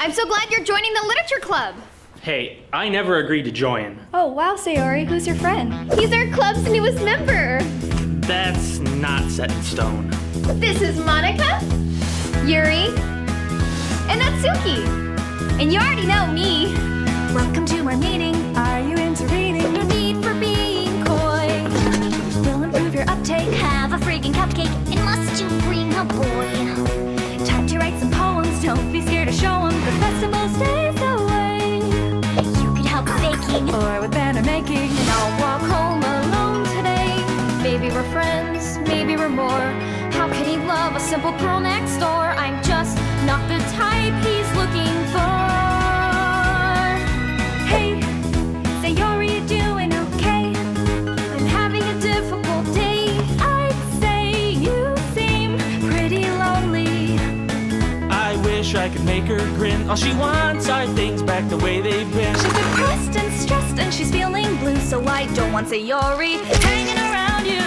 I'm so glad you're joining the literature club. Hey, I never agreed to join. Oh, wow, Sayori, who's your friend? He's our club's newest member. That's not set in stone. This is Monica, Yuri, and Natsuki. And you already know me. Welcome to our meeting. Are you into reading? No need for being coy. We'll improve your uptake. Have a friggin' cupcake, and must you bring a boy? Time to write some poems. Don't be scared to show them. The festival stays away. You could help baking. Or with banner making. And I'll walk home alone today. Maybe we're friends, maybe we're more. How can he love a simple girl next door? I'm just not the type he's looking for. Hey, Sayori, you doing okay? I'm having a difficult day. I'd say you seem pretty lonely. I wish I could make her grin. All she wants are things back the way they've been. She's depressed and stressed and she's feeling blue. So I don't want Sayori hanging around you.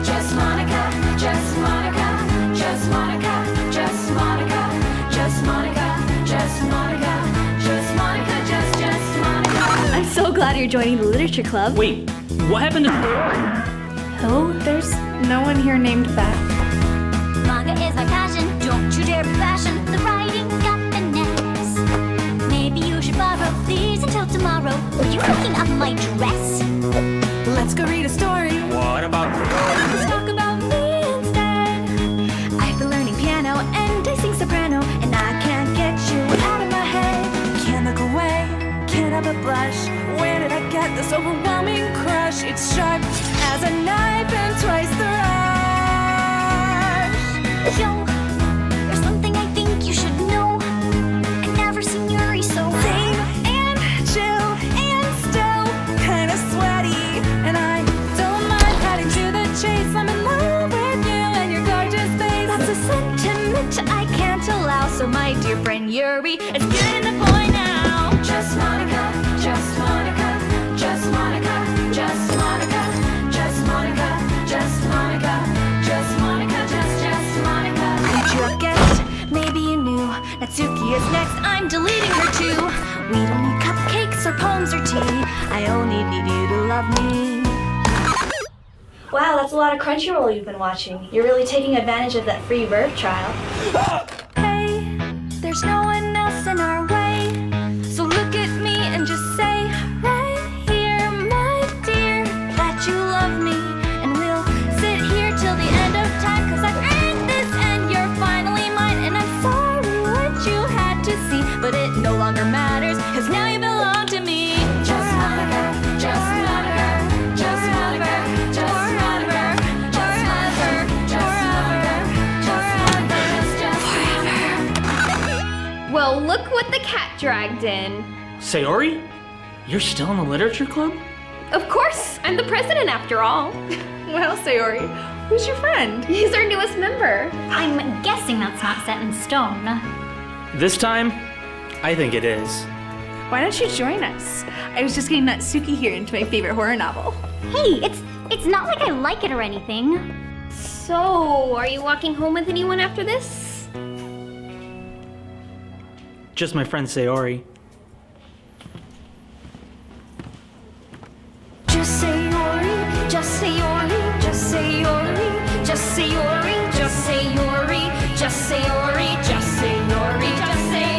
Just Monica, just Monica, just Monica, just Monica, just Monica, just Monica, just Monica, just Monica. I'm so glad you're joining the literature club. Wait, what happened to... Who? There's no one here named that. Manga is my passion, don't you dare fashion. The writing got finesse. Maybe you should borrow these until tomorrow. Were you looking up my dress? Let's go read a story. What about... Let's talk about me instead. I've been learning piano and I sing soprano, and I can't get you out of my head. Can't look away, can't help but blush. Where did I get this overwhelming crush? It's sharp as a knife and twice the rush. Yo, there's something I think you should know. I've never seen Yuri so Same and chill and still kinda sweaty, and I don't mind cutting to the chase. I'm in love with you and your gorgeous face. That's a sentiment I can't allow. So my dear friend Yuri, it's getting the point now. Just Monica, just Monica, just Monica, just Monica, just Monica, just Monica, just Monica, just Monica. Aren't you a guest? Maybe you knew. Natsuki is next, I'm deleting her too. We don't need cupcakes or poems or tea. I only need you to love me. Wow, that's a lot of Crunchyroll you've been watching. You're really taking advantage of that free verb trial. Hey, there's no one else in our way. So look at me and just say right here, my dear, that you love me. And we'll sit here till the end of time, 'cause I've earned this and you're finally mine. And I'm sorry what you had to see, but it no longer matters, 'cause now you belong to me. Just Monica, just Monica, just Monica, just Monica, just Monica, just Monica, just Monica. Well, look what the cat dragged in. Sayori? You're still in the literature club? Of course, I'm the president after all. Well, Sayori, who's your friend? He's our newest member. I'm guessing that's not set in stone. This time, I think it is. Why don't you join us? I was just getting Natsuki here into my favorite horror novel. Hey, it's not like I like it or anything. So, are you walking home with anyone after this? Just my friend Sayori. Just Sayori, just Sayori, just Sayori, just Sayori, just Sayori, just Sayori, just Sayori, just Sayori.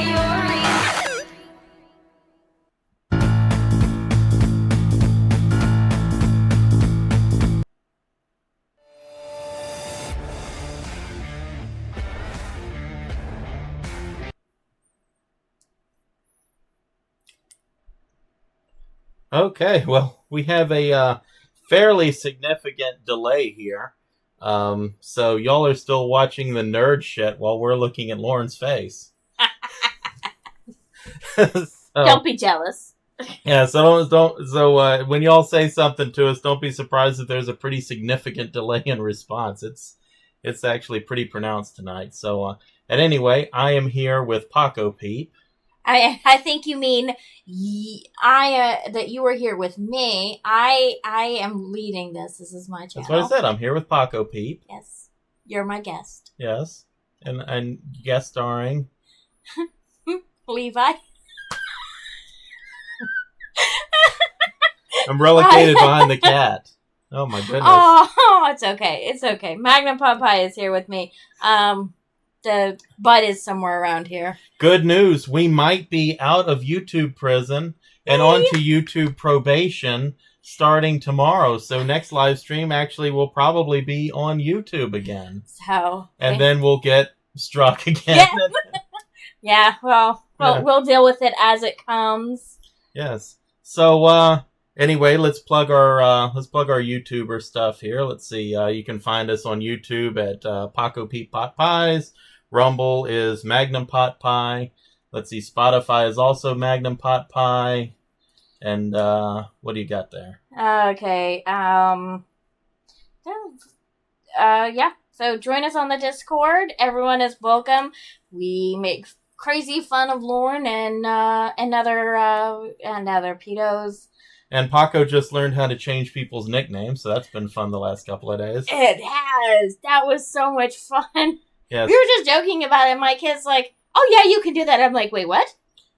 Okay, well, we have a fairly significant delay here. So y'all are still watching the nerd shit while we're looking at Lorne's face. Don't be jealous. Yeah, so when y'all say something to us, don't be surprised if there's a pretty significant delay in response. It's actually pretty pronounced tonight. So, and anyway, I am here with Paco Pete. I think you mean that you were here with me. I am leading this. This is my channel. That's what I said. I'm here with Paco Pete. Yes, you're my guest. Yes, and guest starring Levi. I'm relegated behind the cat. Oh my goodness. Oh, it's okay. It's okay. Magnum Pot Pie is here with me. The butt is somewhere around here. Good news. We might be out of YouTube prison and onto YouTube probation starting tomorrow. So next live stream actually will probably be on YouTube again. So. And then we'll get struck again. Yeah, we'll deal with it as it comes. Yes. So anyway, let's plug our YouTuber stuff here. Let's see. You can find us on YouTube at Paco Pete Pot Pies. Rumble is Magnum Pot Pie. Let's see. Spotify is also Magnum Pot Pie. And what do you got there? Okay. Yeah. So join us on the Discord. Everyone is welcome. We make crazy fun of Lorne and other pedos. And Paco just learned how to change people's nicknames, so that's been fun the last couple of days. It has. That was so much fun. Yes. We were just joking about it. My kid's like, "Oh yeah, you can do that." I'm like, "Wait, what?"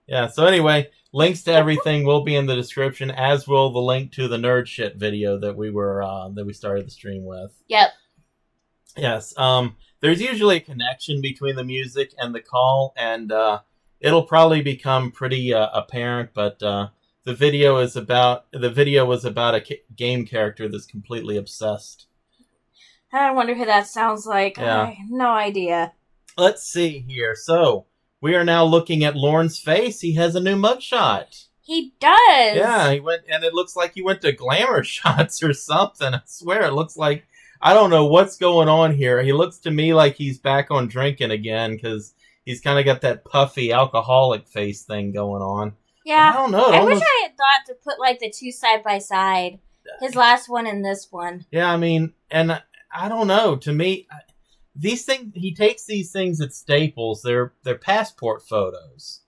Yeah. So anyway, links to everything will be in the description, as will the link to the nerd shit video that we started the stream with. Yep. Yes. There's usually a connection between the music and the call, and it'll probably become pretty apparent. But the video was about a game character that's completely obsessed. I wonder who that sounds like. Yeah. I have no idea. Let's see here. So we are now looking at Lorne's face. He has a new mugshot. He does. Yeah, he went, and it looks like he went to Glamour Shots or something. I swear, it looks like, I don't know what's going on here. He looks to me like he's back on drinking again, because he's kind of got that puffy alcoholic face thing going on. Yeah. I don't know. I wish I had thought to put like the two side by side. His last one and this one. Yeah, I mean, and I don't know. To me, these things, he takes these things at Staples. They're passport photos.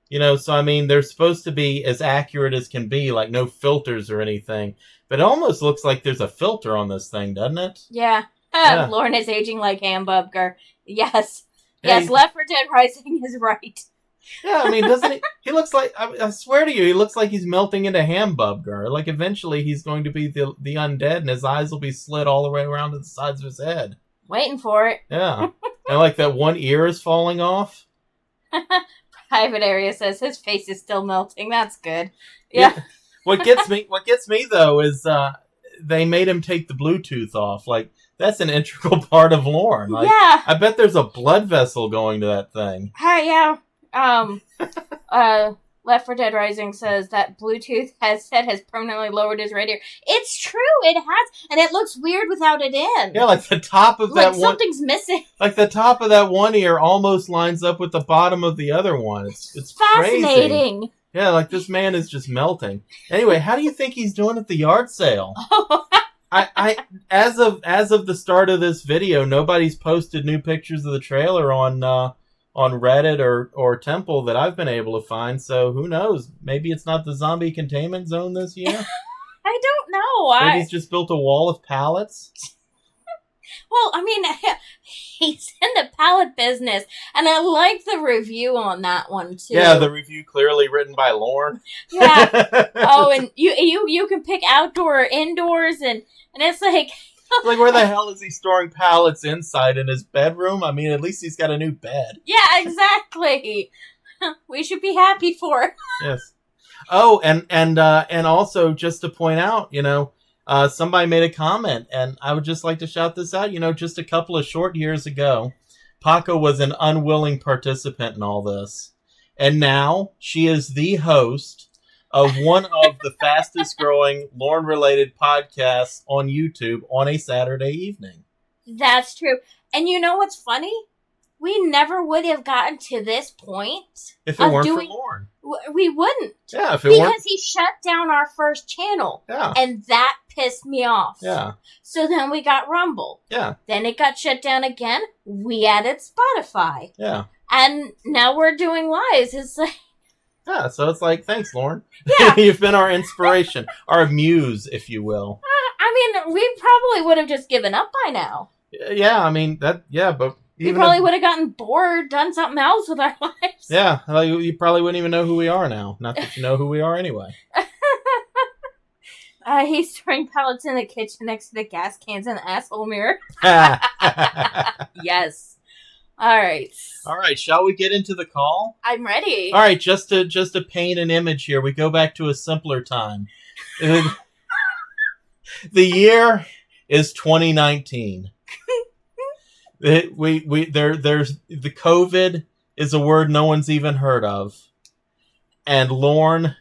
You know, so I mean, they're supposed to be as accurate as can be, like no filters or anything. But it almost looks like there's a filter on this thing, doesn't it? Yeah. Yeah. Lorne is aging like hamburger. Yes. Yeah, Yes, Left 4 Dead Rising is right. Yeah, I mean, doesn't he? He looks like, I swear to you, he looks like he's melting into hamburger. Like, eventually he's going to be the undead, and his eyes will be slit all the way around to the sides of his head. Waiting for it. Yeah. And like that one ear is falling off. Private Area says his face is still melting. That's good. Yeah. What gets me though is they made him take the Bluetooth off. Like, that's an integral part of Lorne. Like, Yeah. I bet there's a blood vessel going to that thing. Yeah. Left 4 Dead Rising says that Bluetooth headset has permanently lowered his radio. It's true, it has, and it looks weird without it in. Yeah, like the top of like that one, something's missing. like the top of that one ear almost lines up with the bottom of the other one. It's Fascinating. crazy. Yeah, like this man is just melting. Anyway, how do you think he's doing at the yard sale? I as of the start of this video, nobody's posted new pictures of the trailer on Reddit or Temple that I've been able to find. So who knows? Maybe it's not the zombie containment zone this year. I don't know. Maybe he's just built a wall of pallets. Well, I mean, he's in the pallet business, and I like the review on that one too. Yeah, the review clearly written by Lorne. Yeah. Oh, and you can pick outdoor or indoors, and it's like. Like, where the hell is he storing pallets inside in his bedroom? I mean, at least he's got a new bed. Yeah, exactly. We should be happy for it. Yes. Oh, and also just to point out, you know, somebody made a comment, and I would just like to shout this out. You know, just a couple of short years ago, Paco was an unwilling participant in all this, and now she is the host of one of the fastest growing Lorne-related podcasts on YouTube on a Saturday evening. That's true. And you know what's funny? We never would have gotten to this point if it weren't for Lorne. We wouldn't. Yeah, if it weren't. Because he shut down our first channel. Yeah. And that pissed me off. Yeah. So then we got Rumble. Yeah. Then it got shut down again. We added Spotify. Yeah. And now we're doing lives. It's like. Yeah, so it's like, thanks, Lorne. Yeah. You've been our inspiration, our muse, if you will. I mean, we probably would have just given up by now. Yeah, I mean, but We Even probably if- would have gotten bored, done something else with our lives. Yeah, well, you probably wouldn't even know who we are now. Not that you know who we are anyway. He's throwing pallets in the kitchen next to the gas cans and the asshole mirror. All Yes. All right. right, shall we get into the call? I'm ready. All right, just to paint an image here, we go back to a simpler time. The year is 2019. There's the COVID is a word no one's even heard of, and Lorne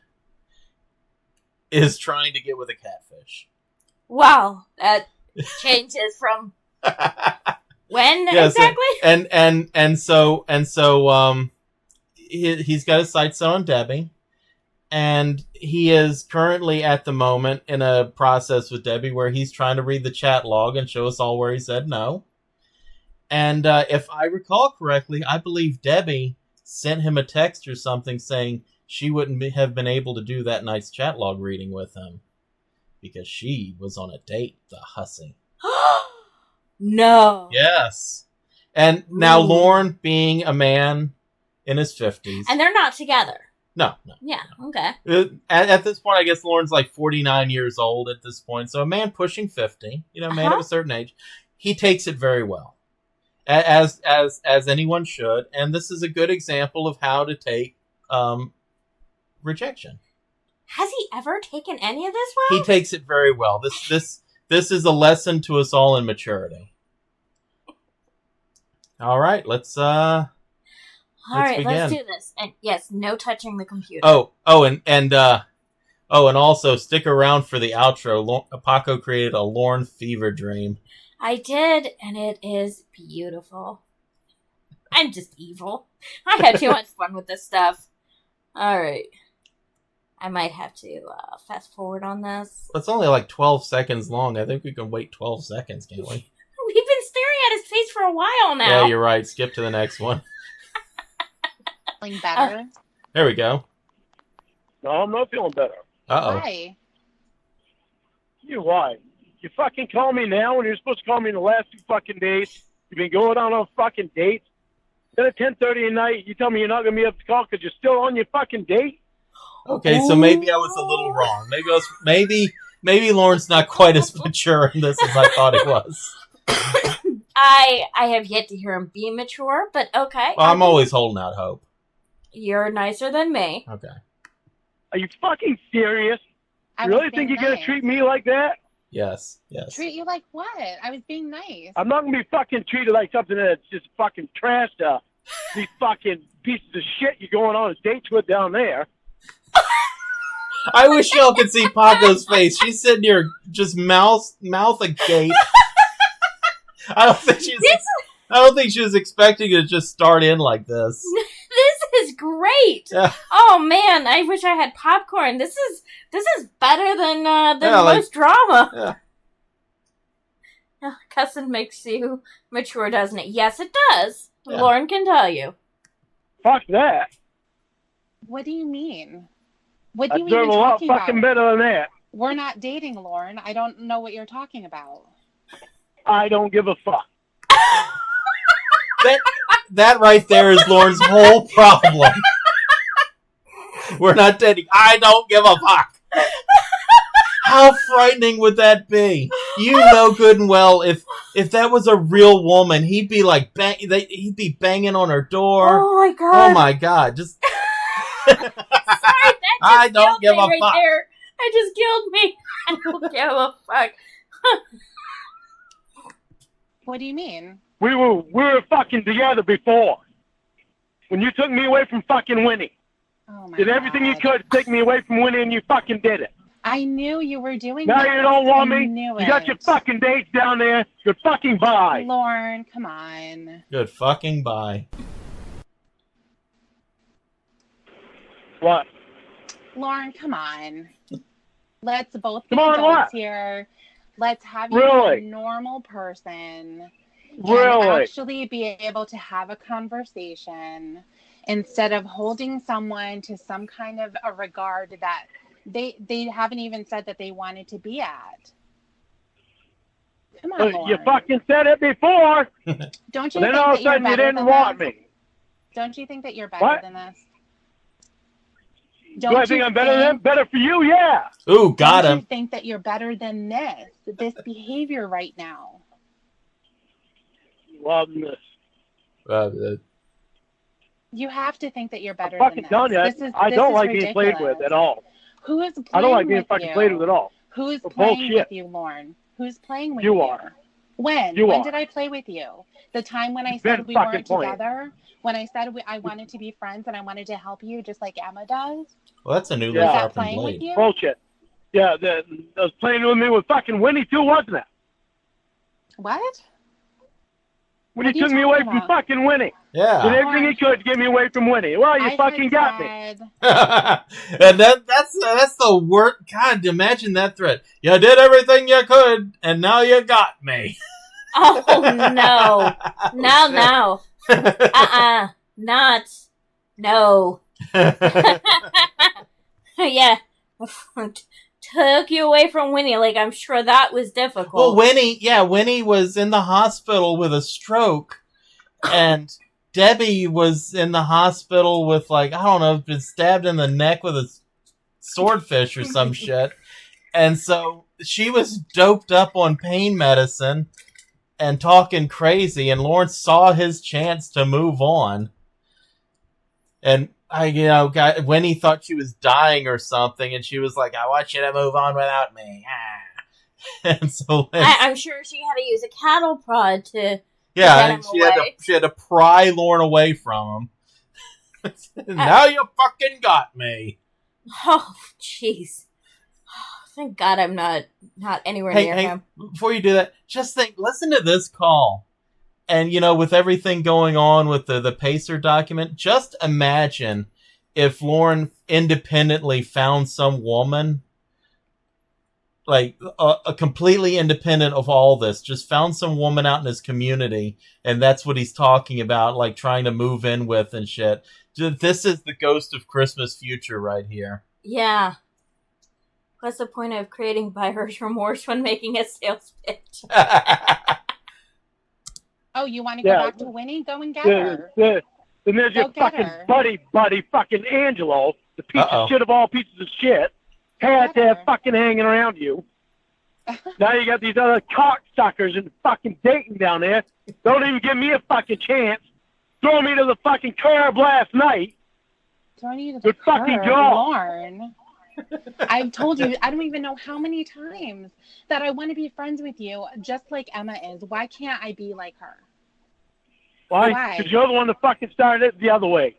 is trying to get with a catfish. Wow, that changes from when Yes, exactly? and so he's got his sights set on Debbie, and he is currently at the moment in a process with Debbie where he's trying to read the chat log and show us all where he said no. And if I recall correctly, I believe Debbie sent him a text or something saying she wouldn't have been able to do that night's chat log reading with him because she was on a date, the hussy. No. Yes. And now Ooh. Lorne, being a man in his 50s. And they're not together. No. Yeah, okay. At this point, I guess Lorne's like 49 years old at this point. So a man pushing 50, a man of a certain age, he takes it very well. As anyone should. And this is a good example of how to take rejection. Has he ever taken any of this well? He takes it very well. This is a lesson to us all in maturity. All right, let's All right, begin. let's do this. And yes, no touching the computer. And also stick around for the outro. Paco created a Lorne fever dream. I did, and it is beautiful. I'm just evil. I had too much fun with this stuff. All right. I might have to fast forward on this. It's only like 12 seconds long. I think we can wait 12 seconds, can't we? We've been staring at his face for a while now. Yeah, you're right. Skip to the next one. Feeling better? There we go. No, I'm not feeling better. Uh-oh. Why? You why? You fucking call me now when you're supposed to call me in the last 2 fucking days. You've been going on fucking dates. Then at 10:30 at night, you tell me you're not going to be able to call because you're still on your fucking date? Okay, so maybe I was a little wrong. Maybe Lorne's not quite as mature in this as I thought he was. I have yet to hear him be mature, but okay. Well, I'm always holding out hope. You're nicer than me. Okay. Are you fucking serious? I You was really think being you're going to nice. treat me like that? Yes. Treat you like what? I was being nice. I'm not going to be fucking treated like something that's just fucking trash to these fucking pieces of shit you're going on dates with down there. I wish y'all could see Paco's face. She's sitting here just mouth agape. I don't think she was expecting it to just start in like this. This is great. Yeah. Oh man, I wish I had popcorn. This is better than like- most drama. Yeah. Cussing makes you mature, doesn't it? Yes, it does. Yeah. Lorne can tell you. Fuck that. What do you mean? What I do you deserve even a lot talking fucking about? better than that. We're not dating, Lorne. I don't know what you're talking about. I don't give a fuck. That right there is Lorne's whole problem. We're not dating. I don't give a fuck. How frightening would that be? You know good and well if that was a real woman, he'd be like he'd be banging on her door. Oh my god. Oh my god! Just Sorry, that just I don't killed give me a right fuck. there. That just killed me. I don't give a fuck. What do you mean? We were fucking together before. When you took me away from fucking Winnie. Oh my Did everything you God. could to take me away from Winnie and you fucking did it. I knew you were doing Now this. you don't want I me. knew You got it. your fucking dates down there. Good fucking bye. Lorne, come on. good fucking bye. What? Lorne, come on. Let's both be Come on, adults what? here. Let's have you Really? be a normal person. And Really? actually be able to have a conversation instead of holding someone to some kind of a regard that they haven't even said that they wanted to be at. Come on, Lorne. You fucking said it before. Don't you Then think all of that a you're sudden you better didn't than want this? me. Don't you think that you're better What? than this? Do I think I'm better than better for you? Yeah. Ooh, got Don't him. you think that you're better than this behavior right now? Well, You have to think that you're better I'm than fucking this. telling you, This is I this don't is like being played with ridiculous. at all. Who is playing I don't like being with fucking you? played with at all. Who is For playing bullshit. with you, Lorne? Who's playing with You you? are. When? You When are. did I play with you? The time when I You've said been we fucking weren't playing. together? When I said I wanted to be friends and I wanted to help you just like Emma does? Well, that's a newly Yeah. Was that sharpened playing with blade. you? Bullshit. Yeah, that was playing with me with fucking Winnie too, wasn't it? What? When What you are you took me away talking from about? fucking Winnie. Did Yeah. everything you could to get me away from Winnie. Well, you I fucking had got me. said- And that's the word. God, imagine that threat. You did everything you could, and now you got me. Oh no! No! Not. No. Yeah. Took you away from Winnie. Like, I'm sure that was difficult. Well, Winnie was in the hospital with a stroke, and Debbie was in the hospital with, like, I don't know, been stabbed in the neck with a swordfish or some shit. And so she was doped up on pain medicine and talking crazy, and Lawrence saw his chance to move on. And Winnie thought she was dying or something, and she was like, I want you to move on without me. And so I'm sure she had to use a cattle prod to yeah, get and him she had to pry Lorne away from him. Now you fucking got me. Oh, jeez. Thank God I'm not anywhere near him. Before you do that, just listen to this call. And, with everything going on with the Pacer document, just imagine if Lorne independently found some woman, like, completely independent of all this, just found some woman out in his community, and that's what he's talking about, like, trying to move in with and shit. This is the Ghost of Christmas future right here. Yeah. What's the point of creating buyer's remorse when making a sales pitch? Oh, you want to go back to Winnie? Go and get her. Then there's your Go get fucking her. buddy, fucking Angelo, the piece Uh-oh. of shit of all pieces of shit, had Get to have her. fucking hanging around you. Now you got these other cocksuckers and fucking dating down there. Don't even give me a fucking chance. Throw me to the fucking curb last night. Throwing you to the Good fucking curb, job. Lorne. I've told you, I don't even know how many times that I want to be friends with you, just like Emma is. Why can't I be like her? Why? Because you're the one that fucking started it the other way.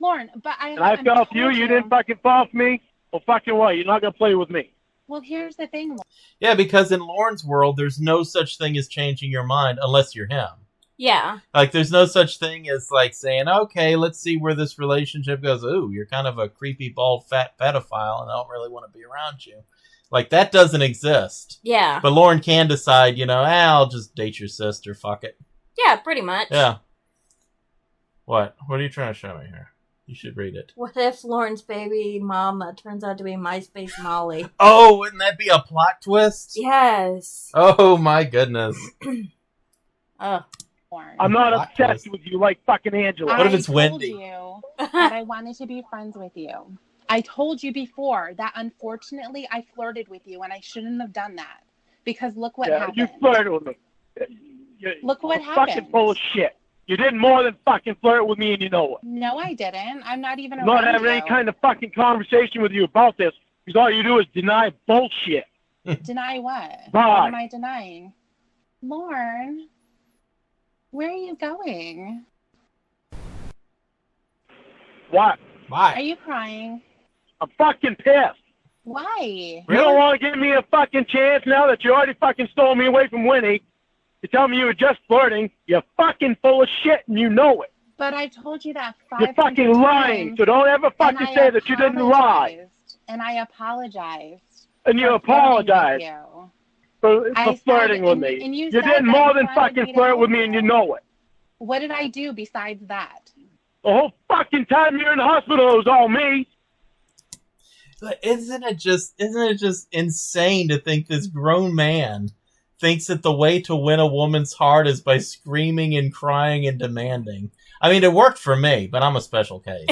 Lorne, but And I fell for you, you didn't fucking fall for me. Well, fucking what? You're not going to play with me. Well, here's the thing, Lorne. Yeah, because in Lorne's world, there's no such thing as changing your mind unless you're him. Yeah. Like, there's no such thing as, like, saying, okay, let's see where this relationship goes. Ooh, you're kind of a creepy, bald, fat pedophile, and I don't really want to be around you. Like, that doesn't exist. Yeah. But Lorne can decide, I'll just date your sister, fuck it. Yeah, pretty much. Yeah. What? What are you trying to show me here? You should read it. What if Lawrence baby mama turns out to be MySpace Molly? Oh, wouldn't that be a plot twist? Yes. Oh, my goodness. Oh. Lorne. I'm not Plot obsessed twist. with you like fucking Angela. What if it's I Wendy? told you that I wanted to be friends with you. I told you before that unfortunately I flirted with you and I shouldn't have done that. Because look what happened. You flirted with me. Look what You're fucking happened. full of shit. You did more than fucking flirt with me and you know it. No, I didn't. I'm not even I'm not around having you. any kind of fucking conversation with you about this because all you do is deny bullshit. Deny what? Bye. What am I denying? Lorne, where are you going? What? Why? Are you crying? I'm fucking pissed. Why? You don't want to give me a fucking chance now that you already fucking stole me away from Winnie. You tell me you were just flirting. You're fucking full of shit and you know it. But I told you that 500 You're fucking lying. times, So don't ever and fucking I say that you didn't lie. apologized, And I apologized. And you for apologize flirting with you. for I flirting said- with and- me. and you You said did that more you than wanted fucking me to flirt with help me and you you. know it. What did I do besides that? The whole fucking time you're in the hospital, it was all me. But isn't it just insane to think this grown man thinks that the way to win a woman's heart is by screaming and crying and demanding. I mean, it worked for me, but I'm a special case.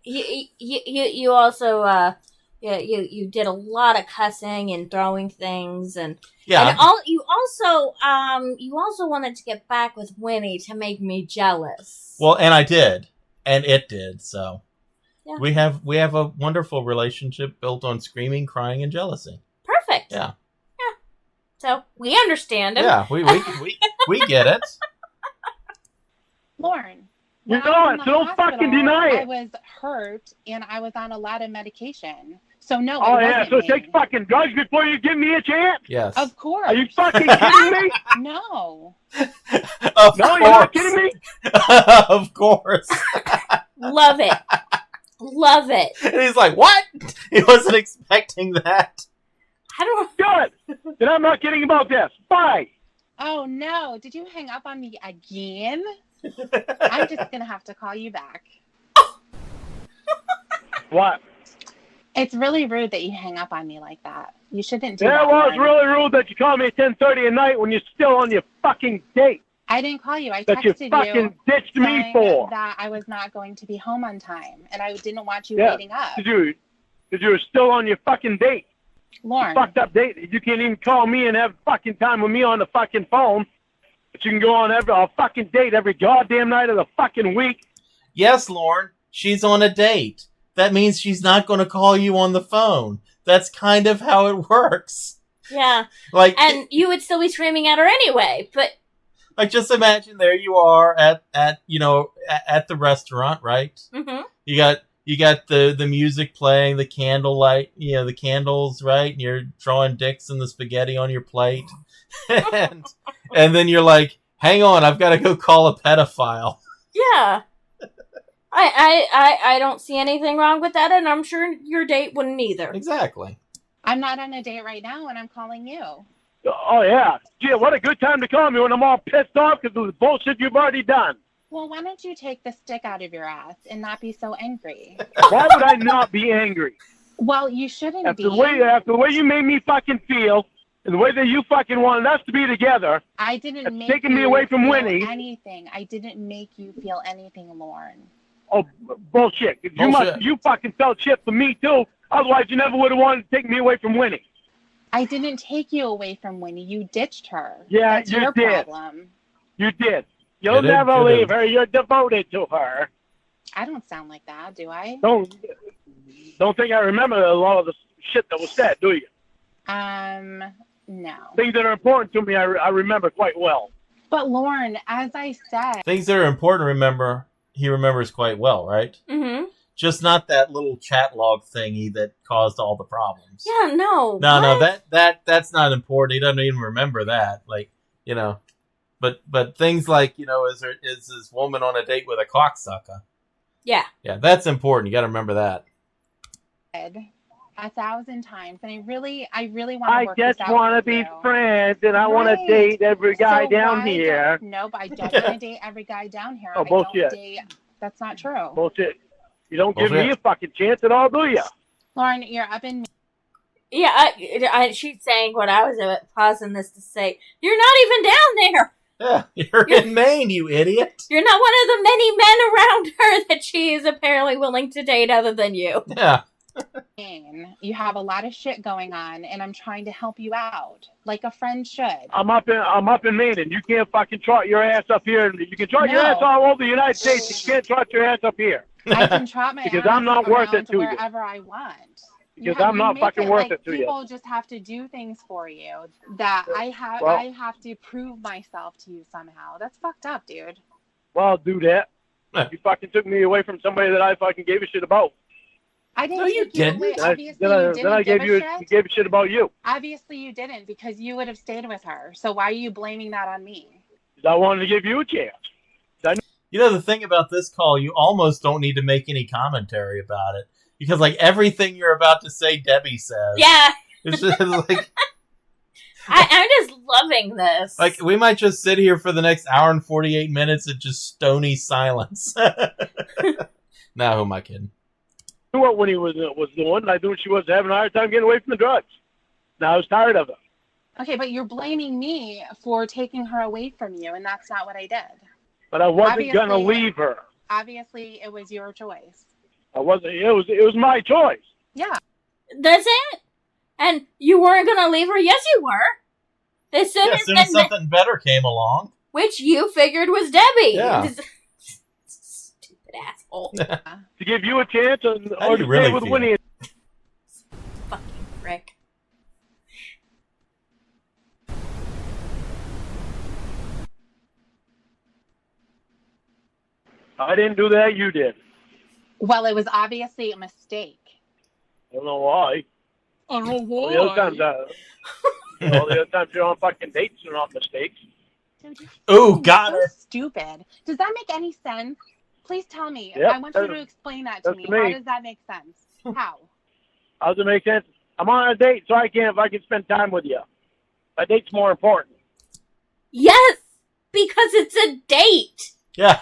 You also you did a lot of cussing and throwing things and you also wanted to get back with Winnie to make me jealous. Well, and I did, and it did. So yeah. we have a wonderful relationship built on screaming, crying, and jealousy. Perfect. Yeah. So we understand it. Yeah, we get it. Lorne. You when I was in know, the don't fucking hospital, deny it. I was hurt and I was on a lot of medication. So no, Oh, it yeah, wasn't so me. take fucking drugs before you give me a chance? Yes. Of course. Are you fucking kidding me? No. Of No, course. you're not kidding me? Of course. Love it. Love it. And he's like, what? He wasn't expecting that. I don't. Good. Then I'm not kidding about this. Bye. Oh no, did you hang up on me again? I'm just gonna have to call you back. What? It's really rude that you hang up on me like that. You shouldn't do Yeah, that. well, it's Lorne. really rude that you call me at 10:30 at night when you're still on your fucking date I didn't call you. I that you texted fucking you ditched me saying for. that I was not going to be home on time, and I didn't want you Yeah, waiting up. because you were still on your fucking date. Lorne, Fucked up date. You can't even call me and have fucking time with me on the fucking phone. But you can go on a fucking date every goddamn night of the fucking week. Yes, Lorne, she's on a date. That means she's not going to call you on the phone. That's kind of how it works. Yeah. Like, And you would still be screaming at her anyway, but like just imagine there you are at the restaurant, right? mm-hmm. You got the music playing, the candlelight, the candles, right? And you're drawing dicks in the spaghetti on your plate. and then you're like, hang on, I've got to go call a pedophile. Yeah. I don't see anything wrong with that, and I'm sure your date wouldn't either. Exactly. I'm not on a date right now, and I'm calling you. Oh, yeah. Gee, what a good time to call me when I'm all pissed off because of the bullshit you've already done. Well, why don't you take the stick out of your ass and not be so angry? Why would I not be angry? Well, you shouldn't After be. the way you made me fucking feel and the way that you fucking wanted us to be together, I didn't that's make taking me you away from feel Winnie. anything. I didn't make you feel anything, Lorne. oh, bullshit. You fucking felt shit for me, too. Otherwise, you never would have wanted to take me away from Winnie. I didn't take you away from Winnie. You ditched her. Yeah, That's you your did. problem. You did. You'll Could've, never could've. leave her. You're devoted to her. I don't sound like that, do I? Don't think I remember a lot of the shit that was said, do you? No. Things that are important to me, I remember quite well. But Lorne, as I said, Things that are important to remember, he remembers quite well, right? Mm-hmm. Just not that little chat log thingy that caused all the problems. Yeah, no. No, what? that's not important. He doesn't even remember that. Like, but things like, is this woman on a date with a cocksucker? Yeah. Yeah, that's important. You got to remember that. 1,000 times, and I really want to I work just this out want to with be you. friends, and I want Right. to date every guy So down why here. Nope, I don't want to date every guy down here. Oh, I bullshit. don't date. That's not true. Bullshit. You don't give Bullshit. me a fucking chance at all, do you? Lauren, you're up in. Yeah, she's saying what I was pausing this to say. You're not even down there. Yeah, you're in Maine, you idiot. You're not one of the many men around her that she is apparently willing to date other than you. Yeah. Maine. You have a lot of shit going on, and I'm trying to help you out, like a friend should. I'm up in Maine, and you can't fucking trot your ass up here. You can trot your No. ass all over the United States. You can't trot your ass up here. I can trot my Because ass I'm not worth around it to you. wherever I want. Because I'm not make fucking worth it to you. People just have to do things for you that I Well- have to prove myself to you somehow. That's fucked up, dude. Well, I'll do that. Yeah. You fucking took me away from somebody that I fucking gave a shit about. I didn't No, you take you didn't. away. Then I, Obviously, then I, you then didn't I give gave you a shit. gave a shit about you. Obviously, you didn't because you would have stayed with her. So why are you blaming that on me? 'Cause I wanted to give you a chance. The thing about this call, you almost don't need to make any commentary about it. Because, like, everything you're about to say, Debbie says. Yeah, It's just like, I'm just loving this. like, we might just sit here for the next hour and 48 minutes of just stony silence. Now, who am I kidding? I knew what Winnie was doing. I knew she was having a hard time getting away from the drugs. Now I was tired of it. Okay, but you're blaming me for taking her away from you, and that's not what I did. But I wasn't going to Obviously- leave her. Obviously, it was your choice. I wasn't. It was my choice. Yeah. That's it? And you weren't going to leave her? Yes, you were. As soon Yeah, as as soon as something better came along. which you figured was Debbie. Yeah. Stupid asshole. To give you a chance, How or do to you really stay with feel? Winnie. Fucking prick. I didn't do that. You did. Well, it was obviously a mistake. I don't know why. Oh, All the other times, all the other times you're on fucking dates are not mistakes. Dude, you're Ooh, fucking got so her. stupid. Does that make any sense? Please tell me. Yep, I want you to explain that to that's me. me. How does that make sense? How? How does it make sense? I'm on a date, so I can if I can spend time with you. A date's more important. Yes, because it's a date. Yeah.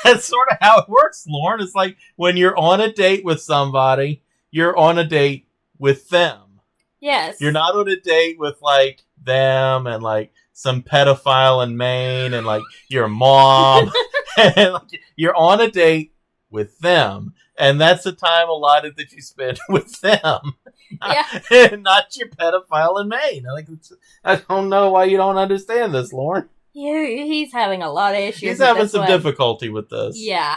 That's sort of how it works, Lorne. It's like when you're on a date with somebody, you're on a date with them. Yes. You're not on a date with like them and like some pedophile in Maine and like your mom. And, like, you're on a date with them. And that's the time allotted that you spend with them. Yeah. Not your pedophile in Maine. I don't know why you don't understand this, Lorne. He's having a lot of issues. He's with having this some one. difficulty with this. Yeah.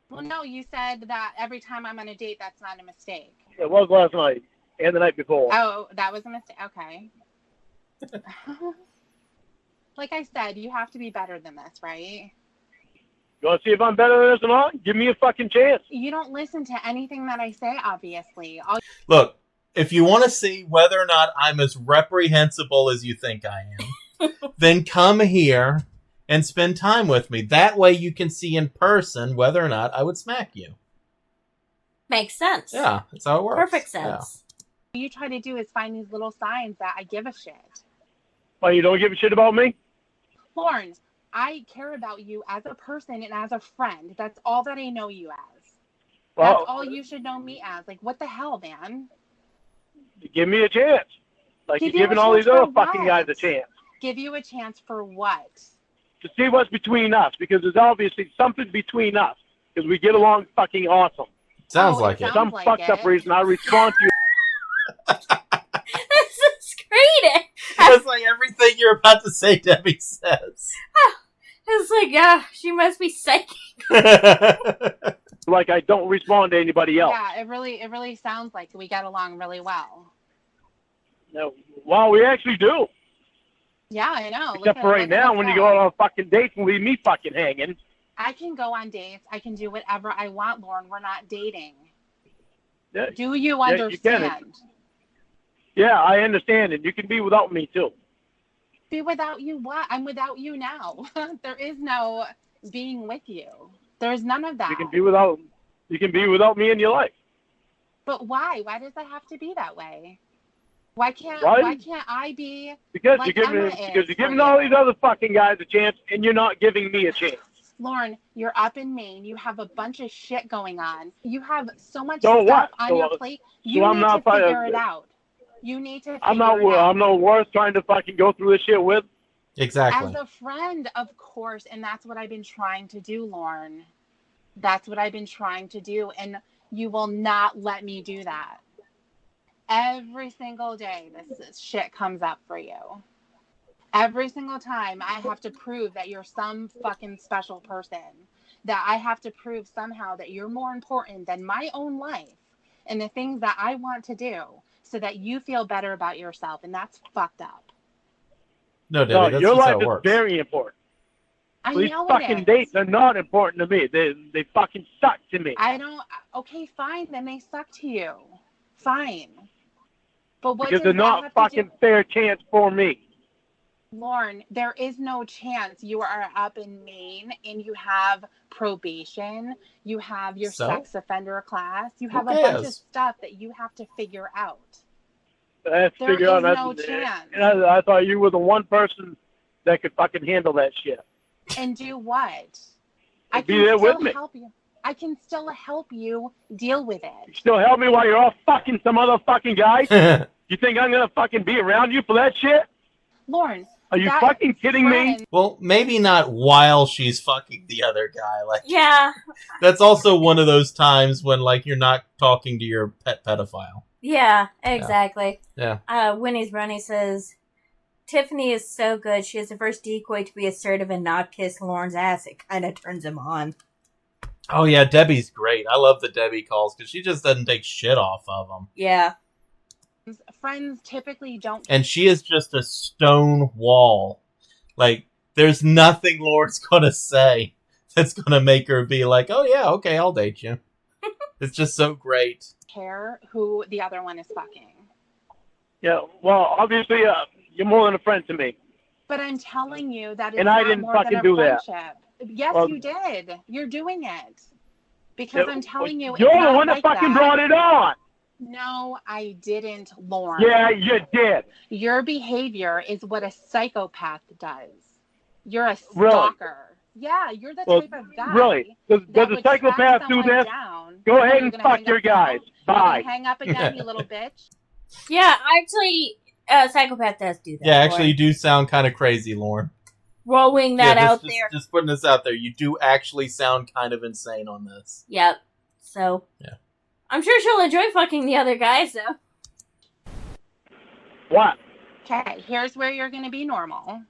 Well, no, you said that every time I'm on a date, that's not a mistake. It was last night and the night before. Oh, that was a mistake. Okay. Like I said, you have to be better than this, right? You want to see if I'm better than this or not? Give me a fucking chance. You don't listen to anything that I say, obviously. Look, if you want to see whether or not I'm as reprehensible as you think I am, then come here and spend time with me. That way you can see in person whether or not I would smack you. Makes sense. Yeah, that's how it works. Perfect sense. What you try to do is find these little signs that I give a shit. Why, you don't give a shit about me? Lorne, I care about you as a person and as a friend. That's all that I know you as. That's Well, all you should know me as. Like, what the hell, man? give me a chance. Like Give you're you a giving all chance these other for fucking what? guys a chance. Give you a chance for what? To see what's between us, because there's obviously something between us, because we get along fucking awesome. Sounds Oh, like it it. sounds Some like fucked up it. reason I respond to you. This is great. It's like everything you're about to say, Debbie says. It's like, yeah, she must be psychic. Like I don't respond to anybody else. Yeah, it really sounds like we get along really well. No, well, we actually do. Yeah, I know. Except for right now, when you go out on fucking dates and leave me fucking hanging. I can go on dates. I can do whatever I want, Lorne. We're not dating. Yeah, Do you you can. understand? yeah, I understand, and you can be without me too. Be without you what? I'm without you now. There is no being with you. There's none of that. You can be without me in your life. But why? Why does it have to be that way? Why can't I be Because like you're Emma giving is all for you? these other fucking guys a chance, and you're not giving me a chance. Lorne, you're up in Maine. You have a bunch of shit going on. You have so much So stuff what? on your plate. You I'm need not to part of figure it it. out. You need to figure I'm not it out. I'm no worth trying to fucking go through this shit with. Exactly. As a friend, of course, and that's what I've been trying to do, Lorne. That's what I've been trying to do, and you will not let me do that. Every single day, this shit comes up for you. Every single time, I have to prove that you're some fucking special person. That I have to prove somehow that you're more important than my own life and the things that I want to do so that you feel better about yourself, and that's fucked up. No, Debbie, No, that's your just how life it is works. very important. I These know fucking it is. dates are not important to me. They fucking suck to me. I don't. Okay, fine. Then they suck to you. Fine. But what Because does they're that not have to fucking do? fair chance for me. Lorne, there is no chance. You are up in Maine and you have probation. You have your So? sex offender class. You have Who a bunch of cares? stuff that you have to figure out. I have to There figure is out no that- chance. And I thought you were the one person that could fucking handle that shit. And do what? I Be can there still with me. help you. I can still help you deal with it. Still help me while you're all fucking some other fucking guys? You think I'm gonna fucking be around you for that shit? Lorne, Are you that fucking kidding me? friend- Well, maybe not while she's fucking the other guy. Like, Yeah. that's also one of those times when, like, you're not talking to your pet pedophile. Yeah, exactly. Yeah. Winnie's Brownie says, Tiffany is so good. She is the first decoy to be assertive and not kiss Lorne's ass. It kind of turns him on. Oh, yeah, Debbie's great. I love the Debbie calls because she just doesn't take shit off of them. Yeah. Friends typically don't. And she is just a stone wall. Like, there's nothing Lorne's going to say that's going to make her be like, oh, yeah, okay, I'll date you. It's just so great. Care who the other one is fucking. Yeah, well, obviously, you're more than a friend to me. But I'm telling you that it's And I not didn't more than fucking a do that. friendship. Yes, Well, you did. You're doing it. Because I'm telling you, You're it's the not one like that fucking that. brought it on. No, I didn't, Lorne. Yeah, you did. Your behavior is what a psychopath does. You're a Really? stalker. Yeah, you're the Well, type of guy. really? Does that a would track psychopath do someone this? down. Go ahead You're and gonna fuck hang your up now? guys. You're Bye. gonna hang up again, you little bitch. Yeah, actually, psychopath does do that. Yeah, actually, you do sound kind of crazy, Lorne. Throwing that out just, there. Just putting this out there. You do actually sound kind of insane on this. Yep. So. Yeah. I'm sure she'll enjoy fucking the other guys, though. What? Okay, here's where you're gonna be normal.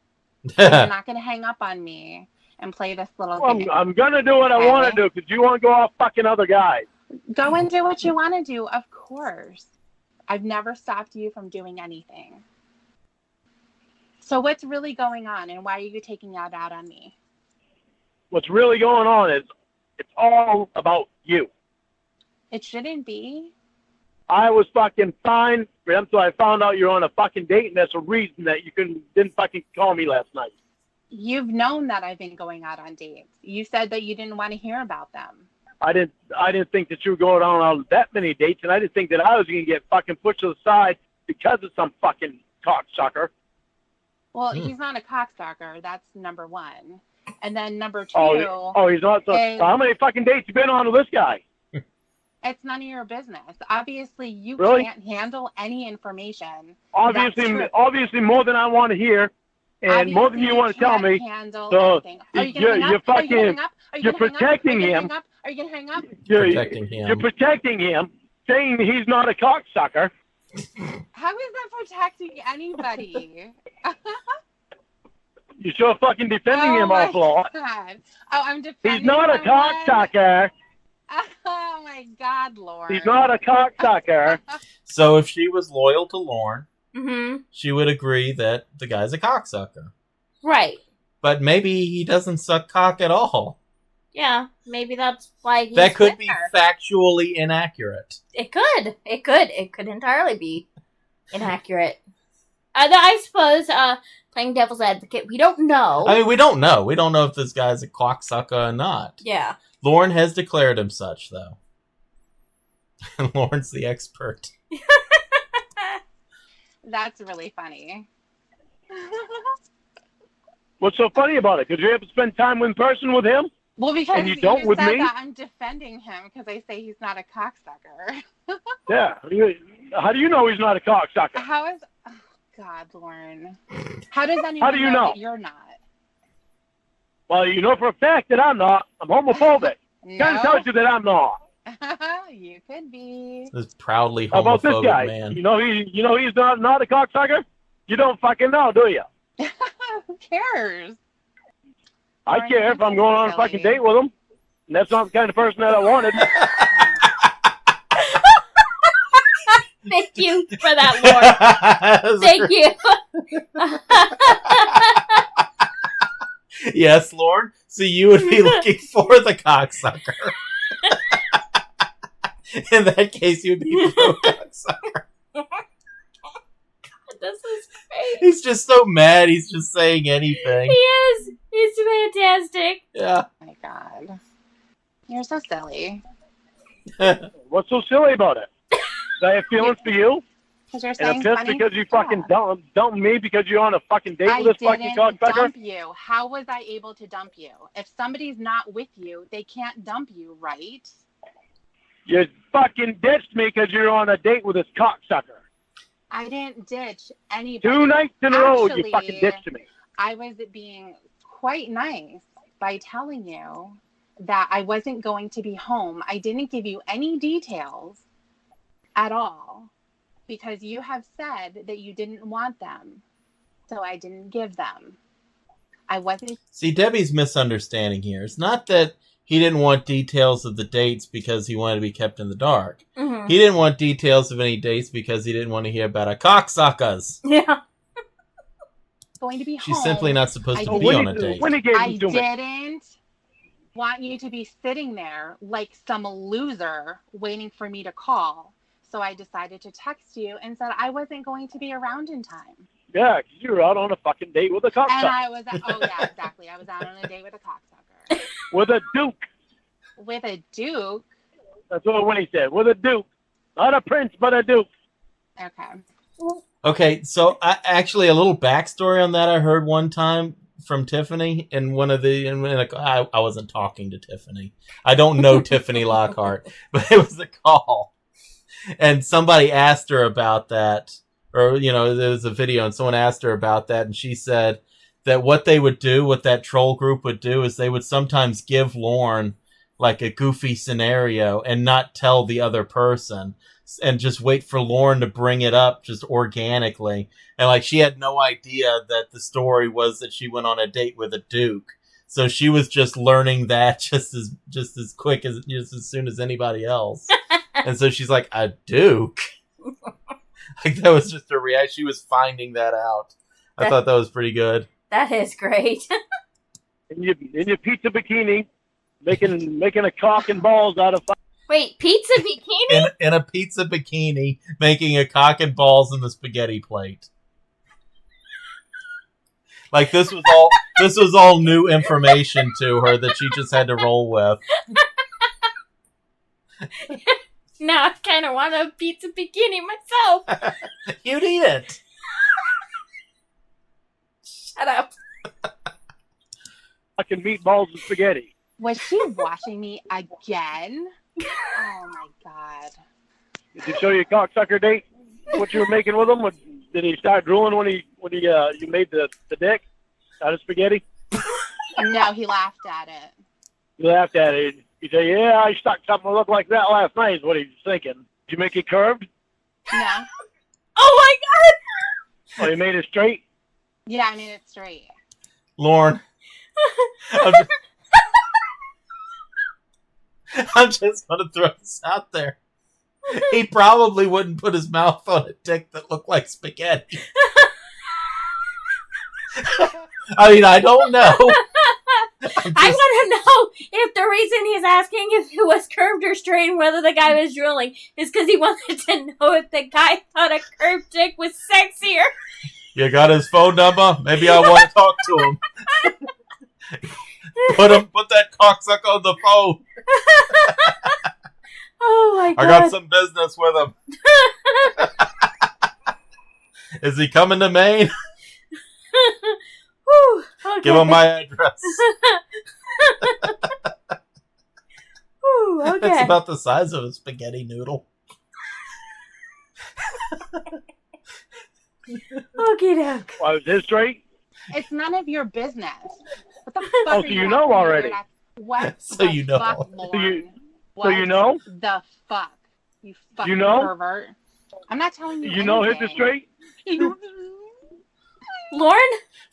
You're not gonna hang up on me and play this little Well, game. I'm going to do what I Okay. want to do because you want to go off fucking other guys. Go and do what you want to do, of course. I've never stopped you from doing anything. So what's really going on, and why are you taking that out on me? What's really going on is it's all about you. It shouldn't be. I was fucking fine until I found out you're on a fucking date, and that's a reason that you didn't fucking call me last night. You've known that I've been going out on dates. You said that you didn't want to hear about them. I didn't think that you were going on that many dates, and I didn't think that I was going to get fucking pushed to the side because of some fucking cocksucker. Well, he's not a cocksucker. That's number one. And then number two, He's not. So how many fucking dates you been on with this guy? it's none of your business. Obviously, you Really? can't handle any information. Obviously more than I want to hear, and Obviously, more than you want to tell me. Handle So anything. Are you gonna hang up? Are you gonna hang up? Are you you're gonna hang up? protecting Are you gonna him. hang up? Are you gonna hang up? Protecting him. You're protecting him, saying he's not a cocksucker. How is that protecting anybody? You're sure fucking defending him my awful lot. God. Oh, I'm defending He's not a someone? cocksucker. Oh my God, Lord. He's not a cocksucker. So if she was loyal to Lorne, Mm-hmm. she would agree that the guy's a cocksucker. Right. But maybe he doesn't suck cock at all. Yeah, maybe that's why he's That could with be her. factually inaccurate. It could. It could entirely be inaccurate. I suppose, playing devil's advocate, we don't know. I mean, we don't know. We don't know if this guy's a cocksucker or not. Yeah. Lorne has declared him such, though. Lorne's the expert. That's really funny. What's so funny about it? Could you ever spend time in person with him? Well, because And you don't with said me? that I'm defending him because I say he's not a cocksucker. Yeah. How do you know he's not a cocksucker? How is... Oh, God, Lorne. How does anyone How do you know? that you're not? Well, you know for a fact that I'm not. I'm homophobic. Kind of No? tells you that I'm not. You could be. This proudly How about this homophobic guy? man. You know he's not a cocksucker? You don't fucking know, do you? Who cares? I Lauren, care you're if I'm going on a silly. fucking date with him. And that's not the kind of person that I wanted. Thank you for that, Lord. Thank you. Yes, Lorne. So you would be looking for the cocksucker. In that case, you'd be pro cocksucker. This is great. He's just so mad. He's just saying anything. He is. He's fantastic. Yeah. Oh my God. You're so silly. What's so silly about it? Do I have feelings for you? Because you're And saying I'm pissed funny because you stuff. fucking dumped me because you're on a fucking date I with this fucking didn't cocksucker. dump you. How was I able to dump you? If somebody's not with you, they can't dump you, right? You fucking ditched me because you're on a date with this cocksucker. I didn't ditch anybody. 2 nights in a row, you Actually, fucking ditched me. I was being quite nice by telling you that I wasn't going to be home. I didn't give you any details at all because you have said that you didn't want them. So I didn't give them. I wasn't. See, Debbie's misunderstanding here. It's not that he didn't want details of the dates because he wanted to be kept in the dark. Mm-hmm. He didn't want details of any dates because he didn't want to hear about a cocksuckers. Yeah. going to be home. She's simply not supposed to I be on a date. When he gave I them to me. didn't want you to be sitting there like some loser waiting for me to call. So I decided to text you and said I wasn't going to be around in time. Yeah, 'cause you were out on a fucking date with a cocksucker. And I was, oh yeah, exactly. I was out on a date with a cocksucker. With a duke. With a duke? That's what Winnie said. With a duke. Not a prince, but a duke. Okay. Okay, so actually a little backstory on that I heard one time from Tiffany in one of the... I wasn't talking to Tiffany. I don't know Tiffany Lockhart, but it was a call. And somebody asked her about that. Or, you know, there was a video and someone asked her about that. And she said that what they would do, what that troll group would do, is they would sometimes give Lorne like a goofy scenario and not tell the other person. And just wait for Lorne to bring it up just organically. And like she had no idea that the story was that she went on a date with a duke. So she was just learning that just as quick as just as soon as anybody else. And so she's like, a duke? Like that was just her reaction. She was finding that out. I thought that was pretty good. That is great. In your pizza bikini, making a cock and balls out of. Wait, pizza bikini? In a pizza bikini, making a cock and balls in the spaghetti plate. Like this was all new information to her that she just had to roll with. Now I kind of want a pizza bikini myself. You'd eat it. Shut up. Fucking meatballs and spaghetti. Was she watching me again? Oh my god. Did he show you a cocksucker date? What you were making with him? Did he start drooling when you made the dick out of spaghetti? No, he laughed at it. He laughed at it. He said, "Yeah, I stuck something that looked like that last night." Is what he's thinking. Did you make it curved? No. Oh my god! Oh, you made it straight? Yeah, I made it straight. Lorne. I'm just going to throw this out there. He probably wouldn't put his mouth on a dick that looked like spaghetti. I mean, I don't know. I want to know if the reason he's asking if it was curved or straight and whether the guy was drooling is because he wanted to know if the guy thought a curved dick was sexier. You got his phone number? Maybe I want to talk to him. Put that cocksucker on the phone. Oh my god. I got some business with him. Is he coming to Maine? Whew, okay. Give him my address. Whew, okay. It's about the size of a spaghetti noodle. Okie doke. Why was his straight? It's none of your business. What the fuck Oh, are so you you know asking already. weird ass- What So the you know. fuck, So you- Lorne? So you know? The fuck? You fucking You know? pervert. I'm not telling you You know his anything. is straight? Lorne?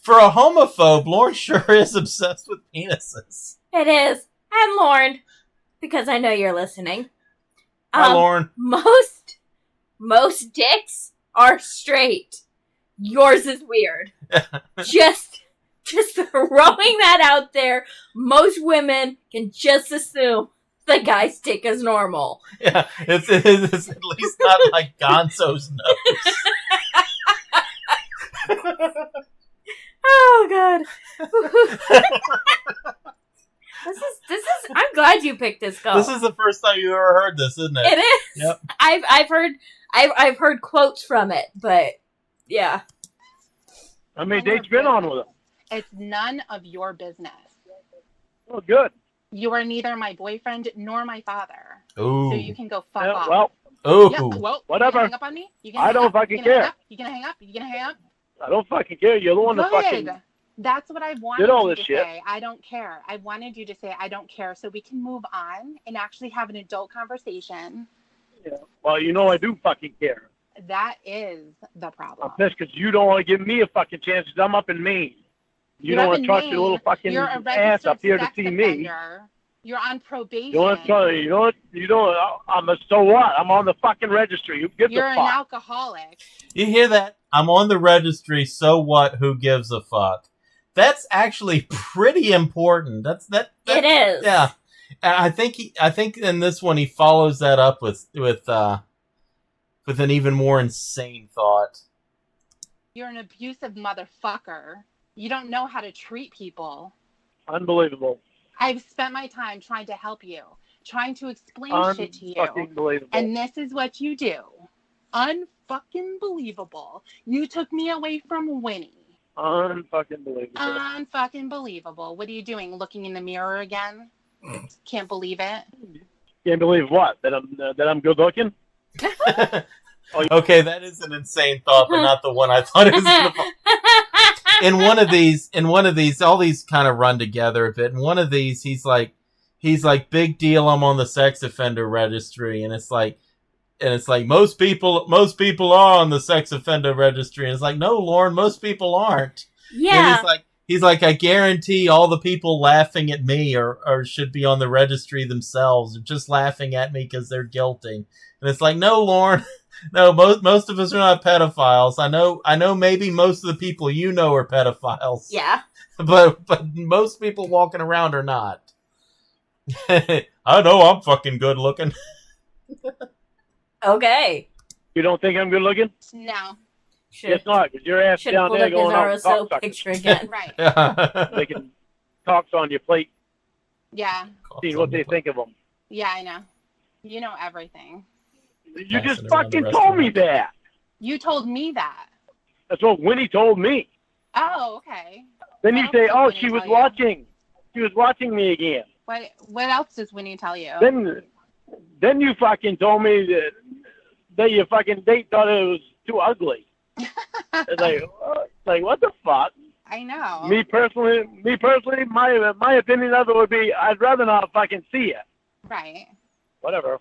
For a homophobe, Lorne sure is obsessed with penises. It is. And Lorne, because I know you're listening. Hi, Lorne. Most dicks are straight. Yours is weird. Just throwing that out there. Most women can just assume the guy's dick is normal. Yeah, it's at least not like Gonzo's nose. Oh god. This is I'm glad you picked this call. This is the first time you ever heard this, isn't it? It is. Yep. I've heard I've heard quotes from it, but yeah. How many dates been on with him? It's none of your business. Oh, good. You are neither my boyfriend nor my father. Ooh. So you can go fuck Yeah, off. well, Ooh. Yeah, well, Whatever. You gonna hang up on me? You gonna I hang don't up? fucking You gonna hang care. up? You gonna hang up? You gonna hang up? I don't fucking care. You're the one that fucking Good. That's what I wanted did all you this to shit. say. I don't care. I wanted you to say I don't care so we can move on and actually have an adult conversation. Yeah. Well, you know I do fucking care. That is the problem. I'm pissed because you don't want to give me a fucking chance because I'm up in Maine. You don't want to trust your little fucking You're a ass up here to sex see me. offender. You're on probation. You want to tell you know what? You don't. I'm a so what? I'm on the fucking registry. Who gives You're a an fuck? alcoholic. You hear that? I'm on the registry, so what? Who gives a fuck? That's actually pretty important. That It is. Yeah. And I think in this one he follows that up with an even more insane thought. You're an abusive motherfucker. You don't know how to treat people. Unbelievable. I've spent my time trying to help you, trying to explain shit to you. Unfucking believable. And this is what you do. Unfucking believable. You took me away from Winnie. Unfucking believable. Unfucking believable. What are you doing? Looking in the mirror again? Can't believe it. Can't believe what? That I'm good looking? Okay, that is an insane thought, but not the one I thought it was going to. In one of these, all these kind of run together a bit. In one of these, he's like, big deal. I'm on the sex offender registry, and it's like most people are on the sex offender registry. And it's like, no, Lorne, most people aren't. Yeah. And he's like, I guarantee all the people laughing at me or should be on the registry themselves, or just laughing at me because they're guilty. And it's like, no, Lorne. No, most of us are not pedophiles. I know maybe most of the people you know are pedophiles. Yeah. But most people walking around are not. I know I'm fucking good looking. Okay. You don't think I'm good looking? No. Guess not, because your ass Should down pull there up going his out RSO cocksucker. picture again. Right. Making talks on your plate, Yeah. seeing what they think of them. Yeah, I know. You know everything. You just Passing around fucking the told me restaurant. that. You told me that. That's what Winnie told me. Oh, okay. Then What you else say, did oh, Winnie she was tell you? watching. She was watching me again. What else does Winnie tell you? Then you fucking told me that your fucking date thought it was too ugly. It's like what the fuck? I know. Me personally, my opinion of it would be I'd rather not fucking see it. Right. Whatever.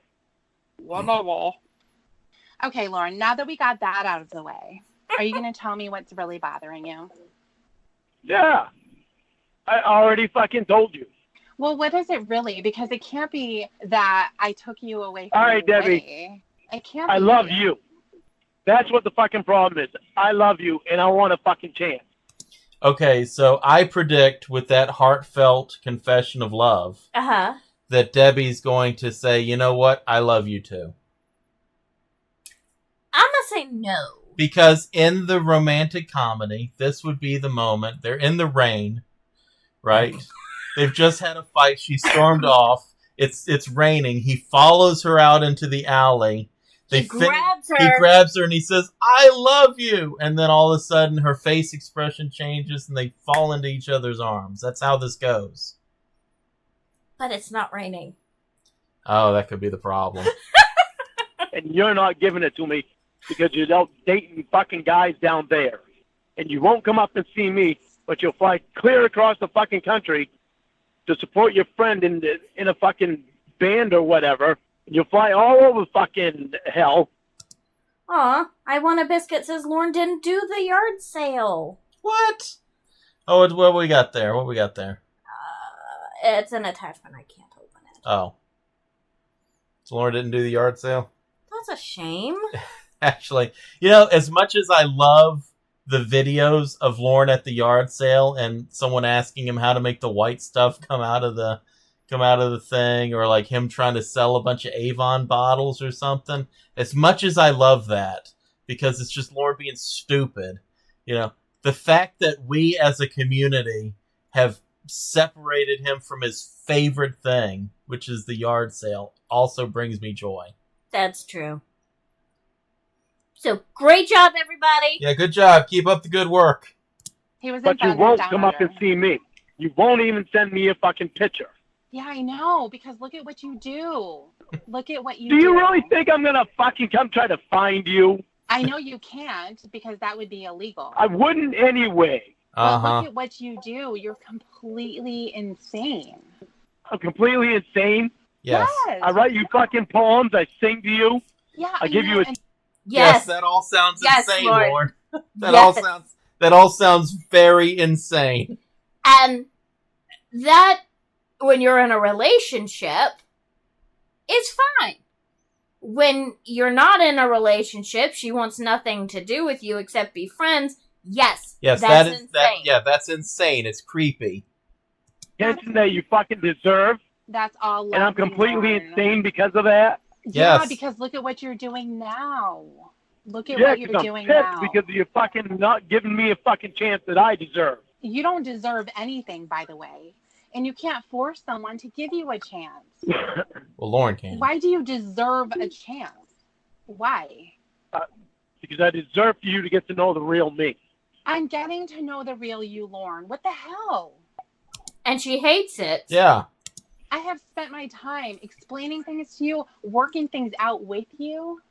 Okay, Lauren, now that we got that out of the way, are you going to tell me what's really bothering you? Yeah. I already fucking told you. Well, what is it really? Because it can't be that I took you away from All right, Debbie. Winnie. It can't I be. love you. That's what the fucking problem is. I love you, and I want a fucking chance. Okay, so I predict with that heartfelt confession of love Uh-huh. that Debbie's going to say, you know what? I love you too. I'm gonna say no. Because in the romantic comedy, this would be the moment. They're in the rain, right? They've just had a fight. She stormed off. It's raining. He follows her out into the alley. He grabs her. He grabs her and he says, I love you. And then all of a sudden her face expression changes and they fall into each other's arms. That's how this goes. But it's not raining. Oh, that could be the problem. And you're not giving it to me because you're out dating fucking guys down there. And you won't come up and see me, but you'll fly clear across the fucking country to support your friend in a fucking band or whatever. You'll fly all over fucking hell. Aw, I Want a Biscuit says Lorne didn't do the yard sale. What? Oh, what we got there? What we got there? It's an attachment. I can't open it. Oh. So Lauren didn't do the yard sale? That's a shame. Actually, you know, as much as I love the videos of Lorne at the yard sale and someone asking him how to make the white stuff come out of the thing, or like him trying to sell a bunch of Avon bottles or something, as much as I love that, because it's just Lorne being stupid, you know, the fact that we as a community have separated him from his favorite thing, which is the yard sale, also brings me joy. That's true. So great job, everybody. Yeah, good job. Keep up the good work. He was in But you Feathers won't Down come up Under. and see me. You won't even send me a fucking picture. Yeah, I know, because look at what you do. Look at what you Do do. you really think I'm gonna fucking come try to find you? I know you can't, because that would be illegal. I wouldn't anyway. But look at what you do. You're completely insane. I'm completely insane. Yes. I write you fucking poems. I sing to you. Yeah, I give you a. Yes. That all sounds Yes, insane, Lord. Lord. Yes. That all sounds very insane. And that, when you're in a relationship, is fine. When you're not in a relationship, she wants nothing to do with you except be friends. Yes, Yes, that's insane. insane. That's insane. It's creepy. Attention that you fucking deserve, That's all lovely, and I'm completely Lorne. insane because of that. Yeah, Yes. because look at what you're doing now. Look at Yeah, what you're 'cause I'm doing pissed now. because you're fucking not giving me a fucking chance that I deserve. You don't deserve anything, by the way. And you can't force someone to give you a chance. Well, Lorne can. Why do you deserve a chance? Why? Because I deserve for you to get to know the real me. I'm getting to know the real you, Lorne. What the hell? And she hates it. Yeah. I have spent my time explaining things to you, working things out with you,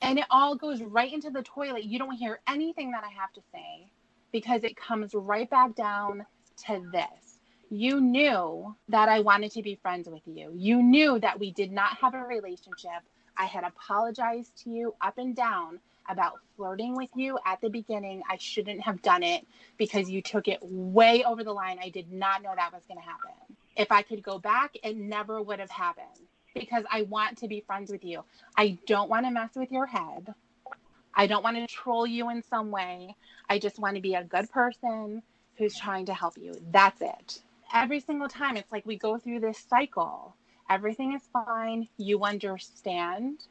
and it all goes right into the toilet. You don't hear anything that I have to say because it comes right back down to this. You knew that I wanted to be friends with you. You knew that we did not have a relationship. I had apologized to you up and down about flirting with you at the beginning. I shouldn't have done it because you took it way over the line. I did not know that was going to happen. If I could go back, it never would have happened because I want to be friends with you. I don't want to mess with your head. I don't want to troll you in some way. I just want to be a good person who's trying to help you. That's it. Every single time, it's like we go through this cycle. Everything is fine. You understand.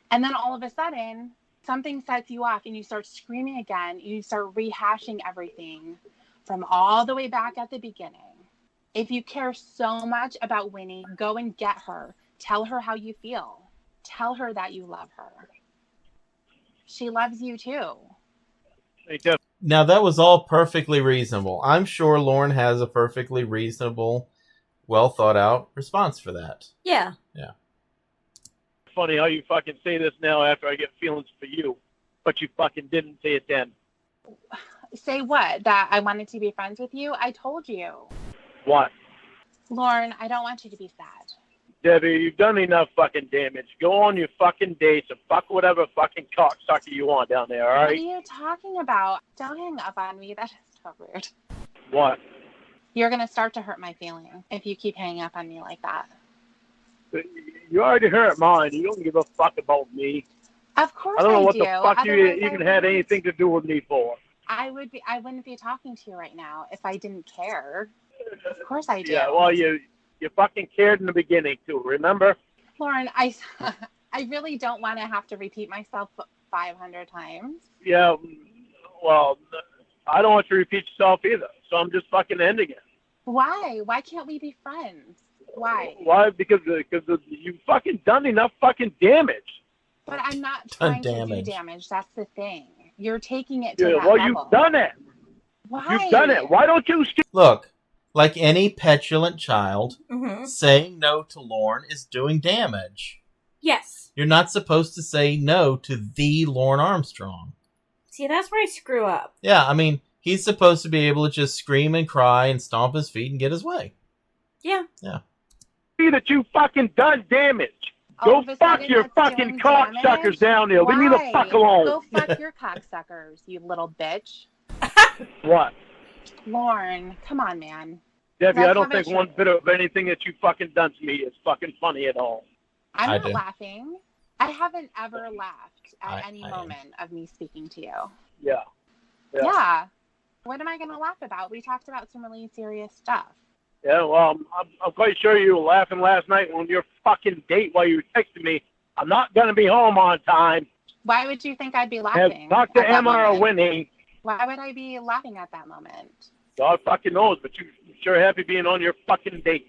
And then all of a sudden, something sets you off and you start screaming again. And you start rehashing everything from all the way back at the beginning. If you care so much about Winnie, go and get her. Tell her how you feel. Tell her that you love her. She loves you too. Now, that was all perfectly reasonable. I'm sure Lorne has a perfectly reasonable, well thought out response for that. Yeah. Yeah. Funny how you fucking say this now after I get feelings for you, but you fucking didn't say it then. Say what? That I wanted to be friends with you? I told you. What? Lorne, I don't want you to be sad. Debbie, you've done enough fucking damage. Go on your fucking dates and fuck whatever fucking cocksucker you want down there, all What are right? you talking about? Don't hang up on me. That is so rude. What? You're going to start to hurt my feelings if you keep hanging up on me like that. You already hurt mine. You don't give a fuck about me. Of course I don't know what do. the fuck you Otherwise, even I had wouldn't. anything to do with me for. I wouldn't be talking to you right now if I didn't care. Of course I do. Yeah, well, you fucking cared in the beginning, too, remember? Lorne, I really don't want to have to repeat myself 500 times. Yeah, well, I don't want you to repeat yourself either, so I'm just fucking ending it. Why? Why can't we be friends? Why? Why? Because you fucking done enough fucking damage. But I'm not trying to do damage. damage. That's the thing. You're taking it to Yeah, that well, level. you've done it. Why? You've done it. Why don't you... Look, like any petulant child, Mm-hmm. saying no to Lorne is doing damage. Yes. You're not supposed to say no to the Lorne Armstrong. See, that's where I screw up. Yeah, I mean, he's supposed to be able to just scream and cry and stomp his feet and get his way. Yeah. Yeah. See that you fucking done damage. All Go of a fuck sudden your that's fucking doing cocksuckers damage? down there. Leave me the Why? fuck alone. Go fuck your cocksuckers, you little bitch. What? Lorne, come on, man. Debbie, Let's I don't have a think one bit of anything that you fucking done to me is fucking funny at all. I'm I not do. laughing. I haven't ever laughed at any I am. moment of me speaking to you. Yeah. Yeah. What am I going to laugh about? We talked about some really serious stuff. Yeah, well, I'm quite sure you were laughing last night on your fucking date while you were texting me. I'm not going to be home on time. Why would you think I'd be Have laughing? talked to at that Emma or moment? Winnie. Why would I be laughing at that moment? God fucking knows, but you're sure happy being on your fucking date.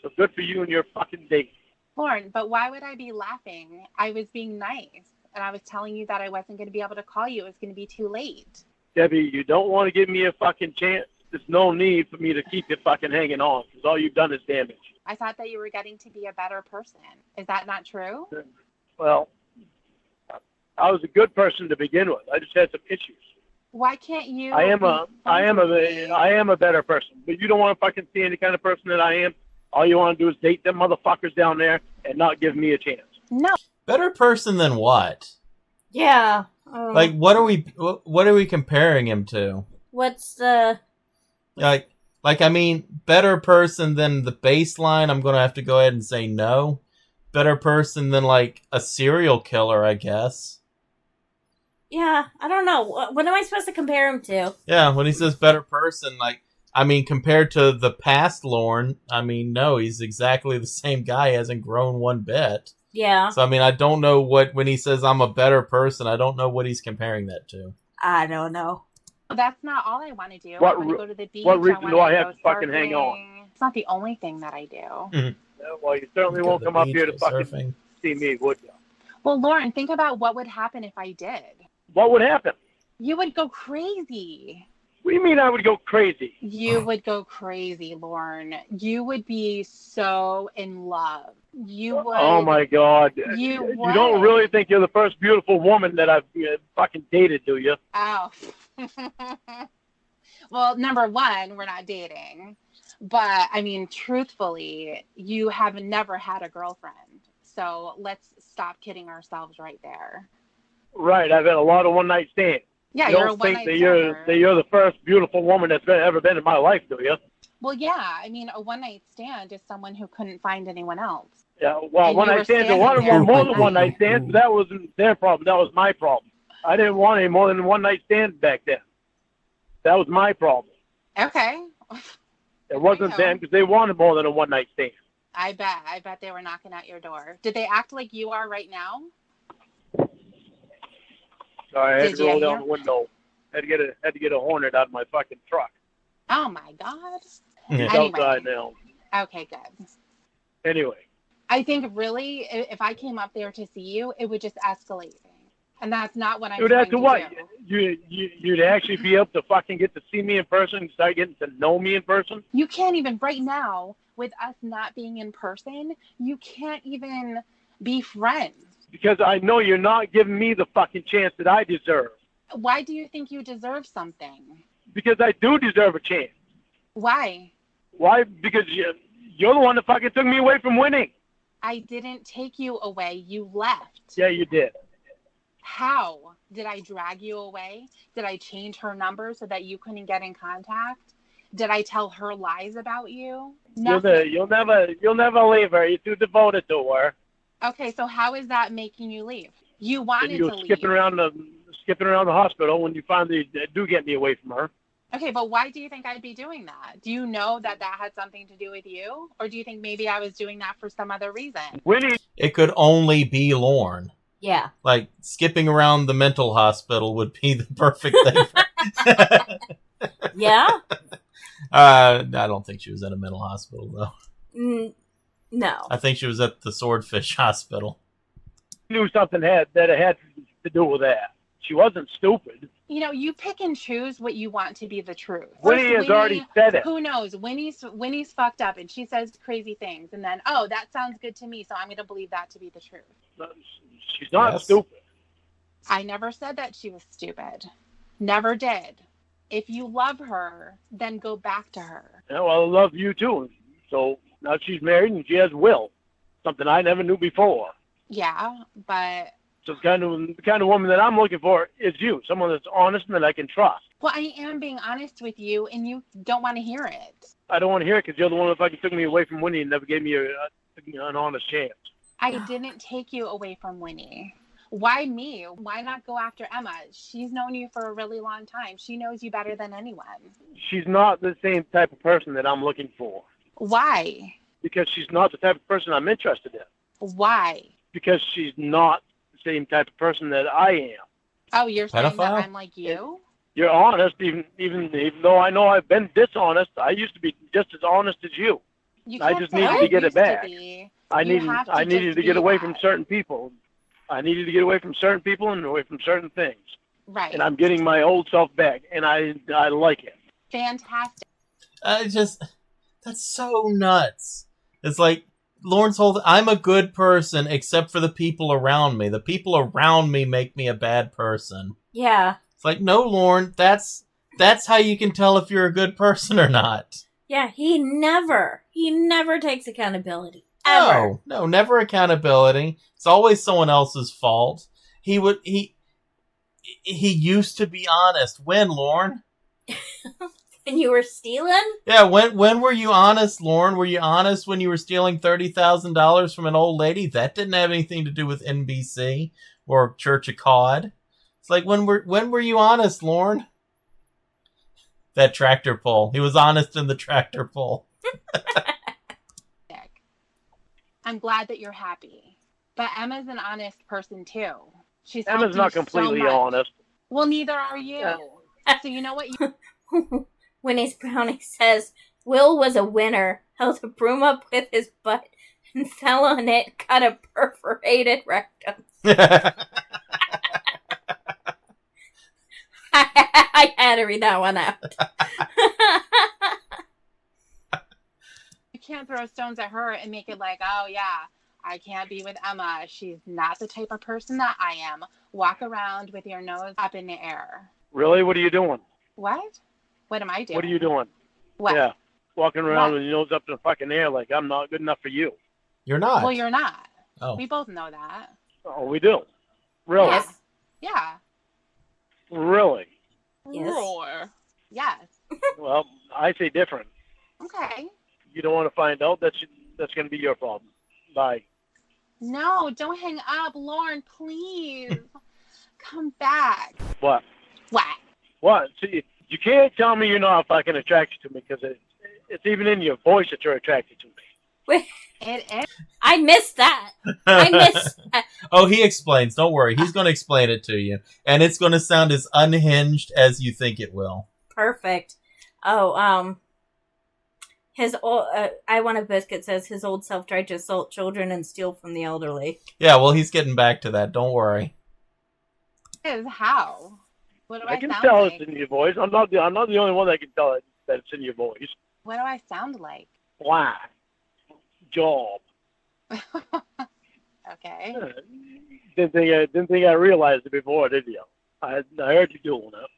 So good for you and your fucking date. Lorne, but why would I be laughing? I was being nice. and I was telling you that I wasn't going to be able to call you. It was going to be too late. Debbie, you don't want to give me a fucking chance. There's no need for me to keep you fucking hanging on, because all you've done is damage. I thought that you were getting to be a better person. Is that not true? Well, I was a good person to begin with. I just had some issues. Why can't you? I am a better person, but you don't want to fucking see any kind of person that I am. All you want to do is date them motherfuckers down there and not give me a chance. No. Better person than what? Yeah. Like, what are we comparing him to? What's the... Like, I mean, better person than the baseline, I'm going to have to go ahead and say no. Better person than, like, a serial killer, I guess. Yeah, I don't know. What am I supposed to compare him to? Yeah, when he says better person, like, I mean, compared to the past Lorne, I mean, no, he's exactly the same guy. He hasn't grown one bit. Yeah. So, I mean, I don't know when he says I'm a better person, I don't know what he's comparing that to. I don't know. That's not all I want to do. What I want to go to the beach. what reason do I have go to fucking hang on? It's not the only thing that I do. Yeah, well, you certainly Go won't to the come up beach, here to go fucking surfing. see me, would you? Well, Lauren, think about what would happen if I did. What would happen? You would go crazy. What do you mean I would go crazy? You would go crazy, Lorne. You would be so in love. You would. Oh my God! You don't would. really think you're the first beautiful woman that I've fucking dated, do you? Oh. Well, number one, we're not dating. But, I mean, truthfully, you have never had a girlfriend. So let's stop kidding ourselves right there. Right, I've had a lot of one-night stands. Yeah, You you're a don't think one-night that you're the first beautiful woman that's ever been in my life, do you? Well, yeah. I mean, a one-night stand is someone who couldn't find anyone else. Yeah, well, And one-night you were stands are standing there more one than night. one-night stands, but that wasn't their problem. That was my problem. I didn't want any more than one-night stands back then. That was my problem. Okay. It wasn't know. them, because they wanted more than a one-night stand. I bet they were knocking at your door. Did they act like you are right now? Sorry, I had Did to roll you down hear? the window. Had to get a Hornet out of my fucking truck. Oh, my God. Yeah. It's Anyway. outside now. Okay, good. Anyway, I think really, if I came up there to see you, it would just escalate things. And that's not what I'm you'd trying have to what? do. You'd actually be able to fucking get to see me in person and start getting to know me in person? You can't even, right now, with us not being in person, you can't even be friends. Because I know you're not giving me the fucking chance that I deserve. Why do you think you deserve something? Because I do deserve a chance. Why? Why? Because you're the one that fucking took me away from winning. I didn't take you away. You left. Yeah, you did. How? Did I drag you away? Did I change her number so that you couldn't get in contact? Did I tell her lies about you? Nothing. You'll never leave her. You're too devoted to her. Okay, so how is that making you leave? You wanted And you to were leave. skipping around the hospital when you finally do get me away from her. Okay, but why do you think I'd be doing that? Do you know that had something to do with you? Or do you think maybe I was doing that for some other reason? Winnie, It could only be Lorne. Yeah. Like, skipping around the mental hospital would be the perfect thing. Yeah? I don't think she was at a mental hospital, though. No. I think she was at the Swordfish Hospital. knew something had to do with that. She wasn't stupid. You know, you pick and choose what you want to be the truth. Winnie has already said it. Who knows? Winnie's fucked up and she says crazy things. And then, oh, that sounds good to me, so I'm going to believe that to be the truth. She's not Yes. stupid. I never said that she was stupid. Never did. If you love her, then go back to her. Yeah, well, I love you too. So now she's married and she has Will, something I never knew before. Yeah, but... So the kind of woman that I'm looking for is you, someone that's honest and that I can trust. Well, I am being honest with you, and you don't want to hear it. I don't want to hear it because you're the one that fucking took me away from Winnie and never gave me an honest chance. I didn't take you away from Winnie. Why me? Why not go after Emma? She's known you for a really long time. She knows you better than anyone. She's not the same type of person that I'm looking for Why? because she's not the type of person I'm interested in. Why? Because she's not the same type of person that I am. Oh, you're saying Pedophile? that I'm like you? You're honest, even though I know I've been dishonest. I used to be just as honest as you. You I can't just say needed I to get it used back. be. I You needed have to I needed just to get be away that. from certain people. I needed to get away from certain people and away from certain things. Right. And I'm getting my old self back, and I like it. Fantastic. That's so nuts. It's like Lorne's whole, I'm a good person except for the people around me. The people around me make me a bad person. Yeah. It's like, no, Lorne, that's how you can tell if you're a good person or not. Yeah, he never takes accountability. Ever. No, never accountability. It's always someone else's fault. He used to be honest. When, Lorne? When you were stealing? Yeah, when were you honest, Lorne? Were you honest when you were stealing $30,000 from an old lady? That didn't have anything to do with NBC or Church of Cod. It's like, when were you honest, Lorne? That tractor pull. He was honest in the tractor pull. I'm glad that you're happy. But Emma's an honest person, too. Emma's not completely honest. Well, neither are you. So you know what? Winnie's Brownie says, Will was a winner, held a broom up with his butt, and fell on it, got a perforated rectum. I had to read that one out. You can't throw stones at her and make it like, oh, yeah, I can't be with Emma. She's not the type of person that I am. Walk around with your nose up in the air. Really? What are you doing? What? What am I doing? What are you doing? What? Yeah. Walking around with your nose up in the fucking air like I'm not good enough for you. You're not. Well, you're not. Oh. We both know that. Oh, we do. Really? Yes. Yeah. Really? Yes. Roar. Yes. Well, I say different. Okay. You don't want to find out, that's going to be your problem. Bye. No, don't hang up. Lorne, please. Come back. What? What? What? See, you can't tell me you're not fucking attracted to me because it's even in your voice that you're attracted to me. Wait, It is. I missed that. I missed that. Oh, he explains. Don't worry. He's going to explain it to you. And it's going to sound as unhinged as you think it will. Perfect. Oh, his old, I Want a Biscuit says his old self tried to assault children and steal from the elderly. Yeah, well, he's getting back to that. Don't worry. Is how? What do I can sound tell like? it's in your voice. I'm not the only one that can tell it that it's in your voice. What do I sound like? Black. Job. Okay. Didn't think I realized it before, did you? I heard you doing it.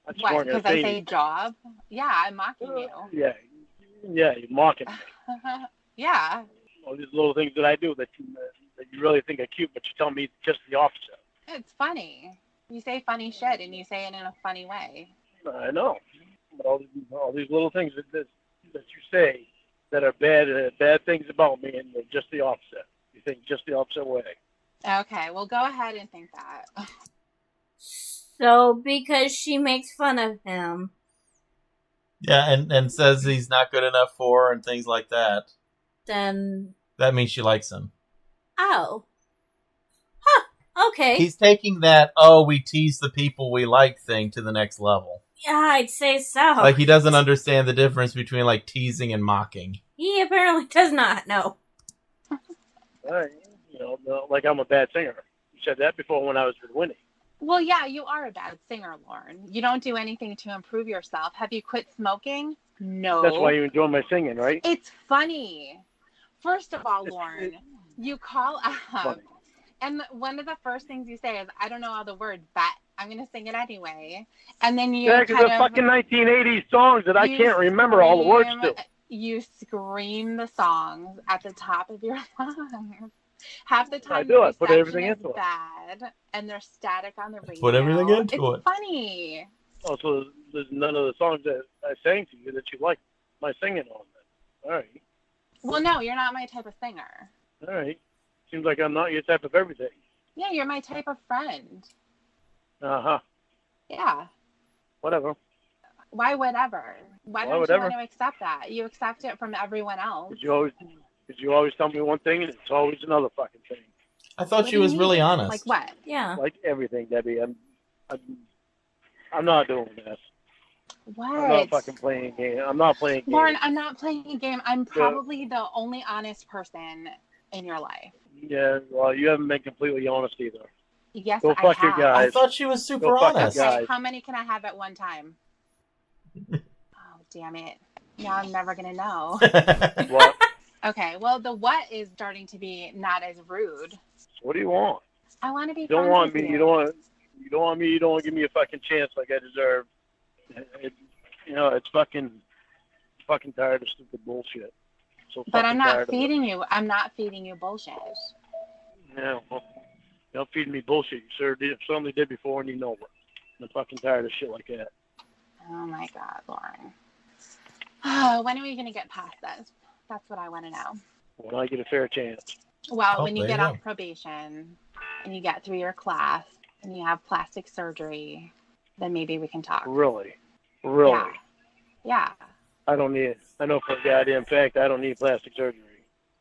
I just What? weren't gonna Because I say say job? Yeah, I'm mocking you. Yeah, you're mocking me. Yeah. All these little things that I do that you really think are cute, but you tell me just the opposite. It's funny. You say funny shit and you say it in a funny way. I know. But all these little things that you say that are bad things about me, and they're just the opposite. You think just the opposite way. Okay, well, go ahead and think that. So, because she makes fun of him. Yeah, and says he's not good enough for her and things like that. Then, That means she likes him. oh. Huh, okay. He's taking that, we tease the people we like thing to the next level. Yeah, I'd say so. Like, he doesn't understand the difference between, like, teasing and mocking. He apparently does not know. Like I'm a bad singer. You said that before when I was with Winnie. Well, yeah, you are a bad singer, Lorne. You don't do anything to improve yourself. Have you quit smoking? No. That's why you enjoy my singing, right? It's funny. First of all, Lorne, you call up, Funny. and one of the first things you say is, I don't know all the words, but I'm going to sing it anyway. And then you because kind they're of... fucking 1980s songs that I you can't remember all the words to. You scream the songs at the top of your lungs. Half the time, I do. I the put reception everything is into it. bad, and there's static on the radio. Put everything into it's it. funny. Also, there's none of the songs that I sang to you that you like my singing on. Then. All right. Well, no, you're not my type of singer. All right. Seems like I'm not your type of everything. Yeah, you're my type of friend. Uh-huh. Yeah. Whatever. Why whatever? Why don't whatever? you want to accept that? You accept it from everyone else. Did you always tell me one thing and it's always another fucking thing? I thought What she do you was mean? really honest. Like what? Yeah. Like everything, Debbie. I'm not doing this. What? I'm not fucking playing a game. I'm not playing games. Lauren, I'm not playing a game. I'm probably the only honest person in your life. Yeah, well, you haven't been completely honest either. Yes, Go I fuck your have. guys. I thought she was super Go fuck honest. your Okay, guys. how many can I have at one time? Oh, damn it. Now I'm never going to know. What? Okay, well, the what is starting to be not as rude. What do you want? I want to be You don't friends want with me. You don't want. You don't want me. You don't want to give me a fucking chance like I deserve. It's fucking tired of stupid bullshit. So But fucking I'm not tired of it. feeding you. I'm not feeding you bullshit. Yeah, well, you don't feed me bullshit. You certainly did before, and you know it. I'm fucking tired of shit like that. Oh my God, Lauren. Oh, when are we going to get past this? That's what I want to know. When I get a fair chance. Well, Oh, when you there get you off go. probation and you get through your class and you have plastic surgery, then maybe we can talk. Really? Yeah. I don't need it. I know for a goddamn fact I don't need plastic surgery.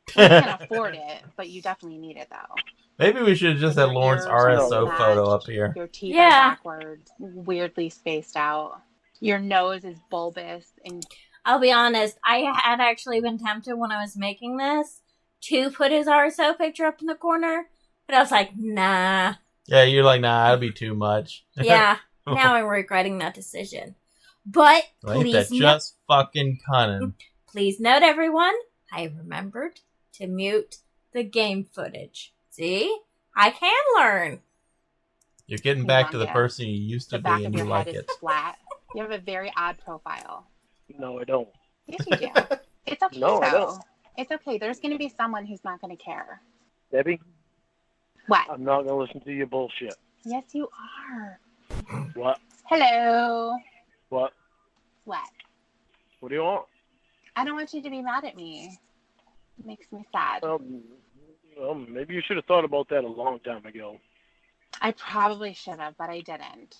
You can afford it, but you definitely need it though. Maybe we should have just had Your Lawrence ears are RSO mismatched, photo up here. Your teeth Yeah. are backwards, weirdly spaced out. Your nose is bulbous and I'll be honest, I had actually been tempted when I was making this to put his RSO picture up in the corner, but I was like, nah. Yeah, you're like, nah, that'd be too much. Yeah, now I'm regretting that decision. But Ain't that just fucking cunning? please note, everyone, I remembered to mute the game footage. See? I can learn. You're getting back to the Yeah. person you used to the back be, of and you your like head it. is flat. You have a very odd profile. No, I don't. Yes, you do. It's okay, No, I though. don't. It's okay. There's going to be someone who's not going to care. Debbie, What? I'm not gonna listen to your bullshit. Yes, you are. What? Hello. What? What? What do you want? I don't want you to be mad at me. It makes me sad. Well, maybe you should have thought about that a long time ago. I probably should have, but I didn't.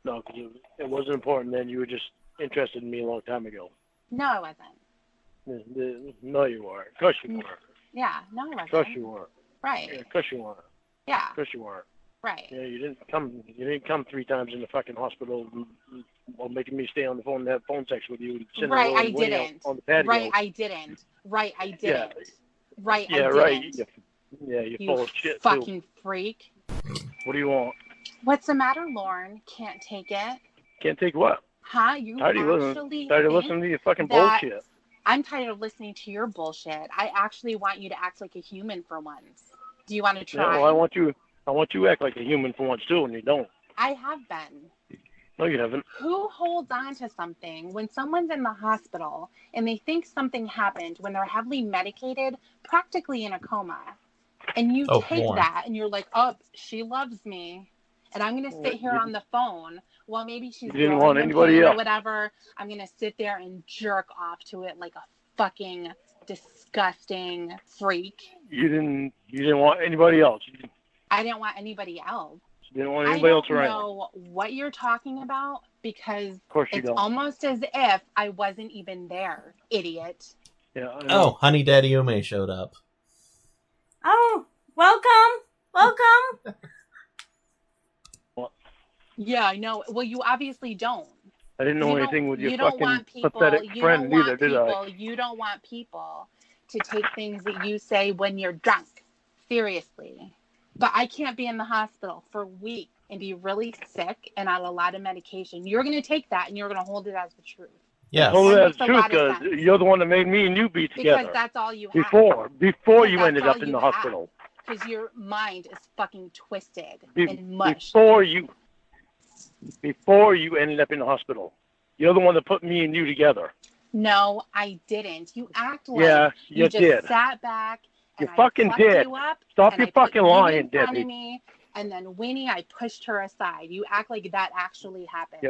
No, because it wasn't important then. You were just interested in me a long time ago. No, I wasn't. No, you weren't. Of course you weren't. Yeah, no, I wasn't. Of course you weren't. Right. Yeah, of course you weren't. Yeah, Of course you weren't. right. Yeah, you didn't come 3 times in the fucking hospital while making me stay on the phone and have phone sex with you. And Right, I Lorne out didn't. on the patio. Right, I didn't. Right, I didn't. Right, Yeah, I didn't. right. You're You full of shit fucking too. freak. What do you want? What's the matter, Lorne? Can't take it? Can't take what? Huh? You Tired of actually listening to your fucking that- bullshit. I'm tired of listening to your bullshit. I actually want you to act like a human for once. Do you want to try? Yeah, well, I want you to act like a human for once too, and you don't. I have been. No, you haven't. Who holds on to something when someone's in the hospital and they think something happened when they're heavily medicated, practically in a coma, and you take Lorne. that and you're like, oh, she loves me, and I'm going to sit here on the phone while maybe she's You didn't going want in anybody pain or else. whatever. I'm going to sit there and jerk off to it like a fucking disgusting freak. You didn't want anybody else. You I didn't want anybody else. didn't want I anybody else don't around. know what you're talking about because Of course you it's don't. almost as if I wasn't even there, idiot. Yeah, I know. Oh, Honey Daddy Ume showed up. Oh, welcome. Yeah, I know. Well, you obviously don't. I didn't know You anything don't- with your you don't fucking want people, pathetic you friend don't want either, did I? people, You don't want people to take things that you say when you're drunk seriously. But I can't be in the hospital for weeks and be really sick and on a lot of medication. You're going to take that and you're going to hold it as the truth. Yes. Well, That that's makes a true lot of because sense. you're the one that made me and you be Because together that's all you have. before Because you that's ended all up in you the have. hospital. Because your mind is fucking twisted Be- and mush. Before you ended up in the hospital. You're the one that put me and you together. No, I didn't. You act like Yeah, you just did. sat back and You I fucking fucked did. you up. Stop and your I put fucking you lying, in front Debbie. of me, and then Winnie, I pushed her aside. You act like that actually happened.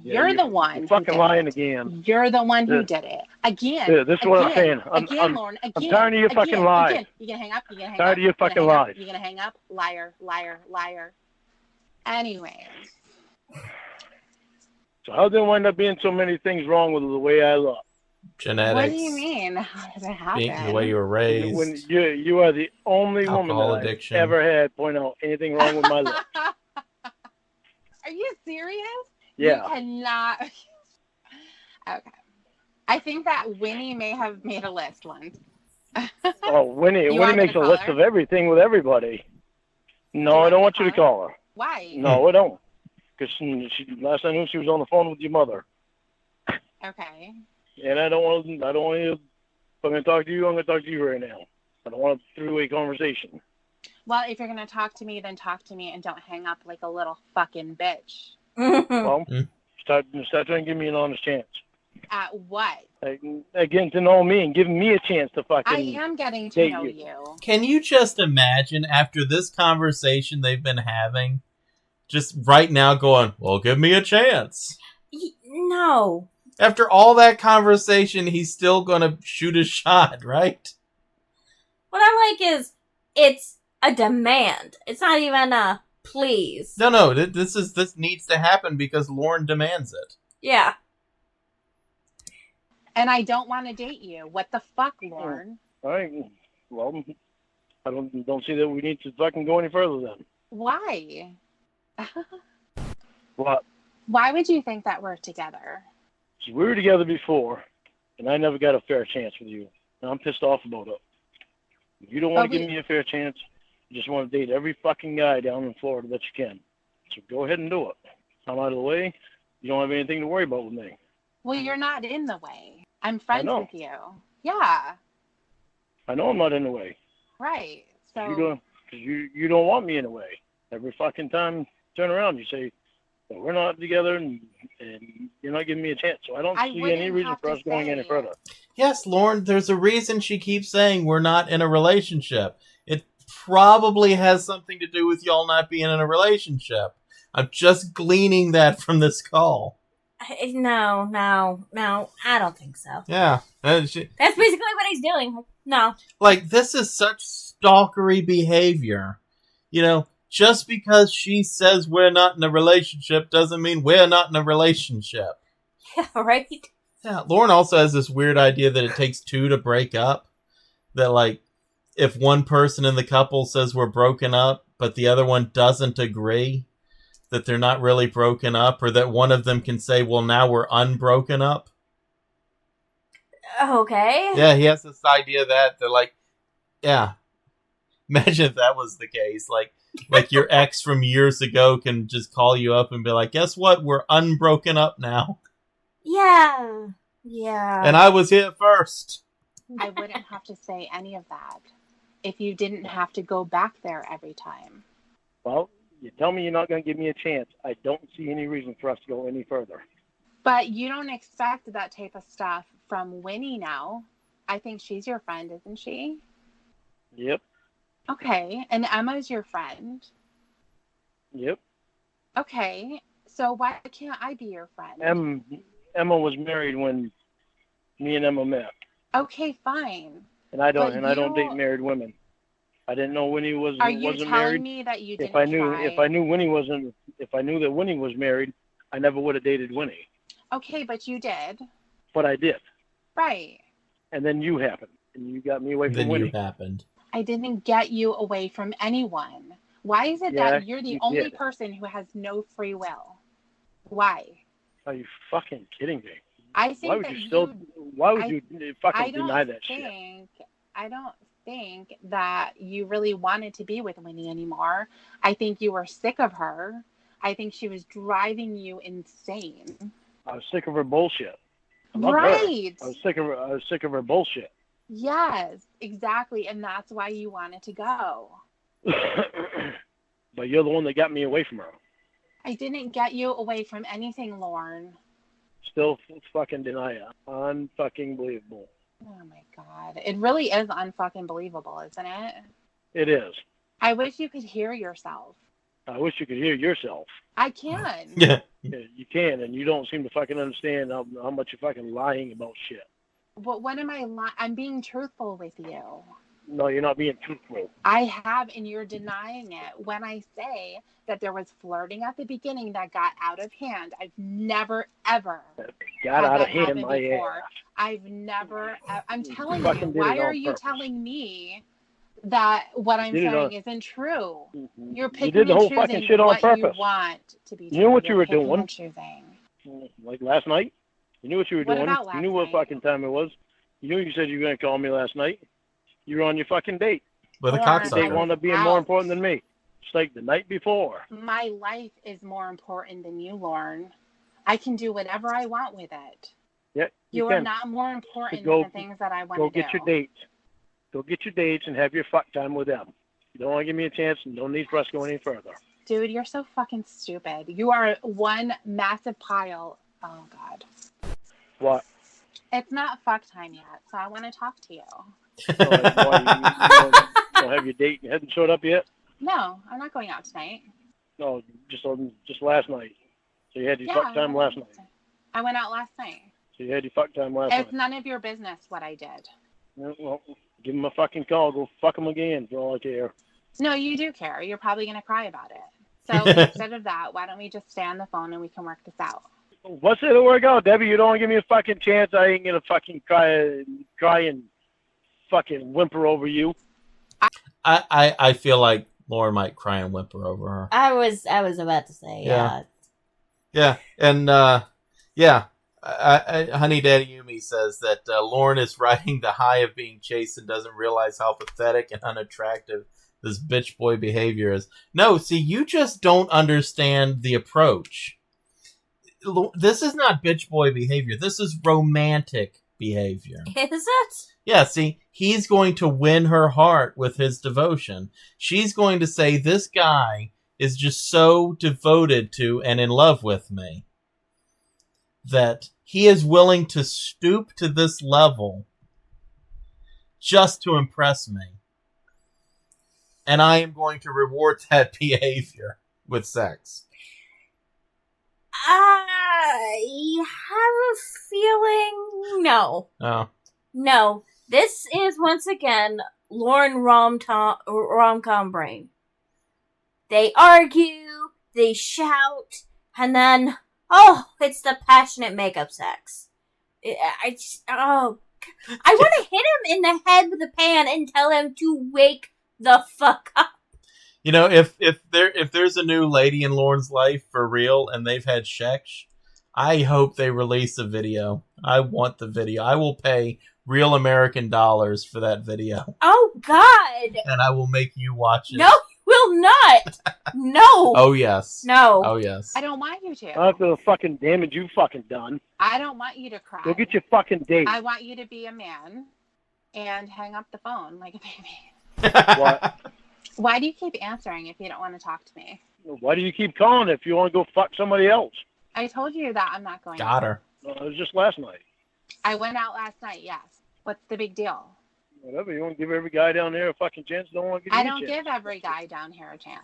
You're the one You're who fucking did lying it. again. You're the one who Yeah. did it. Again. Yeah, this is what I'm saying. Again, Lorne. Again. tired of your fucking again, lies. Again. You gonna hang up? You gonna hang Tired up? of your You gonna fucking hang up? lies. You gonna hang up? Liar, liar, liar. Anyways. So how did there wind up being so many things wrong with the way I look? Genetics. What do you mean? How did it happen? Being the way you were raised. When you are the only woman Alcohol that addiction. I've ever had point out anything wrong with my look. Are you serious? Yeah. You cannot. Okay. I think that Winnie may have made a list once. Oh, Winnie You want me makes to a call list her? of everything with everybody. No, you I don't want want me you to to call her. Why? No, I don't. Because last I knew she was on the phone with your mother. Okay. And I don't want you, if I'm going to talk to you, I'm going to talk to you right now. I don't want a three-way conversation. Well, if you're going to talk to me, then talk to me and don't hang up like a little fucking bitch. Well, start trying to give me an honest chance. At what? Getting to know me and giving me a chance to fucking I am getting to date know you. you. Can you just imagine after this conversation they've been having, just right now going, well, give me a chance. No. After all that conversation, he's still going to shoot a shot, right? What I like is it's a demand. It's not even a please. No, this needs to happen because Lorne demands it. Yeah. And I don't want to date you. What the fuck, Lorne? All right. Well, I don't see that we need to fucking go any further then. Why? What? Why would you think that we're together? We were together before, and I never got a fair chance with you. And I'm pissed off about it. You don't want to give me a fair chance. You just want to date every fucking guy down in Florida that you can. So go ahead and do it. I'm out of the way. You don't have anything to worry about with me. Well, you're not in the way. I'm friends know. with you. Yeah. I know I'm not in the way. Right. So You don't want me in the way. Every fucking time you turn around, you say, well, we're not together and you're not giving me a chance. So I don't see any reason for us going any further. Yes, Lorne, there's a reason she keeps saying we're not in a relationship. It probably has something to do with y'all not being in a relationship. I'm just gleaning that from this call. No, I don't think so. Yeah. That's basically what he's doing. No. Like, this is such stalkery behavior. You know, just because she says we're not in a relationship doesn't mean we're not in a relationship. Yeah, right? Yeah, Lorne also has this weird idea that it takes two to break up. That, like, if one person in the couple says we're broken up, but the other one doesn't agree, that they're not really broken up, or that one of them can say, well, now we're unbroken up. Okay. Yeah, he has this idea that they're like, yeah. Imagine if that was the case. Like your ex from years ago can just call you up and be like, guess what? We're unbroken up now. Yeah. And I was here first. I wouldn't have to say any of that if you didn't have to go back there every time. Well, you tell me you're not going to give me a chance. I don't see any reason for us to go any further. But you don't expect that type of stuff from Winnie now. I think she's your friend, isn't she? Yep. Okay. And Emma's your friend. Yep. Okay. So why can't I be your friend? Emma was married when me and Emma met. Okay, fine. And I don't date married women. I didn't know Winnie wasn't married. Are you telling me that you didn't if I knew that Winnie was married, I never would have dated Winnie. Okay, but you did. But I did. Right. And then you happened, and you got me away from Winnie. You happened. I didn't get you away from anyone. Why is it that you're the only person who has no free will? Why? Are you fucking kidding me? I think why would you fucking deny that shit? I don't think that you really wanted to be with Winnie anymore. I think you were sick of her. I think she was driving you insane. I was sick of her bullshit. I loved Right. her. I was sick of her bullshit. Yes, exactly. And that's why you wanted to go. But you're the one that got me away from her. I didn't get you away from anything, Lorne. Still fucking deny it. Unfucking believable. Oh my God. It really is unfucking believable, isn't it? It is. I wish you could hear yourself. I wish you could hear yourself. I can. Yeah. Yeah, you can, and you don't seem to fucking understand how much you're fucking lying about shit. But what am I lying? I'm being truthful with you. No, you're not being truthful. I have, and you're denying it. When I say that there was flirting at the beginning that got out of hand, I've never, ever got out of hand, my before. ass. I've never, I'm telling fucking you, did why it on are you purpose. telling me that what I'm did it saying on- isn't true? Mhm. You're You picking did the and whole choosing fucking shit on what purpose. you want to be true. You knew what you You're were picking doing. and choosing. Like last night? You knew what you were What doing. about You last knew what night? fucking time it was. You knew you said you were going to call me last night. You're on your fucking date. With a Lorne, They cocksucker. wound up being more important than me. It's like the night before. My life is more important than you, Lorne. I can do whatever I want with it. Yeah, You can. are not more important Go- than the things that I want Go to do. get your dates. Go get your dates and have your fuck time with them. You don't want to give me a chance and no need for us to go any further. Dude, you're so fucking stupid. You are one massive pile. Oh, God. What? It's not fuck time yet, so I want to talk to you. So, like, why, you don't have your date? You hadn't showed up yet? No, I'm not going out tonight. No, just last night. So you had your fuck time last night. I went out last night. So you had your fuck time last It's night. none of your business what I did. Yeah, well, give him a fucking call. Go fuck him again for all I care. No, you do care. You're probably going to cry about it. So instead of that, why don't we just stay on the phone and we can work this out? What's it to work out, Debbie? You don't want to give me a fucking chance. I ain't gonna fucking cry and fucking whimper over you. I feel like Lorne might cry and whimper over her. I was about to say, Yeah. Yeah, and Honey Daddy Yumi says that Lorne is riding the high of being chased and doesn't realize how pathetic and unattractive this bitch boy behavior is. No, see, you just don't understand the approach. This is not bitch boy behavior. This is romantic behavior. Is it? Yeah, see, he's going to win her heart with his devotion. She's going to say, this guy is just so devoted to and in love with me that he is willing to stoop to this level just to impress me. And I am going to reward that behavior with sex. I have a feeling no. Oh. No. This is once again Lorne rom-com brain. They argue, they shout, and then, oh, it's the passionate makeup sex. I want to hit him in the head with a pan and tell him to wake the fuck up. You know, if there's a new lady in Lorne's life for real and they've had sex, I hope they release a video. I want the video. I will pay real American dollars for that video. Oh, God. And I will make you watch it. No, you will not. No. Oh, yes. No. Oh, yes. I don't want you to. After the fucking damage you fucking done, I don't want you to cry. go get your fucking date. I want you to be a man and hang up the phone like a baby. What? Why do you keep answering if you don't want to talk to me? Why do you keep calling if you want to go fuck somebody else? I told you that I'm not going Got out. her. No, it was just last night. I went out last night, yes. What's the big deal? Whatever. You want to give every guy down there a fucking chance? Don't want to give I me don't a chance. give every guy down here a chance.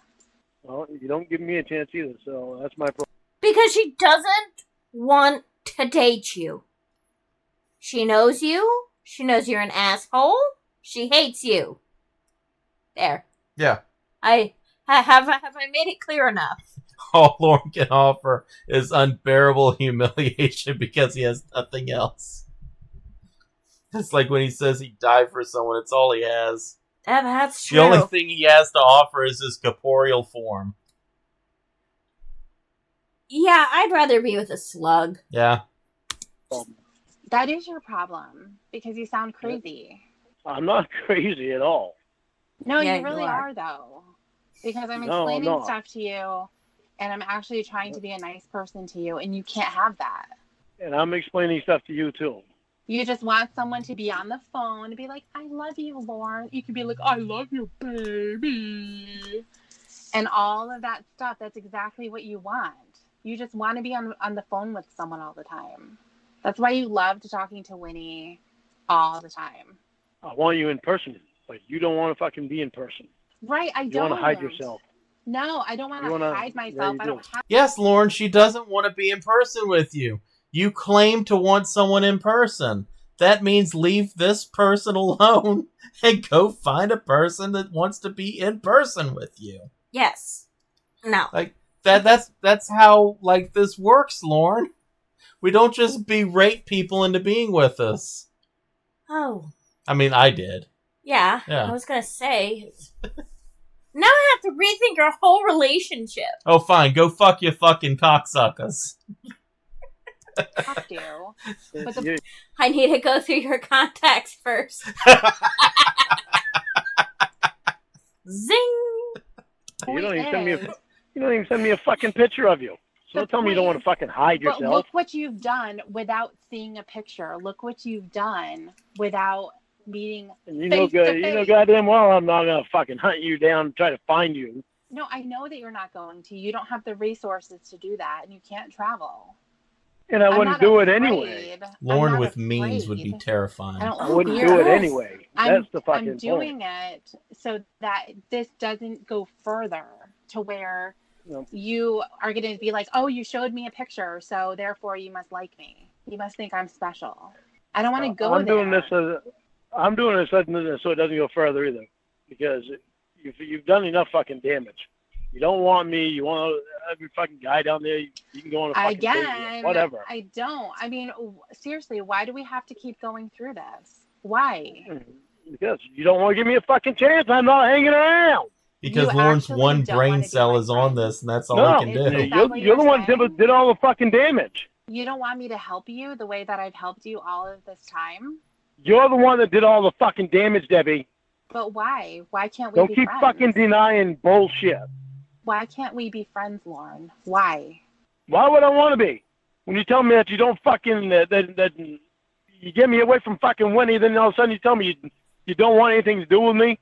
Well, you don't give me a chance either, so that's my problem. Because she doesn't want to date you. She knows you. She knows you're an asshole. She hates you. There. Yeah. Have I made it clear enough? All Lorne can offer is unbearable humiliation because he has nothing else. It's like when he says he'd die for someone, it's all he has. Yeah, that's true. The only thing he has to offer is his corporeal form. Yeah, I'd rather be with a slug. Yeah. That is your problem because you sound crazy. I'm not crazy at all. No, Yeah, you really you are. are though. Because I'm No, I'm explaining not. stuff to you and I'm actually trying to be a nice person to you and you can't have that. And I'm explaining stuff to you, too. You just want someone to be on the phone and be like, I love you, Lorne. You could be like, I love you, baby. And all of that stuff, that's exactly what you want. You just want to be on the phone with someone all the time. That's why you loved talking to Winnie all the time. I want you in person, but you don't want to fucking be in person. Right, I You don't. want to hide yourself. No, I don't want You to wanna- hide yeah, myself. you I do. don't have Yes, Lorne, she doesn't want to be in person with you. You claim to want someone in person. That means leave this person alone and go find a person that wants to be in person with you. Yes. No. Like that's how like this works, Lorne. We don't just berate people into being with us. Oh. I mean, I did. Yeah. Yeah. I was gonna say. Now I have to rethink our whole relationship. Oh, fine. Go fuck your fucking cocksuckers. to. But the You- I need to go through your contacts first. Zing! You don't even send me a, Is. you don't even send me a fucking picture of you. So don't tell me you don't want to fucking hide But yourself. look what you've done without seeing a picture. Look what you've done without meeting And you know, face to you know face. goddamn well I'm not gonna fucking hunt you down and try to find you. No, I know that you're not going to. You don't have the resources to do that, and you can't travel. And I I'm wouldn't not do it afraid. anyway. I'm Lorne not with means would be afraid. terrifying. I don't I wouldn't fear do it this. anyway. That's the fucking I'm doing point. it so that this doesn't go further to where No. you are going to be like, oh, you showed me a picture, so therefore you must like me. You must think I'm special. I don't want to go I'm there. doing this so it doesn't go further either, because you've done enough fucking damage. You don't want me. You want every fucking guy down there. You can go on a fucking date with, Again, whatever. I don't. I mean, seriously, why do we have to keep going through this? Why? Because you don't want to give me a fucking chance. I'm not hanging around. Because You Lorne's actually one don't brain wanna be cell my is on friend. this, and that's all No, he can Is do. that what you're the you're one that saying? did all the fucking damage. You don't want me to help you the way that I've helped you all of this time? You're the one that did all the fucking damage, Debbie. But why? Why can't we Don't be keep friends? fucking denying bullshit. Why can't we be friends, Lorne? Why? Why would I want to be? When you tell me that you don't fucking, that you get me away from fucking Winnie, then all of a sudden you tell me you don't want anything to do with me?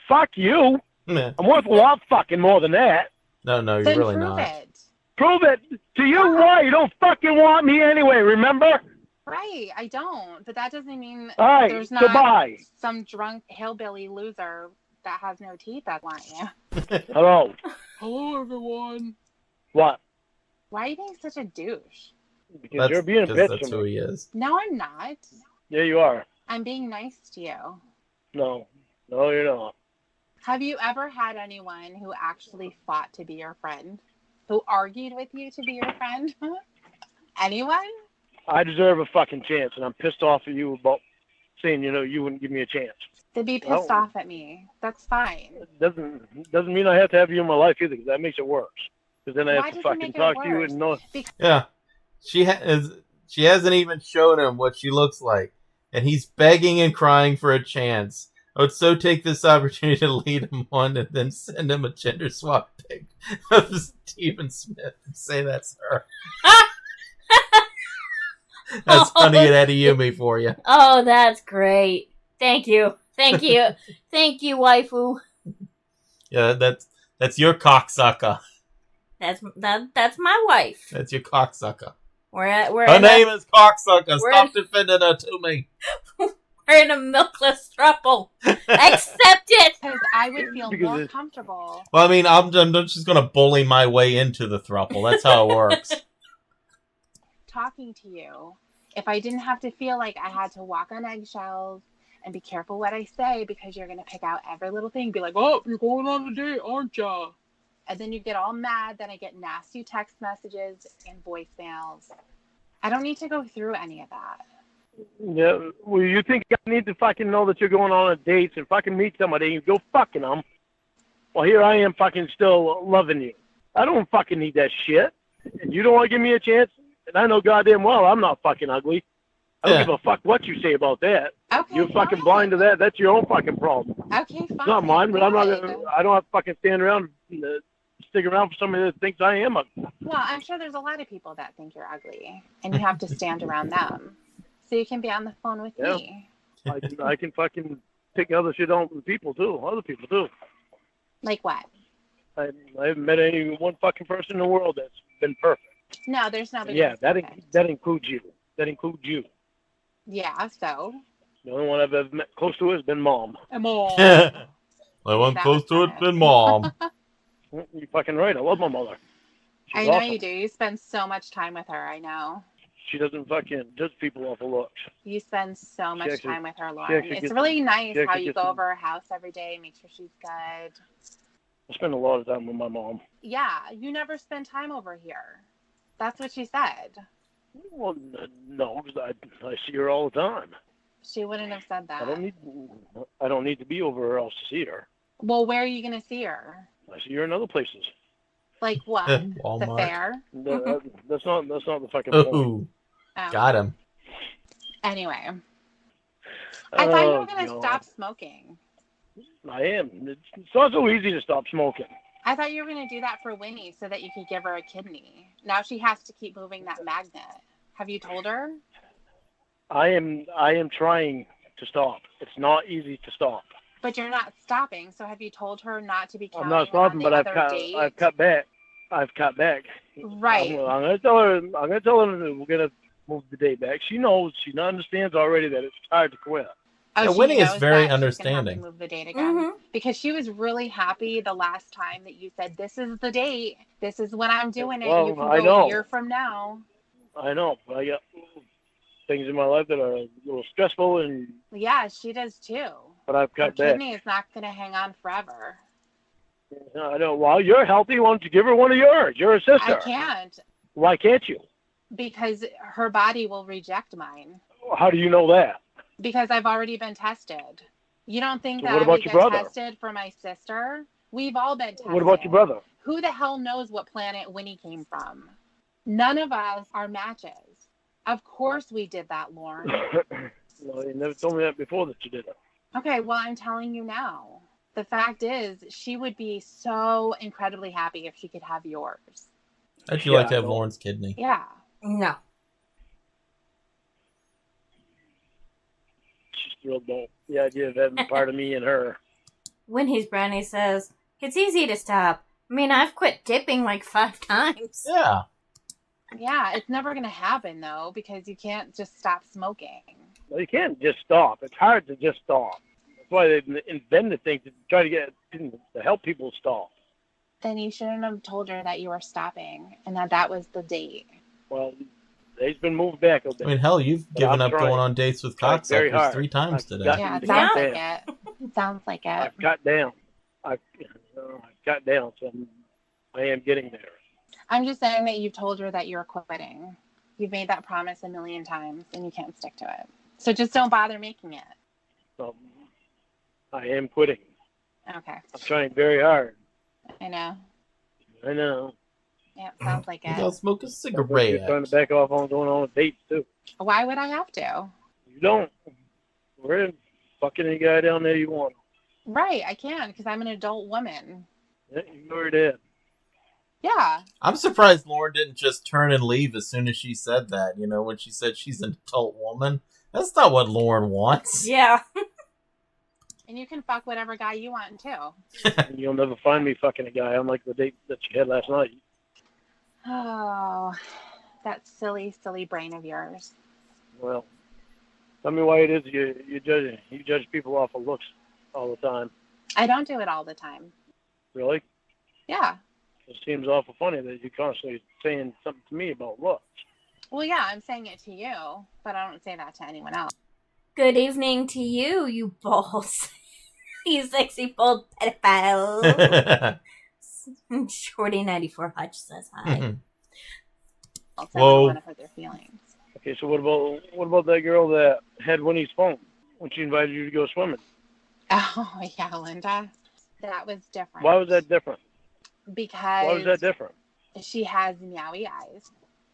Fuck you. Meh. I'm worth a lot fucking more than that. No, you're Then really prove not. it. Prove it to you why. You don't fucking want me anyway, remember? Right, I don't. But that doesn't mean All right, there's not goodbye. some drunk hillbilly loser that has no teeth that want you. Hello. Hello, everyone. What? Why are you being such a douche? Because you're being a bitch that's to who me. he is. No, I'm not. Yeah, you are. I'm being nice to you. No, you're not. Have you ever had anyone who actually fought to be your friend? Who argued with you to be your friend? Anyone? I deserve a fucking chance, and I'm pissed off at you about saying, you wouldn't give me a chance. To be pissed No. off at me. That's fine. Doesn't mean I have to have you in my life either, because that makes it worse. Because then I Why have does to it fucking make it talk to you worse? and know. Yeah, she hasn't even shown him what she looks like, and he's begging and crying for a chance. I would so take this opportunity to lead him on and then send him a gender swap pic of Stephen Smith and say that's her. That's Honey and Eddie Yumi for you. Oh, that's great. Thank you. Thank you. Thank you, waifu. Yeah, that's your cocksucker. That's my wife. That's your cocksucker. We're Her name is cocksucker. Stop defending her to me. We're in a milkless throuple. Accept it. Because I would feel Because more it- comfortable. Well, I mean, I'm just gonna bully my way into the throuple. That's how it works. Talking to you if I didn't have to feel like I had to walk on eggshells and be careful what I say because you're going to pick out every little thing. Be like, oh, you're going on a date, aren't you? And then you get all mad. Then I get nasty text messages and voicemails. I don't need to go through any of that. Yeah, well, you think I need to fucking know that you're going on a date and fucking meet somebody and you go fucking them? Well, here I am fucking still loving you. I don't fucking need that shit. And you don't want to give me a chance? And I know goddamn well I'm not fucking ugly. I don't Yeah. give a fuck what you say about that. Okay, You're fucking fine. blind to that. That's your own fucking problem. Okay, fine. It's not mine, but I'm not Good. gonna, I don't have to fucking stand around and stick around for somebody that thinks I am ugly. Well, I'm sure there's a lot of people that think you're ugly, and you have to stand around them. So you can be on the phone with Yeah. me. I can fucking pick other shit on with people too. Other people too. Like what? I haven't met any one fucking person in the world that's been perfect. No, there's nobody. Yeah, that's that perfect. that includes you. That includes you. Yeah, so. The only one I've ever met close to has been Mom. I'm all. The one That close was to it funny. been Mom. You're fucking right. I love my mother. She's I know awesome. you do. You spend so much time with her. I know. She doesn't fucking judge people off of looks. You spend so much actually- time with her, she Lauren. actually It's gets- really nice she how actually you gets- go over her house every day, make sure she's good. I spend a lot of time with my mom. Yeah, you never spend time over here. That's what she said. Well, no, because I see her all the time. She wouldn't have said that. I don't need to be over her else to see her. Well, where are you going to see her? I see her in other places. Like what? The Walmart. fair? That's not the fucking point. Ooh, Oh. got him. Anyway. I thought you were Oh, going to God. stop smoking. I am. It's not so easy to stop smoking. I thought you were going to do that for Winnie so that you could give her a kidney. Now she has to keep moving that magnet. Have you told her? I am trying to stop. It's not easy to stop. But you're not stopping. So have you told her not to be I'm counting not stopping, on the but other date? I've cut back. I've cut back. Right. I'm gonna tell her that we're gonna move the date back. She knows. She understands already that it's hard to quit. Oh, Yeah, she Winnie is knows very that she's gonna have to understanding. move the date again Mhm. because she was really happy the last time that you said, "This is the date. This is when I'm doing it. Well, You can I go know. a year from now." I know. But I got things in my life that are a little stressful, Yeah, she does too. but I've Her cut back. kidney is not going to hang on forever. I know. Well, you're healthy. Why don't you give her one of yours? You're a sister. I can't Why can't you? because her body will reject mine How do you know that? because I've already been tested. You don't think So that what I about would your get brother? tested for my sister? We've all been tested. What about your brother? Who the hell knows what planet Winnie came from? None of us are matches. Of course we did that, Lorne. Well, you never told me that before that you did it. Okay, well, I'm telling you now. The fact is, she would be so incredibly happy if she could have yours. How'd you Yeah, like to I have know. Lauren's kidney? Yeah. No. She's thrilled about the idea of having part of me and her. Winnie's brownie says, it's easy to stop. I mean, I've quit dipping like 5 times. Yeah. Yeah, it's never going to happen, though, because you can't just stop smoking. Well, you can't just stop. It's hard to just stop. That's why they invented things to try to get to help people stop. Then you shouldn't have told her that you were stopping and that was the date. Well, they's been moved back a I bit. mean, hell, you've But given I'm up trying. going on dates with Tried very cocksuckers hard. 3 times I've today. got- Yeah, it to sounds cut like it. It sounds like it. I've cut down. I've cut down, so I am getting there. I'm just saying that you've told her that you're quitting. You've made that promise a million times and you can't stick to it. So just don't bother making it. So I am quitting. Okay. I'm trying very hard. I know. I know. Yeah, it sounds like Maybe I'll it. smoke a You're cigarette. trying to back off on going on with dates, too. Why would I have to? You don't. We're in fucking any guy down there you want. Right, I can because I'm an adult woman. Yeah, you already did. Yeah. I'm surprised Lauren didn't just turn and leave as soon as she said that. You know, when she said she's an adult woman. That's not what Lauren wants. Yeah. And you can fuck whatever guy you want too. And you'll never find me fucking a guy unlike the date that you had last night. Oh, that silly, silly brain of yours. Well, tell me why it is you judge people off of looks all the time. I don't do it all the time. Really? Yeah. It seems awful funny that you're constantly saying something to me about looks. Well, yeah, I'm saying it to you, but I don't say that to anyone else. Good evening to you, you balls. You sexy bald pedophile. Shorty 94 Hutch says hi. Mhm. I Whoa. don't want to hurt their feelings. Okay, so what about that girl that had Winnie's phone when she invited you to go swimming? Oh, yeah, Linda. That was different. Why was that different? Because Why was that different? she has meowy eyes,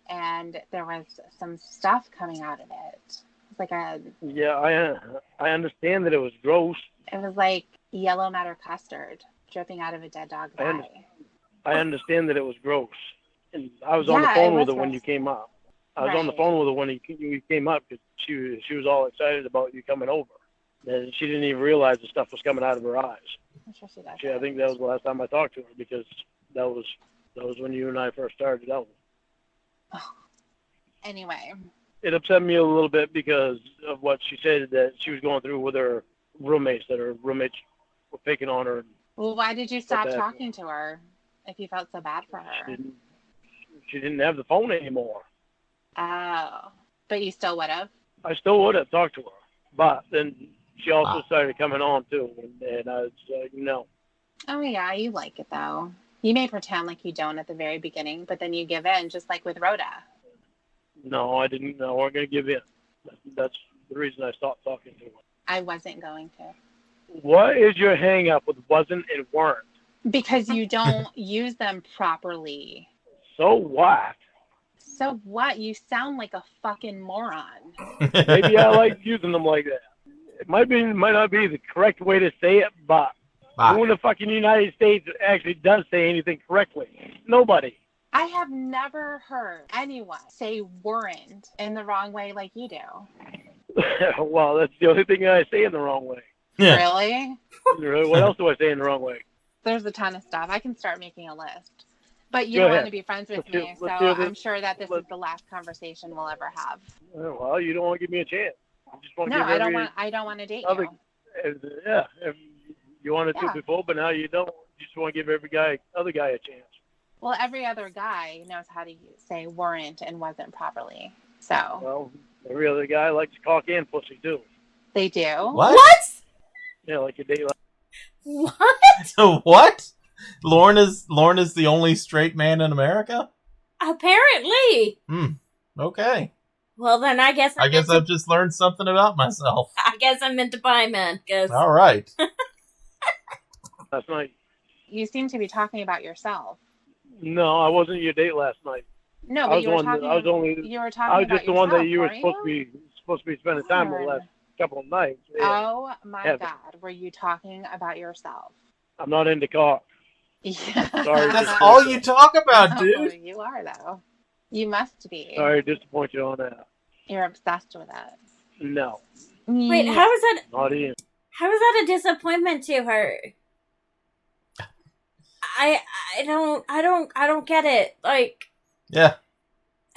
and there was some stuff coming out of it. It was like Yeah, I understand that it was gross. it was like yellow matter custard dripping out of a dead dog's I eye. I understand that it was gross. And I was on the Yeah, phone it with was her when gross. you came up. I was on the Right. phone with her when you came up because she was all excited about you coming over. And she didn't even realize the stuff was coming out of her eyes. I'm sure she does. I think that was the last time I talked to her because that was when you and I first started out. Anyway, It upset me a little bit because of what she said that she was going through with her roommates, that her roommates were picking on her. well, why did you stop bad. talking to her if you felt so bad for her? She didn't have the phone anymore. Oh, but you still would have? I still would have talked to her, but then she also Wow. started coming on too, and I was like, no. Oh, yeah, you like it, though. You may pretend like you don't at the very beginning, but then you give in, just like with Rhoda. No, I didn't. No, we're going to give in. That's the reason I stopped talking to her. I wasn't going to. What is your hang up with wasn't and weren't? Because you don't use them properly. So what? So what? You sound like a fucking moron. Maybe I like using them like that. It might not be the correct way to say it, but who in the fucking United States actually does say anything correctly? Nobody. I have never heard anyone say weren't in the wrong way like you do. Well, that's the only thing I say in the wrong way. Yeah. Really? What else do I say in the wrong way? There's a ton of stuff. I can start making a list. But you Go don't want ahead. to be friends with Let's do- me, so let's do this. I'm sure that this is the last conversation we'll ever have. Well, you don't want to give me a chance. You just want to No, give I don't want to date other, you. Yeah, you wanted to Yeah. before, but now you don't. You just want to give other guy a chance. Well, every other guy knows how to say weren't and wasn't properly. So Well, every other guy likes cock and pussy too. they do. What? Yeah, like a date. What? So what? Lorne is the only straight man in America? Apparently. Okay. Well, then I guess I've just learned something about myself. I guess I'm meant to buy men, because All right. Last night. You seem to be talking about yourself. No, I wasn't your date last night. No, I but was you were one. talking. I was only. You were I talking was about just the one that yourself, you were weren't supposed to be spending time with the Lorne. last couple of nights. Yeah. Oh my Heaven. God, were you talking about yourself? I'm not into cock. Yeah. Sorry. That's all you talk about, Oh, dude. you are though. You must be. Sorry to disappoint you on that. You're obsessed with it. No, wait, Yeah. how is that? not even. How is that a disappointment to her? I don't get it. Like, Yeah.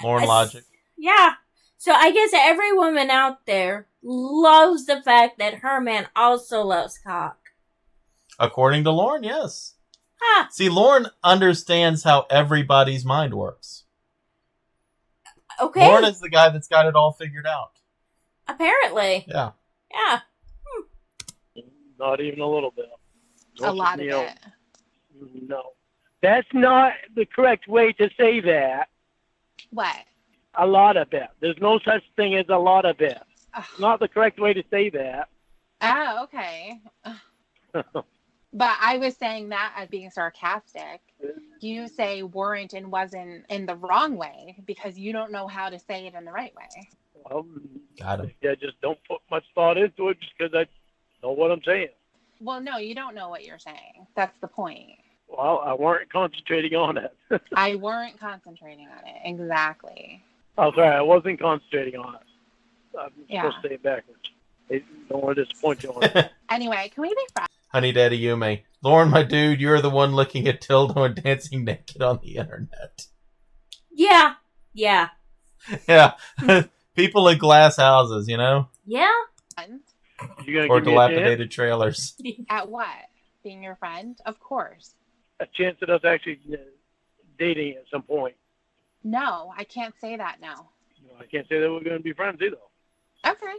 Lorne logic. yeah. So I guess every woman out there loves the fact that her man also loves cock. According to Lorne, yes. Huh. See, Lorne understands how everybody's mind works. Okay. Lorne is the guy that's got it all figured out. Apparently. Yeah. Yeah. Not even a little bit. A lot of You know, it. No, that's not the correct way to say that. What? A lot of it. There's no such thing as a lot of it. Ugh. Not the correct way to say that. Oh, okay. But I was saying that as being sarcastic. You say weren't and wasn't in the wrong way because you don't know how to say it in the right way. Well, Got him. yeah, just don't put much thought into it just because I know what I'm saying. Well, no, you don't know what you're saying. That's the point. Well, I weren't concentrating on it. I weren't concentrating on it. Exactly. Oh, sorry, I wasn't concentrating on it. I'm Yeah. supposed to say it backwards. I don't want to disappoint you on it. Anyway, can we be friends? Honey Daddy Yume. Lorne, my dude, you're the one looking at dildo and dancing naked on the internet. Yeah. Yeah. Yeah. People in glass houses, you know? Yeah. You're Or going to give me a chance? dilapidated trailers. At what? Being your friend? Of course. A chance at us actually dating at some point. No, I can't say that now. I can't say that we're going to be friends either. Okay.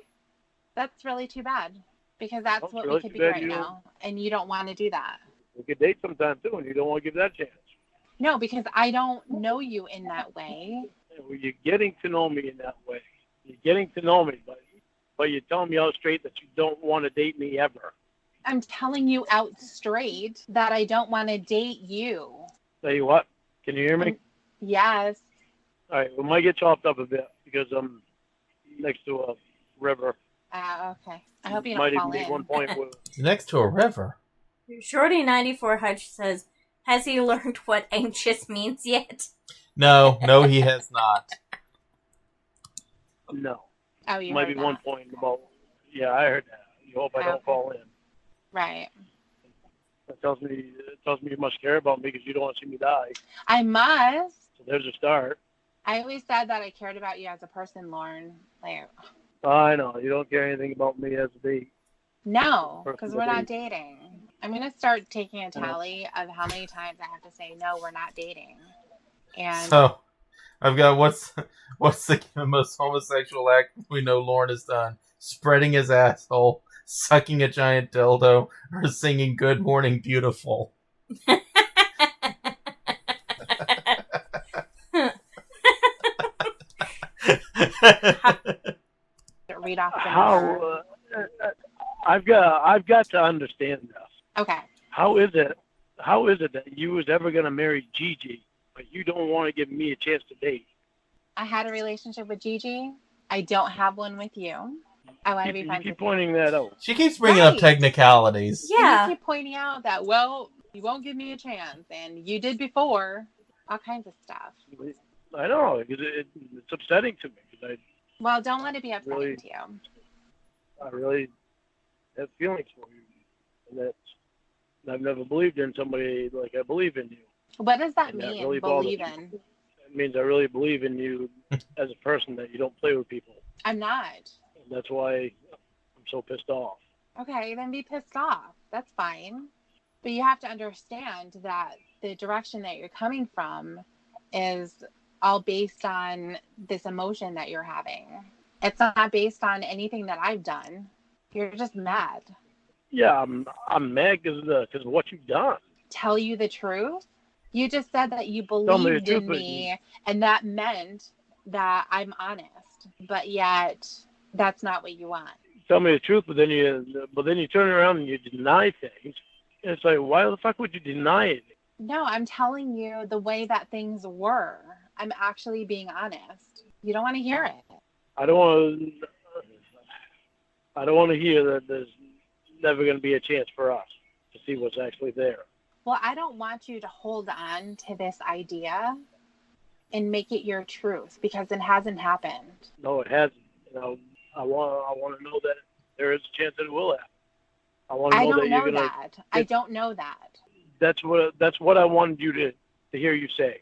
That's really too bad. Because that's That's what really we could too be bad right you don't- now. And you don't want to do that. We could date sometime too, and you don't want to give that a chance. No, because I don't know you in that way. Well, you're getting to know me in that way. You're getting to know me, but you're telling me out straight that you don't want to date me ever. I'm telling you out straight that I don't want to date you. Tell you what, can you hear me? Yes. All right, we might get chopped up a bit because I'm next to a river. Okay. I hope you Might don't fall even be in. one point where Next to a river. Shorty94 Hutch says, has he learned what anxious means yet? No, he has not. no, Oh, you might heard be that. one point about. Yeah, I heard that. You hope I don't Okay. fall in. Right. That tells me you must care about me because you don't want to see me die. I must. So there's a start. I always said that I cared about you as a person, Lorne. Like, I know you don't care anything about me as a date. no, because Person we're to not date. dating. I'm going to start taking a tally of how many times I have to say, no, we're not dating. And So, I've got what's the most homosexual act we know Lorne has done? Spreading his asshole, sucking a giant dildo, or singing "Good Morning, Beautiful." read off the number. How? I've got to understand this. Okay. How is it that you was ever gonna marry Gigi, but you don't want to give me a chance to date? I had a relationship with Gigi. I don't have one with you. I want to be You friends keep with you. pointing that out. She keeps bringing up Right. technicalities. Yeah. You keep pointing out that, well, you won't give me a chance, and you did before. All kinds of stuff. I know, because it's upsetting to me. 'Cause Well, don't let it be upsetting Really? to you. I really have feelings for you. And I've never believed in somebody like I believe in you. What does that And that mean, really bothers believe me. in? It means I really believe in you as a person, that you don't play with people. I'm not. And that's why I'm so pissed off. Okay, then be pissed off. That's fine. But you have to understand that the direction that you're coming from is all based on this emotion that you're having. It's not based on anything that I've done. You're just mad. Yeah, I'm mad because of what you've done. Tell you the truth? You just said that you Tell me the believed truth, in but me, and that meant that I'm honest. But yet, that's not what you want. Tell me the truth, but then you turn around and you deny things. And it's like, why the fuck would you deny it? No, I'm telling you the way that things were. I'm actually being honest. You don't want to hear it. I don't want to hear that there's never going to be a chance for us to see what's actually there. Well, I don't want you to hold on to this idea and make it your truth, because it hasn't happened. No, it hasn't. I want to know that there is a chance that it will happen. I want to I know that don't you're know gonna. that. I don't know that. That's what I wanted you to hear you say.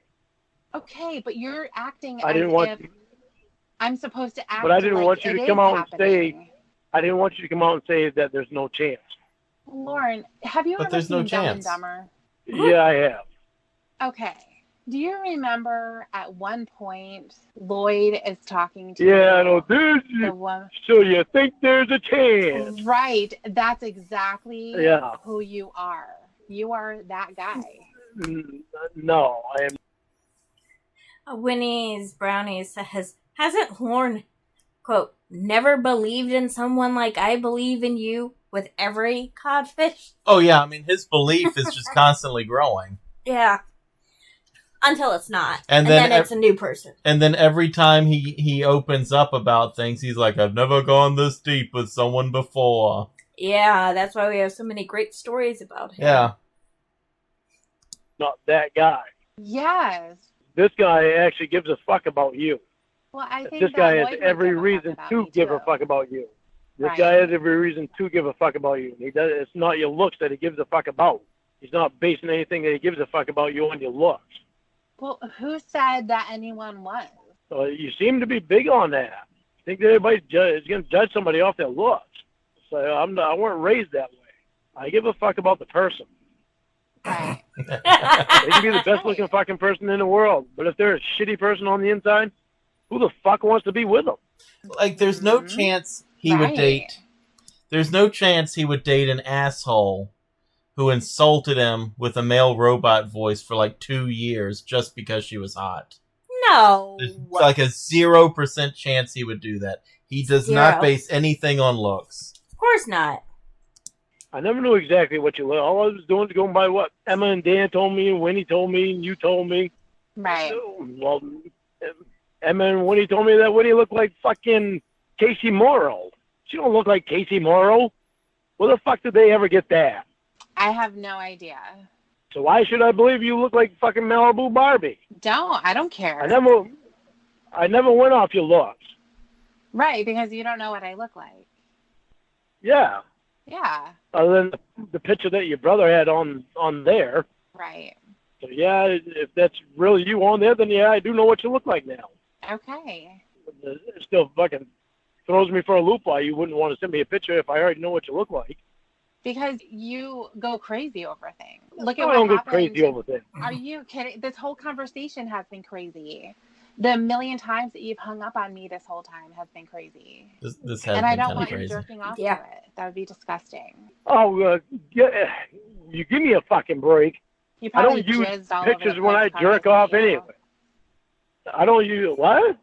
Okay, but you're acting I as didn't want. if I'm supposed to act. But I didn't like want you to it come is out and say. happening. I didn't want you to come out and say that there's no chance. Lorne, have you But ever there's seen no Dumb and chance. Dumber? Yeah, I have. Okay. Do you remember at one point Lloyd is talking to Yeah, I know. There's. the one? So you think there's a chance? Right. That's exactly Yeah. who you are. You are that guy. No, I am. Winnie's Brownies says, hasn't Lorne, quote, never believed in someone like I believe in you with every codfish? Oh yeah, I mean his belief is just constantly growing. Yeah. Until it's not. And And then then it's a new person. And then every time he opens up about things, he's like, I've never gone this deep with someone before. Yeah, that's why we have so many great stories about him. Yeah. Not that guy. Yes. This guy actually gives a fuck about you. Well, I think This that guy has Lloyd would every give a fuck reason about to me, give too. a fuck about you. This Right. guy has every reason to give a fuck about you. He does. It's not your looks that he gives a fuck about. He's not basing anything that he gives a fuck about you on your looks. Well, who said that anyone was? So you seem to be big on that. I think that everybody's is going to judge somebody off their looks. So I weren't raised that way. I give a fuck about the person. Right. They can be the best looking fucking person in the world, but if they're a shitty person on the inside, who the fuck wants to be with them? Like, there's no chance he would Right. date. There's no chance he would date an asshole who insulted him with a male robot voice for like 2 years just because she was hot. No. There's like a 0% chance he would do that. He does not Zero. base anything on looks. Of course not. I never knew exactly what you look. All I was doing was going by what Emma and Dan told me, and Winnie told me, and you told me. Right. Well, Emma and Winnie told me that Winnie looked like fucking Casey Morrow. She don't look like Casey Morrow. Where the fuck did they ever get that? I have no idea. So why should I believe you look like fucking Malibu Barbie? I don't care. I never went off your looks. Right, because you don't know what I look like. Yeah. Yeah. Other than the picture that your brother had on there. Right. So yeah, if that's really you on there, then yeah, I do know what you look like now. Okay. It still fucking throws me for a loop why you wouldn't want to send me a picture if I already know what you look like. Because you go crazy over things. Look at I what don't go happened. crazy over things. Are you kidding? This whole conversation has been crazy. The million times that you've hung up on me this whole time has been crazy. This has And I been don't kind of want you crazy. jerking off Yeah. to it. That would be disgusting. Oh, you give me a fucking break. You I probably don't use jizzed all over pictures the when I postcard jerk sent off you. anyway. I don't use what?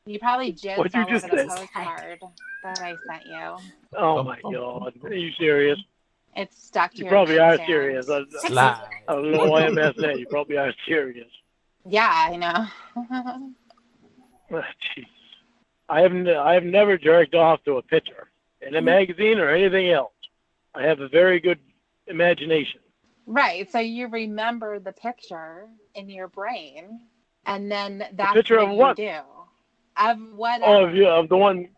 You probably jizzed What'd you all just over the say? postcard that I sent you. Oh my god, are you serious? It's stuck to You your probably are nightstand. serious. I Lie. don't know why I'm asking that. You probably are serious. Yeah, I know. Oh, jeez. I have never jerked off to a picture in a magazine or anything else. I have a very good imagination. Right. So you remember the picture in your brain, and then that's picture what of you what? do. Of whatever. Oh, of the one.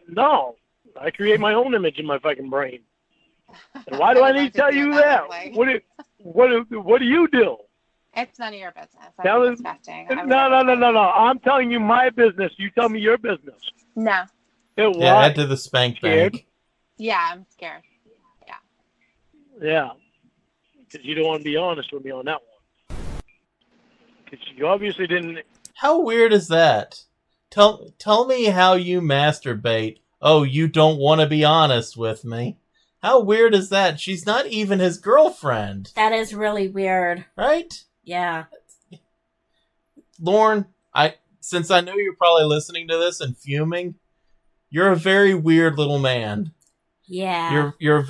No, I create my own image in my fucking brain. And why do I need to tell you that? What do you do? It's none of your business. Tell That's us- disgusting. No. I'm telling you my business. You tell me your business. No. Yeah, add to the spank Scared? bank. Yeah, I'm scared. Yeah. Because you don't want to be honest with me on that one. Because you obviously didn't. How weird is that? Tell me how you masturbate. Oh, you don't want to be honest with me. How weird is that? She's not even his girlfriend. That is really weird. Right? Yeah. Lorne, since I know you're probably listening to this and fuming, you're a very weird little man. Yeah. You're a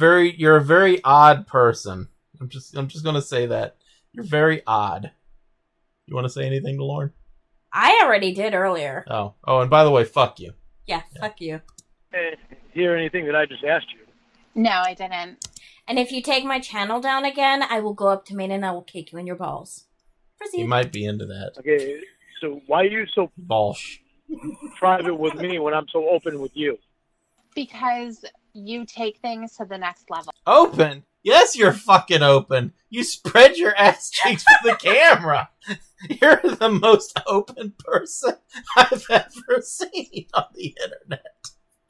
very odd person. I'm just gonna say that. You're very odd. You want to say anything to Lorne? I already did earlier. Oh, and by the way, fuck you. Yeah, fuck you. Hear anything that I just asked you? No, I didn't. And if you take my channel down again, I will go up to Maine and I will kick you in your balls. Proceed. He might be into that. Okay, so why are you so Balsh. private with me when I'm so open with you? Because you take things to the next level. Open? Yes, you're fucking open. You spread your ass cheeks for the camera. You're the most open person I've ever seen on the internet.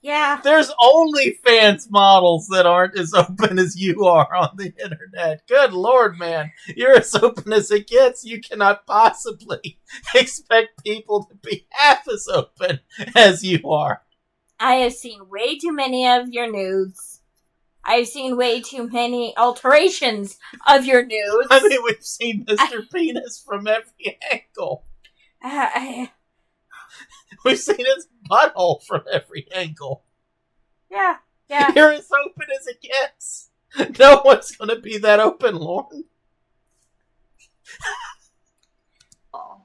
Yeah. There's OnlyFans models that aren't as open as you are on the internet. Good Lord, man. You're as open as it gets. You cannot possibly expect people to be half as open as you are. I have seen way too many of your nudes. I've seen way too many alterations of your nudes. I mean, we've seen Mr. Penis from every angle. We've seen his butthole from every angle. Yeah. You're as open as it gets. No one's going to be that open, Lorne.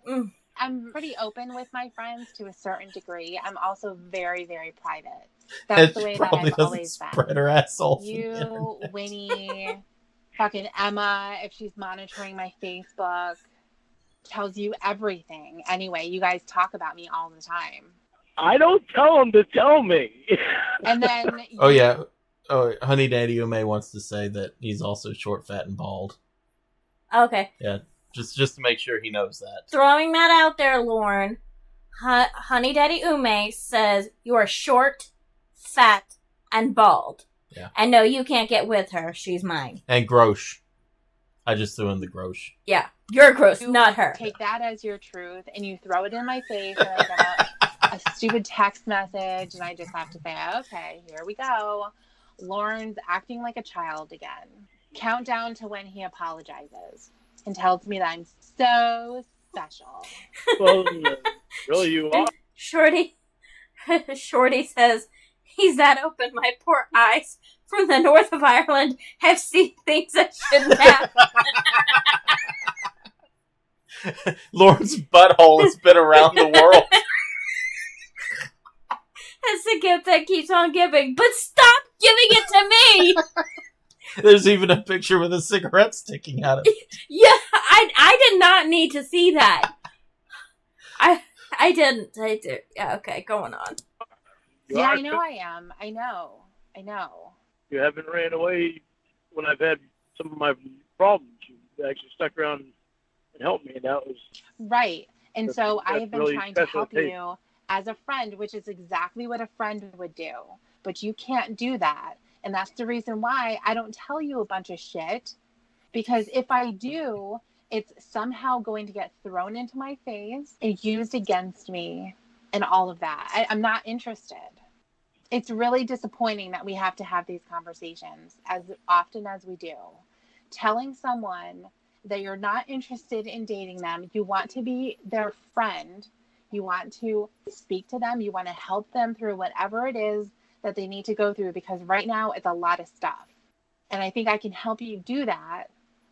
Mm. I'm pretty open with my friends to a certain degree. I'm also very, very private. That's the way that probably I've doesn't always spread been. her asshole. You, Winnie, fucking Emma, if she's monitoring my Facebook, tells you everything. Anyway, you guys talk about me all the time. I don't tell them to tell me. And then... Oh, yeah. Oh, Honey Daddy Ume wants to say that he's also short, fat, and bald. Okay. Yeah, just to make sure he knows that. Throwing that out there, Lorne. Honey Daddy Ume says you are short, fat, and bald. Yeah. And no, you can't get with her. She's mine. And Grosh. I just threw in the Grosh. Yeah. You're gross, You not her. take that as your truth and you throw it in my face and I get a stupid text message and I just have to say, okay, here we go. Lauren's acting like a child again. Countdown to when he apologizes and tells me that I'm so special. Well, really, you are. Shorty says, he's that open, my poor eyes from the north of Ireland have seen things I shouldn't have. Lauren's butthole has been around the world. It's the gift that keeps on giving, but stop giving it to me! There's even a picture with a cigarette sticking out of it. Yeah, I did not need to see that. I didn't. I did. Yeah, okay, going on. You Yeah, are I know I am. I know. You haven't ran away when I've had some of my problems. You actually stuck around and helped me, and that was... Right. And so I have been really trying to special help taste. you as a friend, which is exactly what a friend would do. But you can't do that. And that's the reason why I don't tell you a bunch of shit. Because if I do, it's somehow going to get thrown into my face and used against me and all of that. I'm not interested. It's really disappointing that we have to have these conversations as often as we do. Telling someone that you're not interested in dating them, you want to be their friend, you want to speak to them, you want to help them through whatever it is that they need to go through, because right now it's a lot of stuff. And I think I can help you do that,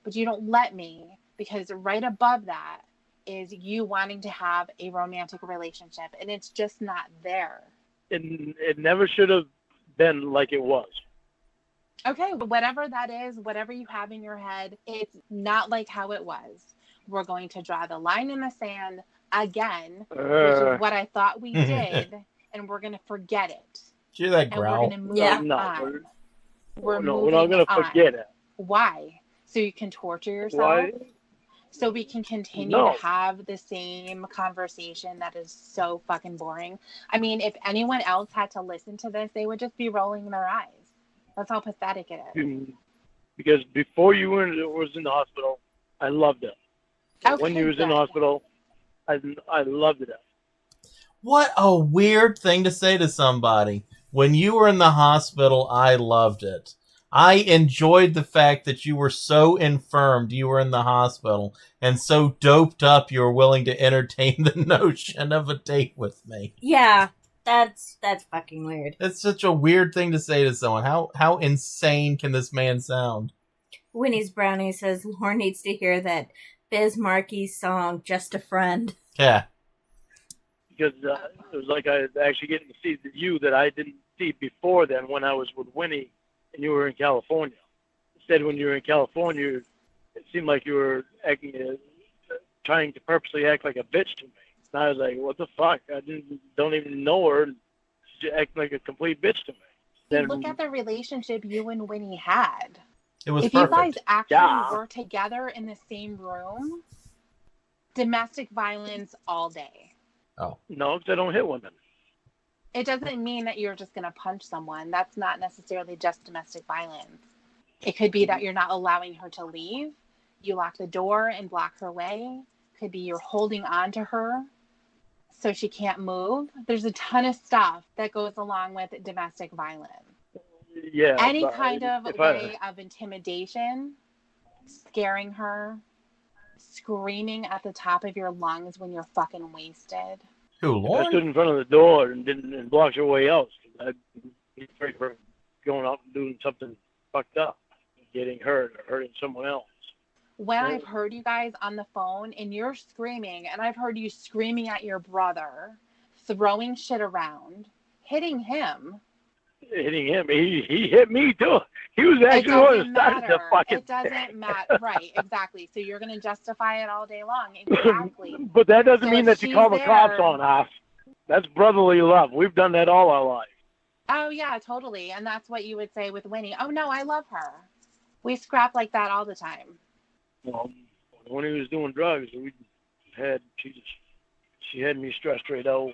but you don't let me, because right above that is you wanting to have a romantic relationship, and it's just not there. It never should have been like it was. Okay, whatever that is, whatever you have in your head, it's not like how it was. We're going to draw the line in the sand again, which is what I thought we did, and we're going to forget it. Did you hear that And we're growl? going to move No, on. we're moving not going to on. forget it. Why? So you can torture yourself? Why? So we can continue to have the same conversation that is so fucking boring. I mean, if anyone else had to listen to this, they would just be rolling their eyes. That's how pathetic it is. Because before you was in the hospital, I loved it. Okay, When you was in the hospital, I loved it. What a weird thing to say to somebody. When you were in the hospital, I loved it. I enjoyed the fact that you were so infirmed you were in the hospital and so doped up you were willing to entertain the notion of a date with me. Yeah, that's fucking weird. It's such a weird thing to say to someone. How insane can this man sound? Winnie's Brownie says Lorne needs to hear that Biz Markie's song, Just a Friend. Yeah. Because it was like I was actually getting to see you that I didn't see before then when I was with Winnie and you were in California. Instead, when you were in California, it seemed like you were acting, trying to purposely act like a bitch to me. And I was like, what the fuck? I don't even know her. She's acting like a complete bitch to me. Then, Look at the relationship you and Winnie had. It was If perfect. you guys actually were together in the same room, domestic violence all day. Oh. No, because I don't hit women. It doesn't mean that you're just going to punch someone. That's not necessarily just domestic violence. It could be that you're not allowing her to leave. You lock the door and block her way. Could be you're holding on to her so she can't move. There's a ton of stuff that goes along with domestic violence. Yeah. Any kind of way of intimidation, scaring her, screaming at the top of your lungs when you're fucking wasted. Who, Lorne? I stood in front of the door and blocked her way out. I'd be afraid of her going out and doing something fucked up, getting hurt or hurting someone else. When I've heard you guys on the phone and you're screaming, and I've heard you screaming at your brother, throwing shit around, hitting him. Hitting him. He hit me too. He was actually the one who started the fucking It doesn't matter. Right, exactly. So you're going to justify it all day long. Exactly. But that doesn't So mean if that you call the she's cops there- on us. That's brotherly love. We've done that all our life. Oh, yeah, totally. And that's what you would say with Winnie. Oh, no, I love her. We scrap like that all the time. Well, when he was doing drugs, she had me stressed right out.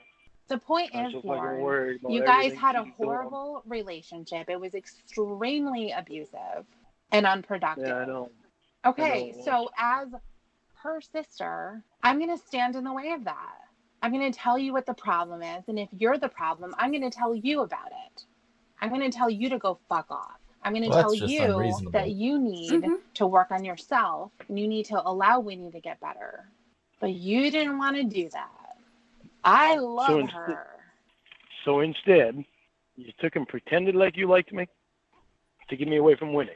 The point I was is, so fucking Lorne, worried about you guys everything had a she was doing. horrible relationship. It was extremely abusive and unproductive. Yeah, I know. Okay, I know. so as her sister, I'm going to stand in the way of that. I'm going to tell you what the problem is. And if you're the problem, I'm going to tell you about it. I'm going to tell you to go fuck off. I'm going to tell that's just you unreasonable. that you need to work on yourself and you need to allow Winnie to get better. But you didn't want to do that. I love her. So instead, you took and pretended like you liked me to get me away from Winnie.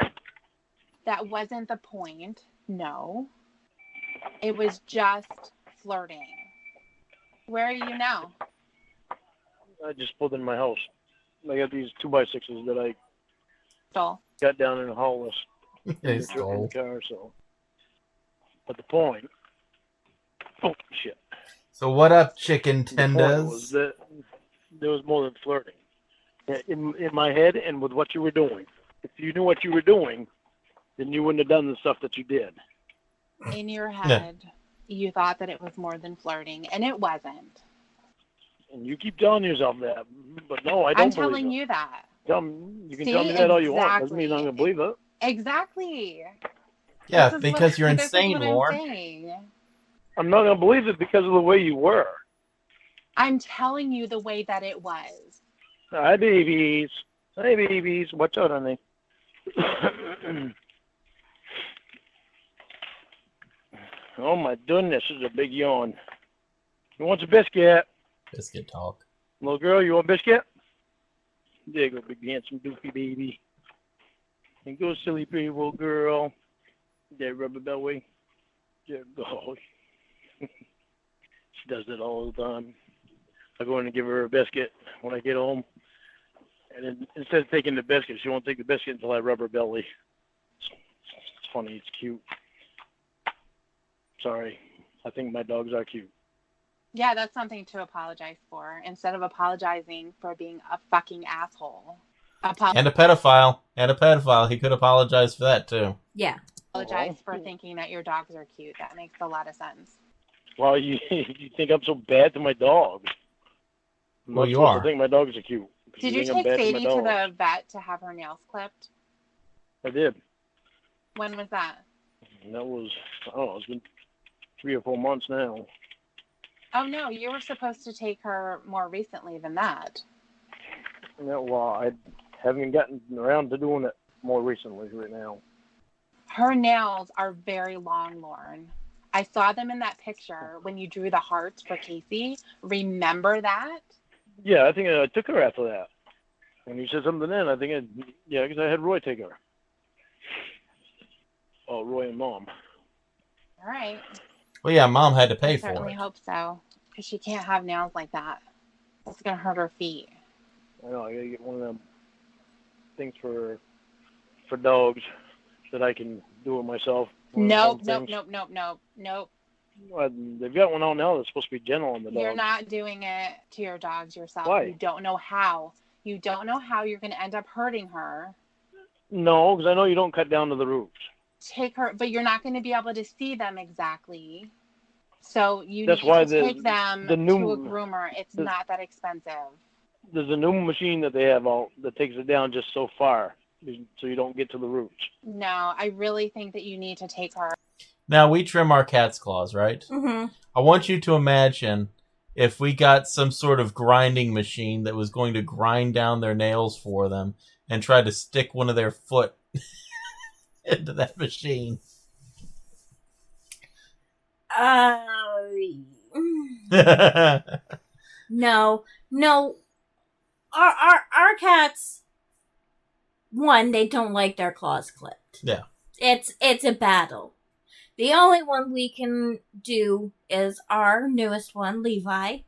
That wasn't the point. No. It was just flirting. Where are you now? I just pulled in my house. I got these 2x6s that I Stole. got down in the hall They in the stole. car. So, but the point. Oh shit! So what up, chicken The point was tenders? that there was more than flirting in my head and with what you were doing. If you knew what you were doing, then you wouldn't have done the stuff that you did. In your head, you thought that it was more than flirting, and it wasn't. And you keep telling yourself that, but no, I don't I'm believe telling it. you that. You can See, tell me that all you want. Doesn't mean I'm exactly. gonna believe it. Exactly. Yeah, This is because you're this is insane, what I'm Lorne. saying. I'm not gonna believe it because of the way you were. I'm telling you the way that it was. Hi, babies. Hi, babies. Watch out, honey. Oh my goodness, this is a big yawn. You want a biscuit? Biscuit talk. Little girl, you want a biscuit? There you go, big handsome doofy baby. And go, silly pretty little girl. There, rubber belly. There you go. She does it all the time. I go in and give her a biscuit when I get home. And then instead of taking the biscuit, she won't take the biscuit until I rub her belly. It's funny. It's cute. Sorry. I think my dogs are cute. Yeah, that's something to apologize for instead of apologizing for being a fucking asshole. And a pedophile. He could apologize for that, too. Yeah. Apologize for thinking that your dogs are cute. That makes a lot of sense. Well, you think I'm so bad to my dogs? Well, you are. I think my dogs are cute. Did you take Sadie to the vet to have her nails clipped? I did. When was that? And that was, I don't know, it's been 3 or 4 months now. Oh, no, you were supposed to take her more recently than that. Yeah, well, I haven't gotten around to doing it more recently right now. Her nails are very long, Lorne. I saw them in that picture when you drew the hearts for Casey. Remember that? Yeah, I think I took her after that. When you said something then, I think because I had Roy take her. Oh, Roy and Mom. All right. Well, yeah, Mom had to pay I for certainly it. hope so. Because she can't have nails like that. That's going to hurt her feet. I know, I got to get one of them things for dogs that I can do it myself. Nope. Well, they've got one out now that's supposed to be gentle on the dog. You're not doing it to your dogs yourself. Why? You don't know how. You don't know how you're going to end up hurting her. No, because I know you don't cut down to the roots. Take her, but you're not going to be able to see them exactly. So you That's need why to take them to a groomer. It's not that expensive. There's a new machine that they have out that takes it down just so far, so you don't get to the roots. No, I really think that you need to take her. Now, we trim our cat's claws, right? Mm-hmm. I want you to imagine if we got some sort of grinding machine that was going to grind down their nails for them and try to stick one of their foot into that machine. No. Our cats, one, they don't like their claws clipped. Yeah. It's a battle. The only one we can do is our newest one, Levi,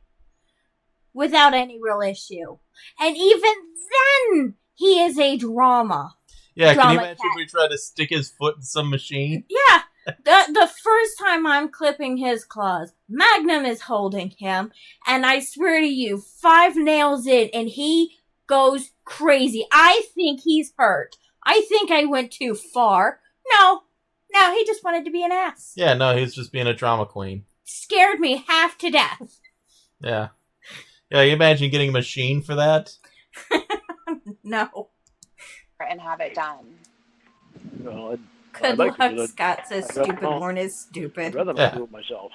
without any real issue. And even then, he is a drama. Yeah, can you Drama imagine cat. if we tried to stick his foot in some machine? Yeah. The first time I'm clipping his claws, Magnum is holding him, and I swear to you, 5 nails in, and he goes crazy. I think he's hurt. I think I went too far. No, he just wanted to be an ass. Yeah, no, he's just being a drama queen. Scared me half to death. Yeah. Yeah, you imagine getting a machine for that? No. And have it done. No, Good like to do luck, it. Scott says I'd rather stupid. not. Lorne is I'd stupid. rather not do it myself.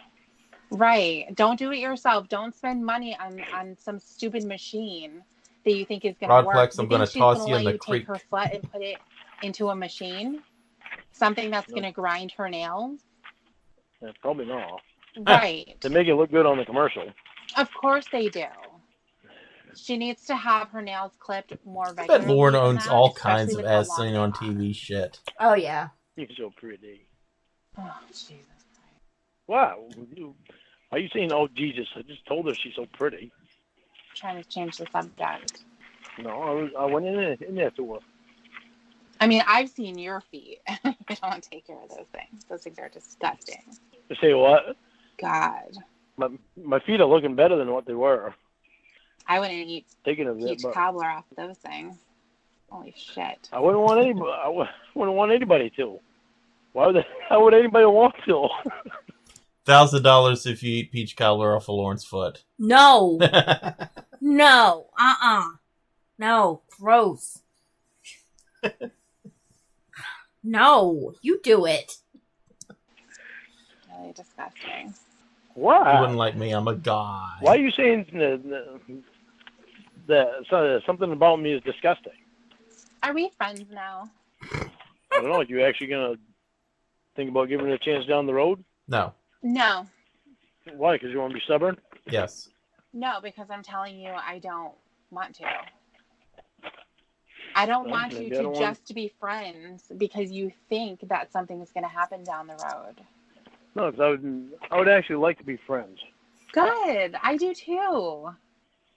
Right. Don't do it yourself. Don't spend money on some stupid machine that you think is going to work. Rodplex, I'm You going think to she's toss gonna you in let the creek. Take her foot and put it into a machine? Something that's going to grind her nails? Yeah, probably not. Right. They make it look good on the commercial. Of course they do. She needs to have her nails clipped more I regularly. bet Lorne than owns that, all especially kinds of with how ass long seen they on are. TV shit. Oh, yeah. You're so pretty. Oh, Jesus. Wow. Are you saying, oh, Jesus? I just told her she's so pretty. Trying to change the subject. No, I went in there to her. I mean, I've seen your feet. I don't take care of those things. Those things are disgusting. To say what? God. My feet are looking better than what they were. I wouldn't eat Taking a bit, peach but cobbler off of those things. Holy shit. I wouldn't want anybody. Wouldn't want anybody to. How would anybody want to? $1,000 if you eat peach cobbler off of Lorne's foot. No. No. No. Gross. No. You do it. Really disgusting. Why? You wouldn't like me. I'm a guy. Why are you saying that something about me is disgusting? Are we friends now? I don't know. Are you actually going to think about giving it a chance down the road? No. No. Why? Because you want to be stubborn? Yes. No, because I'm telling you I don't want to. I don't want you to just be friends because you think that something is going to happen down the road. No, because I would actually like to be friends. Good. I do too.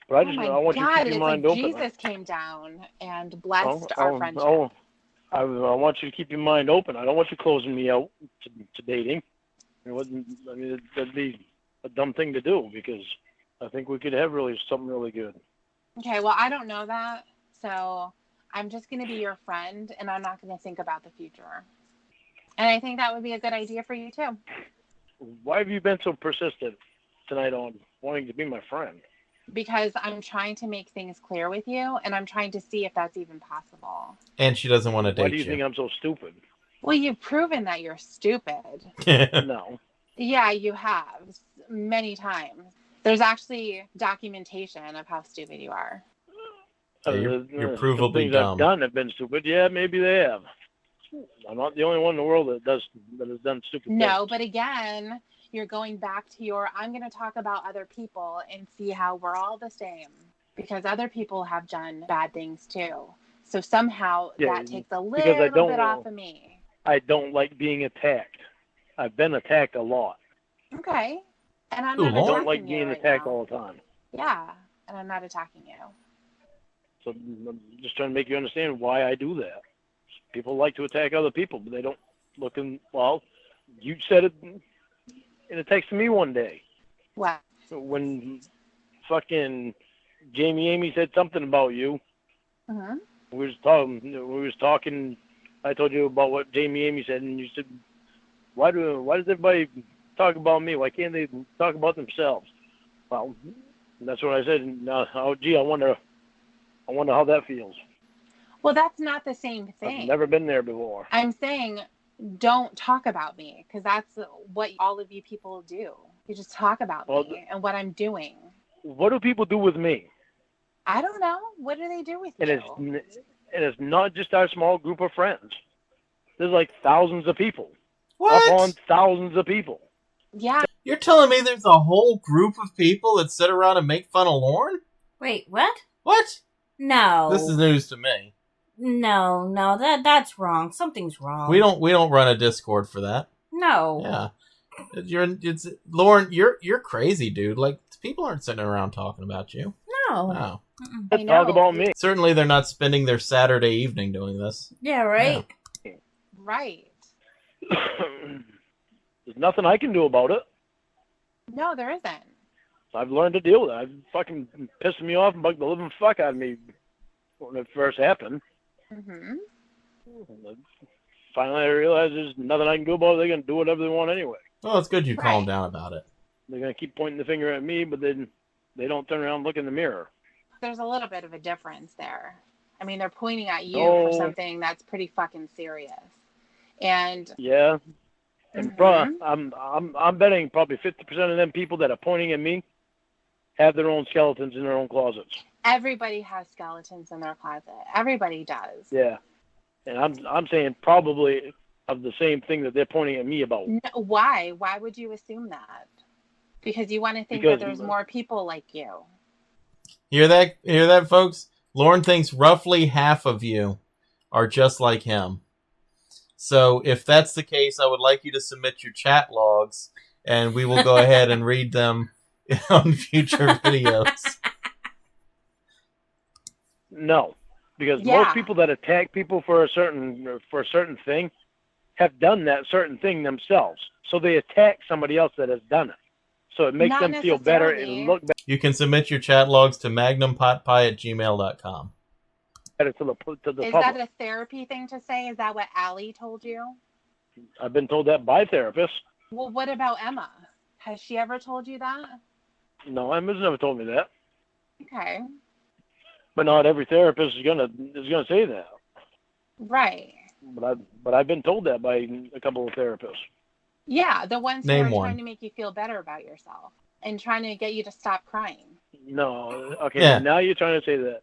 But I Oh just my I want you to God, keep your it's mind like open. Jesus came down and blessed our friendship. I want you to keep your mind open. I don't want you closing me out to dating. That'd be a dumb thing to do because I think we could have something really good. Okay, well, I don't know that, so I'm just going to be your friend, and I'm not going to think about the future. And I think that would be a good idea for you, too. Why have you been so persistent tonight on wanting to be my friend? Because I'm trying to make things clear with you, and I'm trying to see if that's even possible. And she doesn't want to date you. Why do you think I'm so stupid? Well, you've proven that you're stupid. No. Yeah, you have. Many times. There's actually documentation of how stupid you are. You're provably things dumb. I've done have been stupid. Yeah, maybe they have. I'm not the only one in the world that has done stupid things. No, but again, you're going back to I'm going to talk about other people and see how we're all the same. Because other people have done bad things too. So somehow that takes a little bit off of me. I don't like being attacked. I've been attacked a lot. Okay. And I'm Ooh, not Lorne? I attacking don't like you being right attacked now. all the time. Yeah, and I'm not attacking you. So I'm just trying to make you understand why I do that. People like to attack other people, but they don't look in. Well, you said it in a text to me one day. What? When fucking Jamie Amy said something about you. Mm-hmm. We was talking. I told you about what Jamie Amy said, and you said, why does everybody talk about me? Why can't they talk about themselves? Well, that's what I said. And, I wonder how that feels. Well, that's not the same thing. I've never been there before. I'm saying don't talk about me because that's what all of you people do. You just talk about me and what I'm doing. What do people do with me? I don't know. What do they do with you? And it's not just our small group of friends. There's like thousands of people. What? Upon thousands of people. Yeah. You're telling me there's a whole group of people that sit around and make fun of Lorne? Wait, what? What? No. This is news to me. No, that's wrong. Something's wrong. We don't run a Discord for that. No. Yeah. Lorne, you're crazy, dude. Like, people aren't sitting around talking about you. No. No. Let's talk about me. Certainly they're not spending their Saturday evening doing this. Yeah, right? Yeah. Right. There's nothing I can do about it. No, there isn't. I've learned to deal with it. I've fucking pissed me off and bugged the living fuck out of me when it first happened. Mm-hmm. Finally, I realized there's nothing I can do about it. They're going to do whatever they want anyway. Well, it's good you Right. calmed down about it. They're going to keep pointing the finger at me, but then they don't turn around and look in the mirror. There's a little bit of a difference there. I mean, they're pointing at you Oh. for something that's pretty fucking serious. And Yeah. And I'm betting probably 50% of them people that are pointing at me have their own skeletons in their own closets. everybody has skeletons in their closet. Everybody does. Yeah. And I'm saying probably of the same thing that they're pointing at me about. No, why? Why would you assume that? Because you want to think Because- that there's more people like you. Hear that, folks? Lorne thinks roughly half of you are just like him. So if that's the case, I would like you to submit your chat logs, and we will go ahead and read them on future videos. No, because Yeah. most people that attack people for a certain thing have done that certain thing themselves. So they attack somebody else that has done it. So it makes Not them feel better necessarily. and look You can submit your chat logs to magnumpotpie@gmail.com. better to the Is public. that a therapy thing to say? Is that what Allie told you? I've been told that by therapists. Well, what about Emma? Has she ever told you that? No, Emma's never told me that. Okay. But not every therapist is gonna say that. Right. But I've been told that by a couple of therapists. Yeah, the ones Name who are one. trying to make you feel better about yourself and trying to get you to stop crying. No, okay. Yeah. Now you're trying to say that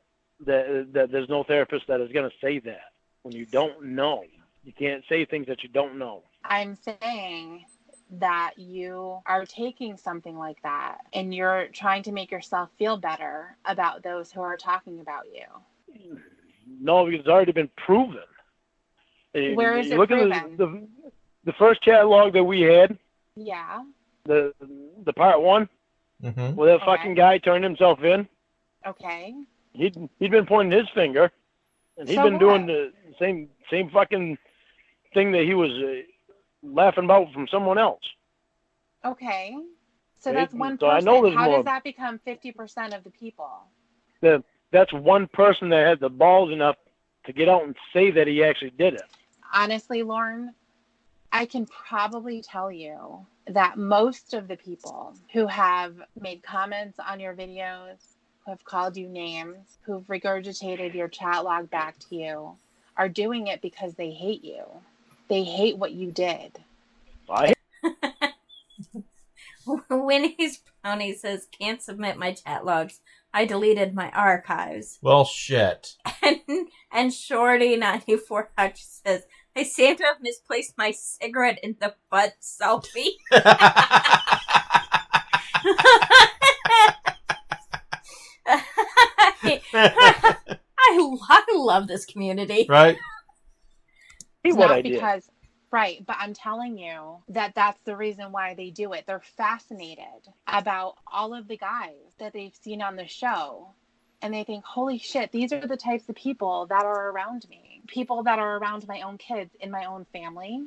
there's no therapist that is gonna say that when you don't know. You can't say things that you don't know. I'm saying that you are taking something like that and you're trying to make yourself feel better about those who are talking about you. No, because it's already been proven. Where is it Look proven? at the first chat log that we had. Yeah. The part one Mm-hmm. where that fucking guy turned himself in. Okay. He'd been pointing his finger, and he'd So been doing what? the same fucking thing that he was laughing about from someone else. Okay. So Okay, that's one so I person. know there's How more. does that become 50% of the people? That's one person that had the balls enough to get out and say that he actually did it. Honestly, Lorne, I can probably tell you that most of the people who have made comments on your videos, who have called you names, who've regurgitated your chat log back to you, are doing it because they hate you. They hate what you did. Winnie's Brownie says, can't submit my chat logs. I deleted my archives. Well, shit. And Shorty94 Hutch says, I seem to have misplaced my cigarette in the butt selfie. I love this community. Right? It's what not I did. because, right, but I'm telling you that that's the reason why they do it. They're fascinated about all of the guys that they've seen on the show. And they think, holy shit, these are the types of people that are around me. People that are around my own kids in my own family.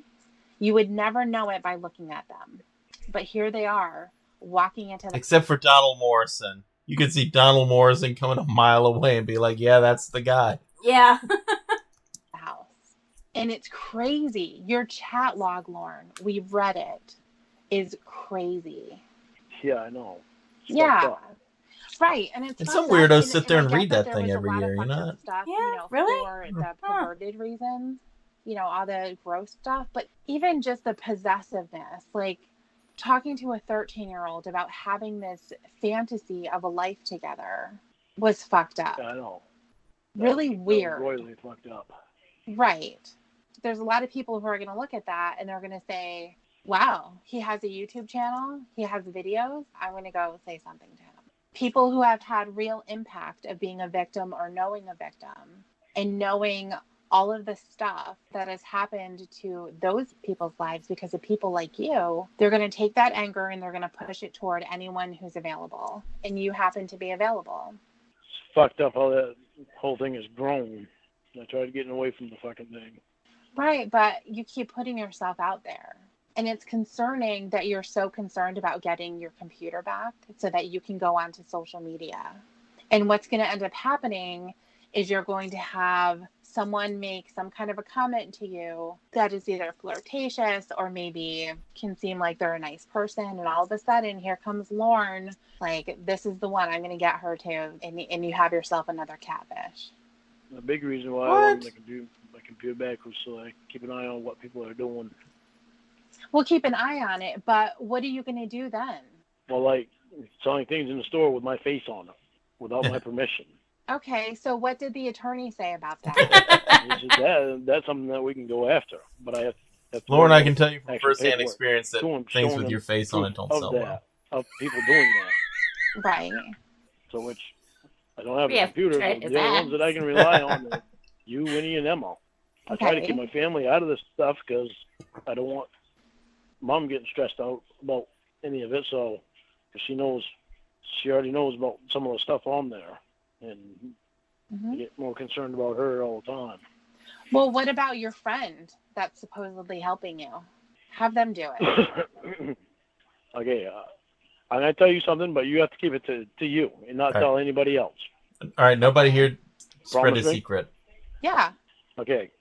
You would never know it by looking at them. But here they are, walking into the Except for Donald Morrison. You could see Donald Morrison coming a mile away and be like, yeah, that's the guy. Yeah. house. And it's crazy. Your chat log, Lorne, we've read it, is crazy. Yeah, I know. It's Yeah. fucked up. Right, and it's And fucked some weirdos up, sit there and I read get that there thing was a every lot of year, you fucked know? up stuff, Yeah, really? for the perverted reasons, all the gross stuff, but even just the possessiveness, like talking to a 13-year-old about having this fantasy of a life together was fucked up. Yeah, I know. Really That was weird. royally fucked up. Right. There's a lot of people who are going to look at that and they're going to say, wow, he has a YouTube channel, he has videos, I'm going to go say something to him. People who have had real impact of being a victim or knowing a victim and knowing all of the stuff that has happened to those people's lives because of people like you, they're going to take that anger and they're going to push it toward anyone who's available. And you happen to be available. It's fucked up how that whole thing has grown. I tried getting away from the fucking thing. Right, but you keep putting yourself out there. And it's concerning that you're so concerned about getting your computer back so that you can go onto social media. And what's going to end up happening is you're going to have someone make some kind of a comment to you that is either flirtatious or maybe can seem like they're a nice person. And all of a sudden, here comes Lorne. Like, this is the one, I'm going to get her to. And you have yourself another catfish. The big reason why I wanted my computer back was so I keep an eye on what people are doing. We'll keep an eye on it, but what are you going to do then? Well, like selling things in the store with my face on it without my permission. Okay, so what did the attorney say about that? That's something that we can go after, but I have to Lorne, I can tell you from actual firsthand paperwork. experience that Showing things with them your face on it proof don't of sell that, well. of people doing that. Right. So which I don't have We a have computer. tried So his the only ass. ones that I can rely on are you, Winnie, and Emma. I try to Okay. keep my family out of this stuff because I don't want Mom getting stressed out about any of it. So, because she already knows about some of the stuff on there, and I get more concerned about her all the time. Well, what about your friend that's supposedly helping you? Have them do it. Okay, I'm going to tell you something, but you have to keep it to you and not All right. tell anybody else. All right, nobody here spread a Promise me? secret. Yeah. Okay,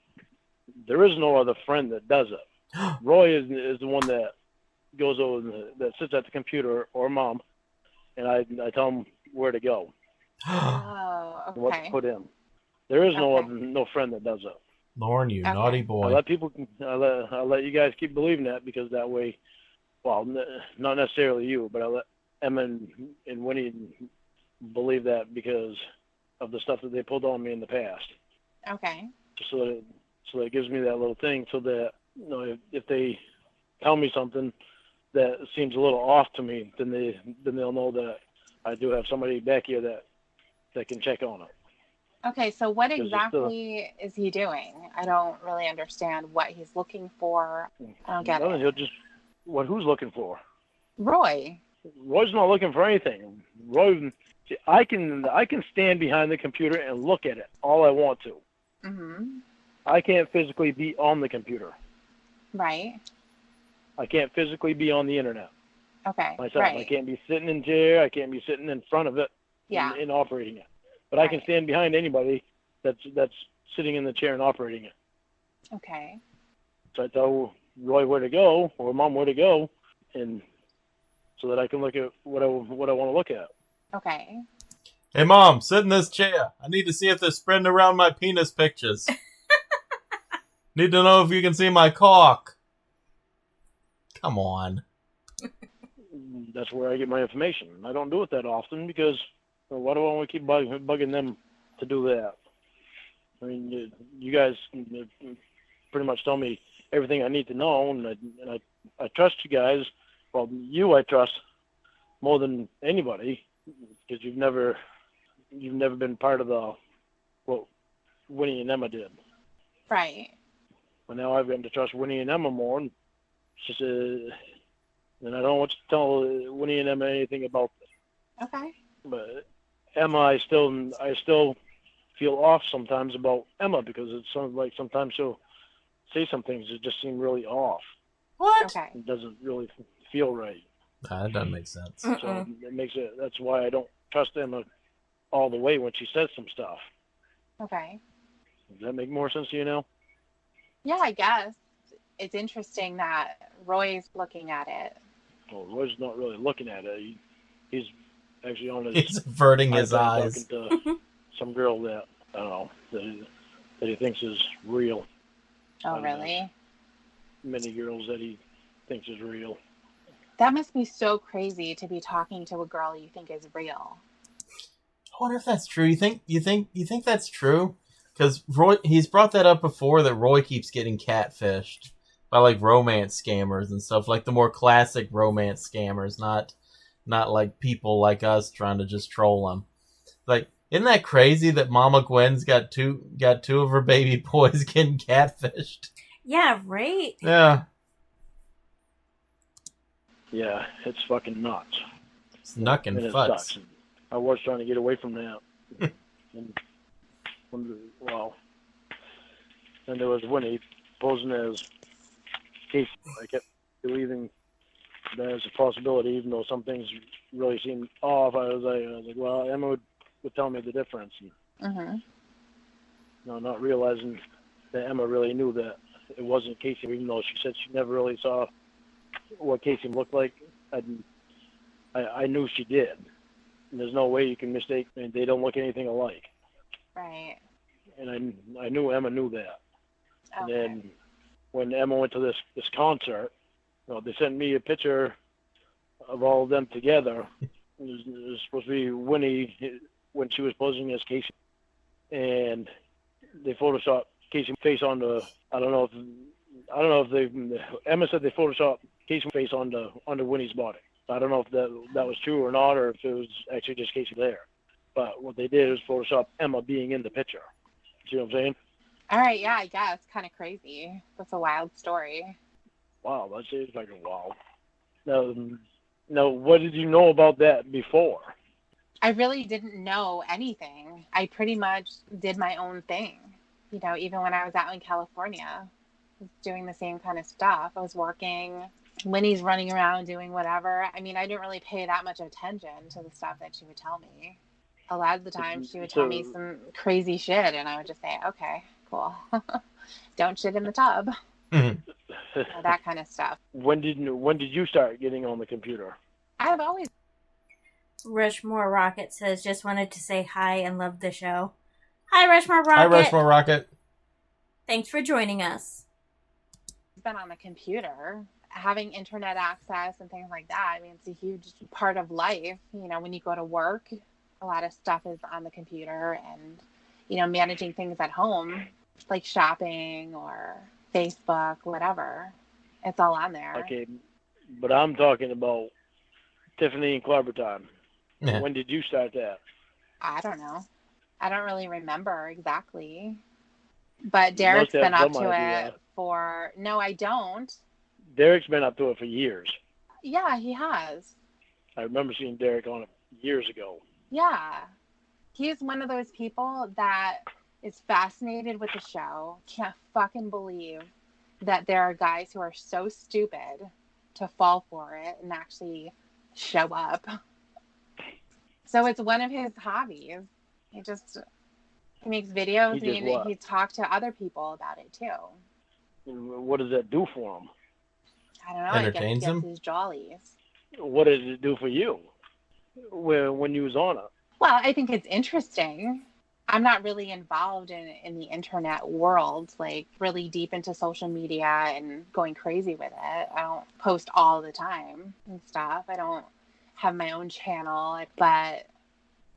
there is no other friend that does it. Roy is the one that goes over that sits at the computer, or Mom, and I tell him where to go, Oh, and what okay. to put in. There is Okay. no friend that does it. Lorne, you Okay. naughty I boy. let people. I let you guys keep believing that because that way, well, not necessarily you, but I let Emma and Winnie believe that because of the stuff that they pulled on me in the past. Okay. So that it gives me that little thing, so that if they tell me something that seems a little off to me, then they'll know that I do have somebody back here that can check on it. Okay, so what Because it's exactly is he doing? I don't really understand what he's looking for. I don't get Nothing, it. He'll just Who's looking for? Roy. Roy's not looking for anything. Roy, see, I can stand behind the computer and look at it all I want to. Mm-hmm. I can't physically be on the computer. Right. I can't physically be on the internet Okay. myself. Right. I can't be sitting in chair. I can't be sitting in front of it Yeah. and operating it. But I can Right. stand behind anybody that's sitting in the chair and operating it. Okay. So I tell Roy where to go or Mom where to go, and so that I can look at what I want to look at. Okay. Hey, Mom, sit in this chair. I need to see if they're spreading around my penis pictures. Need to know if you can see my cock. Come on. That's where I get my information. I don't do it that often because why do I want to keep bugging them to do that? I mean, you guys pretty much tell me everything I need to know, and I trust you guys. Well, I trust more than anybody because you've never been part of what Winnie and Emma did. Right. But now I've gotten to trust Winnie and Emma more, and it's just and I don't want to tell Winnie and Emma anything about this. Okay. But Emma, I still feel off sometimes about Emma because it sounds like sometimes she'll say some things that just seem really off. What? Okay. It doesn't really feel right. That doesn't make sense. So that's why I don't trust Emma all the way when she says some stuff. Okay. Does that make more sense to you now? Yeah, I guess. It's interesting that Roy's looking at it. Well, Roy's not really looking at it. He's actually on his He's averting his iPad eyes. talking to some girl that, I don't know, that he thinks is real. Oh, I don't really? know. Many girls that he thinks is real. That must be so crazy to be talking to a girl you think is real. I wonder if that's true. You think that's true? Because Roy, he's brought that up before, that Roy keeps getting catfished by like romance scammers and stuff, like the more classic romance scammers, not like people like us trying to just troll him. Like, isn't that crazy that Mama Gwen's got two of her baby boys getting catfished? Yeah, right. Yeah, Yeah, it's fucking nuts. it's nucking And it fucks. sucks. I was trying to get away from that. And then there was Winnie posing as Casey. I kept believing that as a possibility, even though some things really seemed off. I was like, well, Emma would tell me the difference. And, Mm-hmm. not realizing that Emma really knew that it wasn't Casey, even though she said she never really saw what Casey looked like. I knew she did. And there's no way you can mistake. I mean, they don't look anything alike. Right. And I knew Emma knew that. Okay. And then when Emma went to this concert, they sent me a picture of all of them together. It was supposed to be Winnie when she was posing as Casey, and they photoshopped Casey's face onto. I don't know if they. Emma said they photoshopped Casey's face onto Winnie's body. I don't know if that was true or not, or if it was actually just Casey there. But what they did was Photoshop Emma being in the picture. See what I'm saying? All right. Yeah, I guess. Kind of crazy. That's a wild story. Wow, that's it. Like a wow. Now, what did you know about that before? I really didn't know anything. I pretty much did my own thing. Even when I was out in California, I was doing the same kind of stuff. I was working. Winnie's running around doing whatever. I mean, I didn't really pay that much attention to the stuff that she would tell me. A lot of the time, she would tell me some crazy shit, and I would just say, okay, cool. Don't shit in the tub. That kind of stuff. When did you start getting on the computer? I've always... Rushmore Rocket says, just wanted to say hi and love the show. Hi, Rushmore Rocket. Hi, Rushmore Rocket. Thanks for joining us. been on the computer. Having internet access and things like that, I mean, it's a huge part of life. When you go to work, a lot of stuff is on the computer, and, managing things at home, like shopping or Facebook, whatever. It's all on there. Okay, but I'm talking about Tiffany and Clubber time. Yeah. When did you start that? I don't know. I don't really remember exactly. But You Derek's must have been up some to idea. it for... No, I don't. Derek's been up to it for years. Yeah, he has. I remember seeing Derek on it years ago. Yeah. He's one of those people that is fascinated with the show. Can't fucking believe that there are guys who are so stupid to fall for it and actually show up. So it's one of his hobbies. He makes videos and he talks to other people about it too. And what does that do for him? I don't know. Entertains I guess him? he gets his jollies. What did it do for you when you was on it? Well, I think it's interesting. I'm not really involved in the internet world, like really deep into social media and going crazy with it. I don't post all the time and stuff. I don't have my own channel, but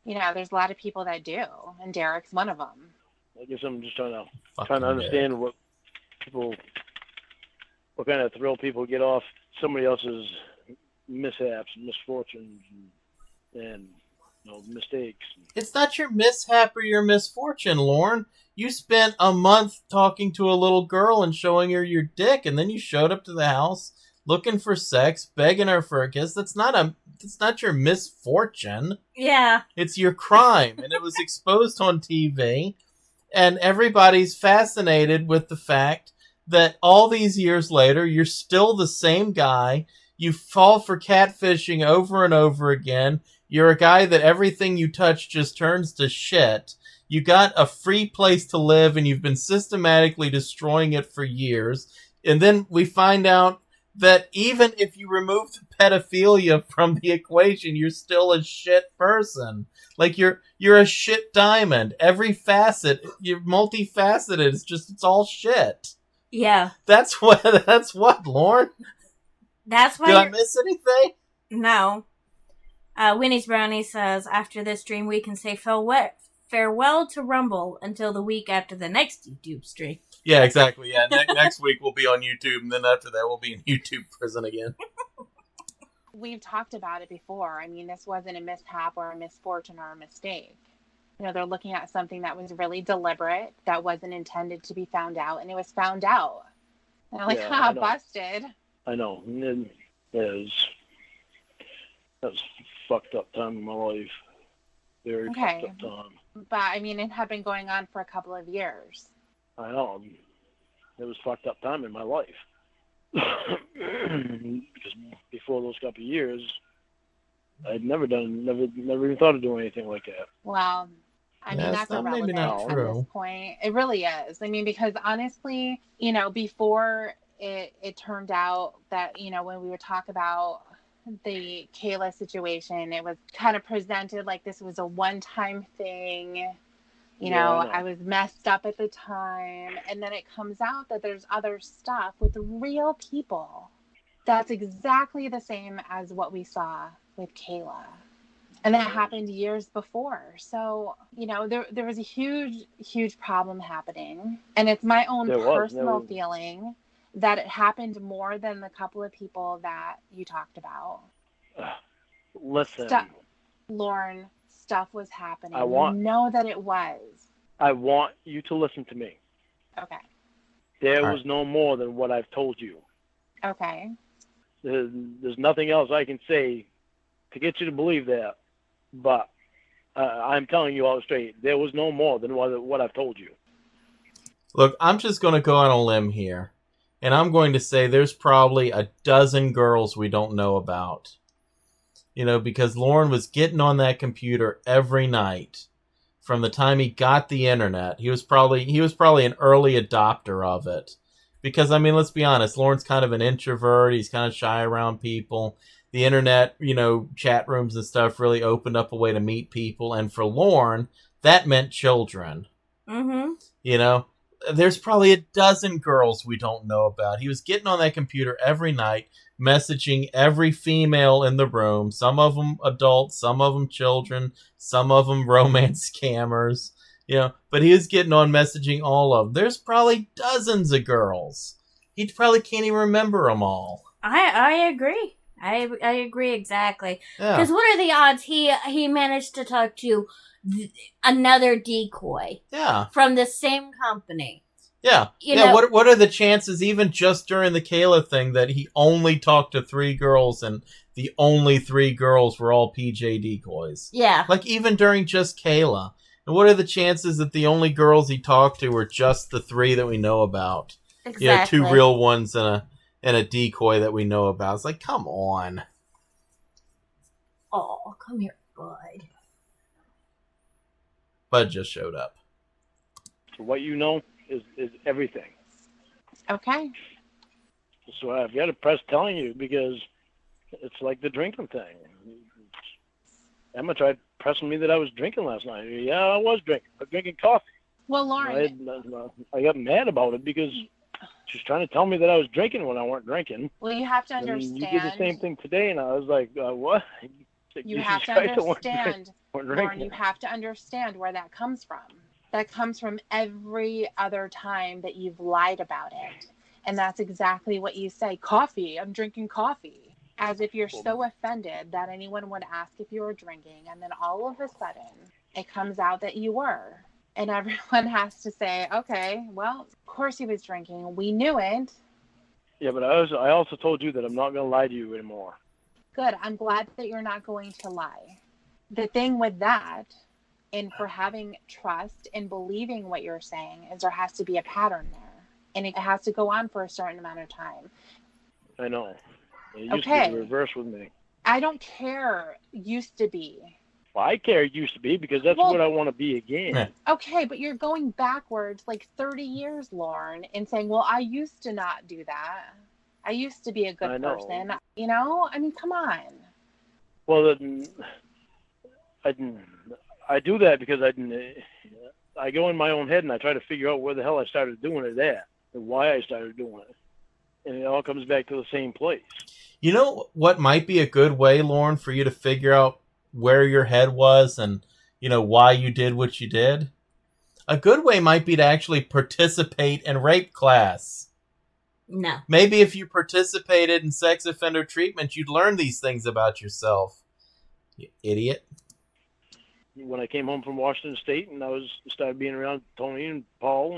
there's a lot of people that do, and Derek's one of them. I guess I'm just trying to Fucking understand what kind of thrill people get off somebody else's mishaps and misfortunes and mistakes. It's not your mishap or your misfortune, Lorne. You spent a month talking to a little girl and showing her your dick, and then you showed up to the house looking for sex, begging her for a kiss. That's not your misfortune. Yeah. It's your crime, and it was exposed on TV, and everybody's fascinated with the fact that all these years later, you're still the same guy. You fall for catfishing over and over again. You're a guy that everything you touch just turns to shit. You got a free place to live, and you've been systematically destroying it for years. And then we find out that even if you remove the pedophilia from the equation, you're still a shit person. Like, you're a shit diamond. Every facet, you're multifaceted. It's all shit. Yeah. That's what, Lorne? That's why. Did I miss anything? No. Winnie's Brownie says, after this stream, we can say farewell to Rumble until the week after the next YouTube stream. Yeah, exactly. Yeah, next week we'll be on YouTube, and then after that we'll be in YouTube prison again. We've talked about it before. I mean, this wasn't a mishap or a misfortune or a mistake. They're looking at something that was really deliberate, that wasn't intended to be found out, and it was found out. And I'm like, busted. I know. And that was fucked up time in my life. Very fucked up time. But, I mean, it had been going on for a couple of years. I know. It was fucked up time in my life. Because before those couple of years, I'd never even thought of doing anything like that. Well, I mean, that's irrelevant at this point. It really is. I mean, because honestly, before it turned out that, when we would talk about the Kayla situation, it was kind of presented like this was a one-time thing. I was messed up at the time. And then it comes out that there's other stuff with real people that's exactly the same as what we saw with Kayla. And that happened years before. So, there was a huge, huge problem happening. And it's my own personal feeling that it happened more than the couple of people that you talked about. Listen. Lorne, stuff was happening. You know that it was. I want you to listen to me. Okay. There was no more than what I've told you. Okay. There's nothing else I can say to get you to believe that. But I'm telling you all straight, there was no more than what I've told you. Look, I'm just going to go on a limb here. And I'm going to say there's probably a dozen girls we don't know about. Because Lorne was getting on that computer every night from the time he got the internet. He was probably an early adopter of it. Because, I mean, let's be honest, Lorne's kind of an introvert. He's kind of shy around people. The internet, chat rooms and stuff really opened up a way to meet people. And for Lorne, that meant children. Mm-hmm. There's probably a dozen girls we don't know about. He was getting on that computer every night, messaging every female in the room. Some of them adults, some of them children, some of them romance scammers. But he was getting on messaging all of them. There's probably dozens of girls. He probably can't even remember them all. I agree. I agree exactly. Because what are the odds he managed to talk to another decoy? Yeah. From the same company. Yeah. You yeah. know- What are the chances, even just during the Kayla thing, that he only talked to 3 girls and the only 3 girls were all PJ decoys? Yeah. Like, even during just Kayla. And what are the chances that the only girls he talked to were just the 3 that we know about? Exactly. 2 real ones and a decoy that we know about. It's like, come on. Oh, come here, bud. Bud just showed up. So what you know is everything. Okay. So I've got to press telling you because it's like the drinking thing. Emma tried pressing me that I was drinking last night. Yeah, I was drinking. I was drinking coffee. Well, Lauren. I got mad about it because she was trying to tell me that I was drinking when I weren't drinking. Well, you have to And understand. you did the same thing today, and I was like, what? You have to guys weren't understand, drinking. Lauren, you have to understand where that comes from. That comes from every other time that you've lied about it. And that's exactly what you say. Coffee, I'm drinking coffee. As if you're so offended that anyone would ask if you were drinking. And then all of a sudden, it comes out that you were. And everyone has to say, okay, well, of course he was drinking. We knew it. Yeah, but I also told you that I'm not going to lie to you anymore. Good. I'm glad that you're not going to lie. The thing with that, and for having trust and believing what you're saying, is there has to be a pattern there. And it has to go on for a certain amount of time. I know. It used to Okay. be the reverse with me. I don't care. Used to be. Well, I care it used to be because that's Well- what I want to be again. Yeah. Okay, but you're going backwards like 30 years, Lorne, and saying, well, I used to not do that. I used to be a good I know. person. You know? I mean, come on. Well, I do that because I go in my own head and I try to figure out where the hell I started doing it at and why I started doing it. And it all comes back to the same place. You know what might be a good way, Lorne, for you to figure out where your head was and, why you did what you did? A good way might be to actually participate in rape class. No. Maybe if you participated in sex offender treatment, you'd learn these things about yourself. You idiot. When I came home from Washington State and started being around Tony and Paul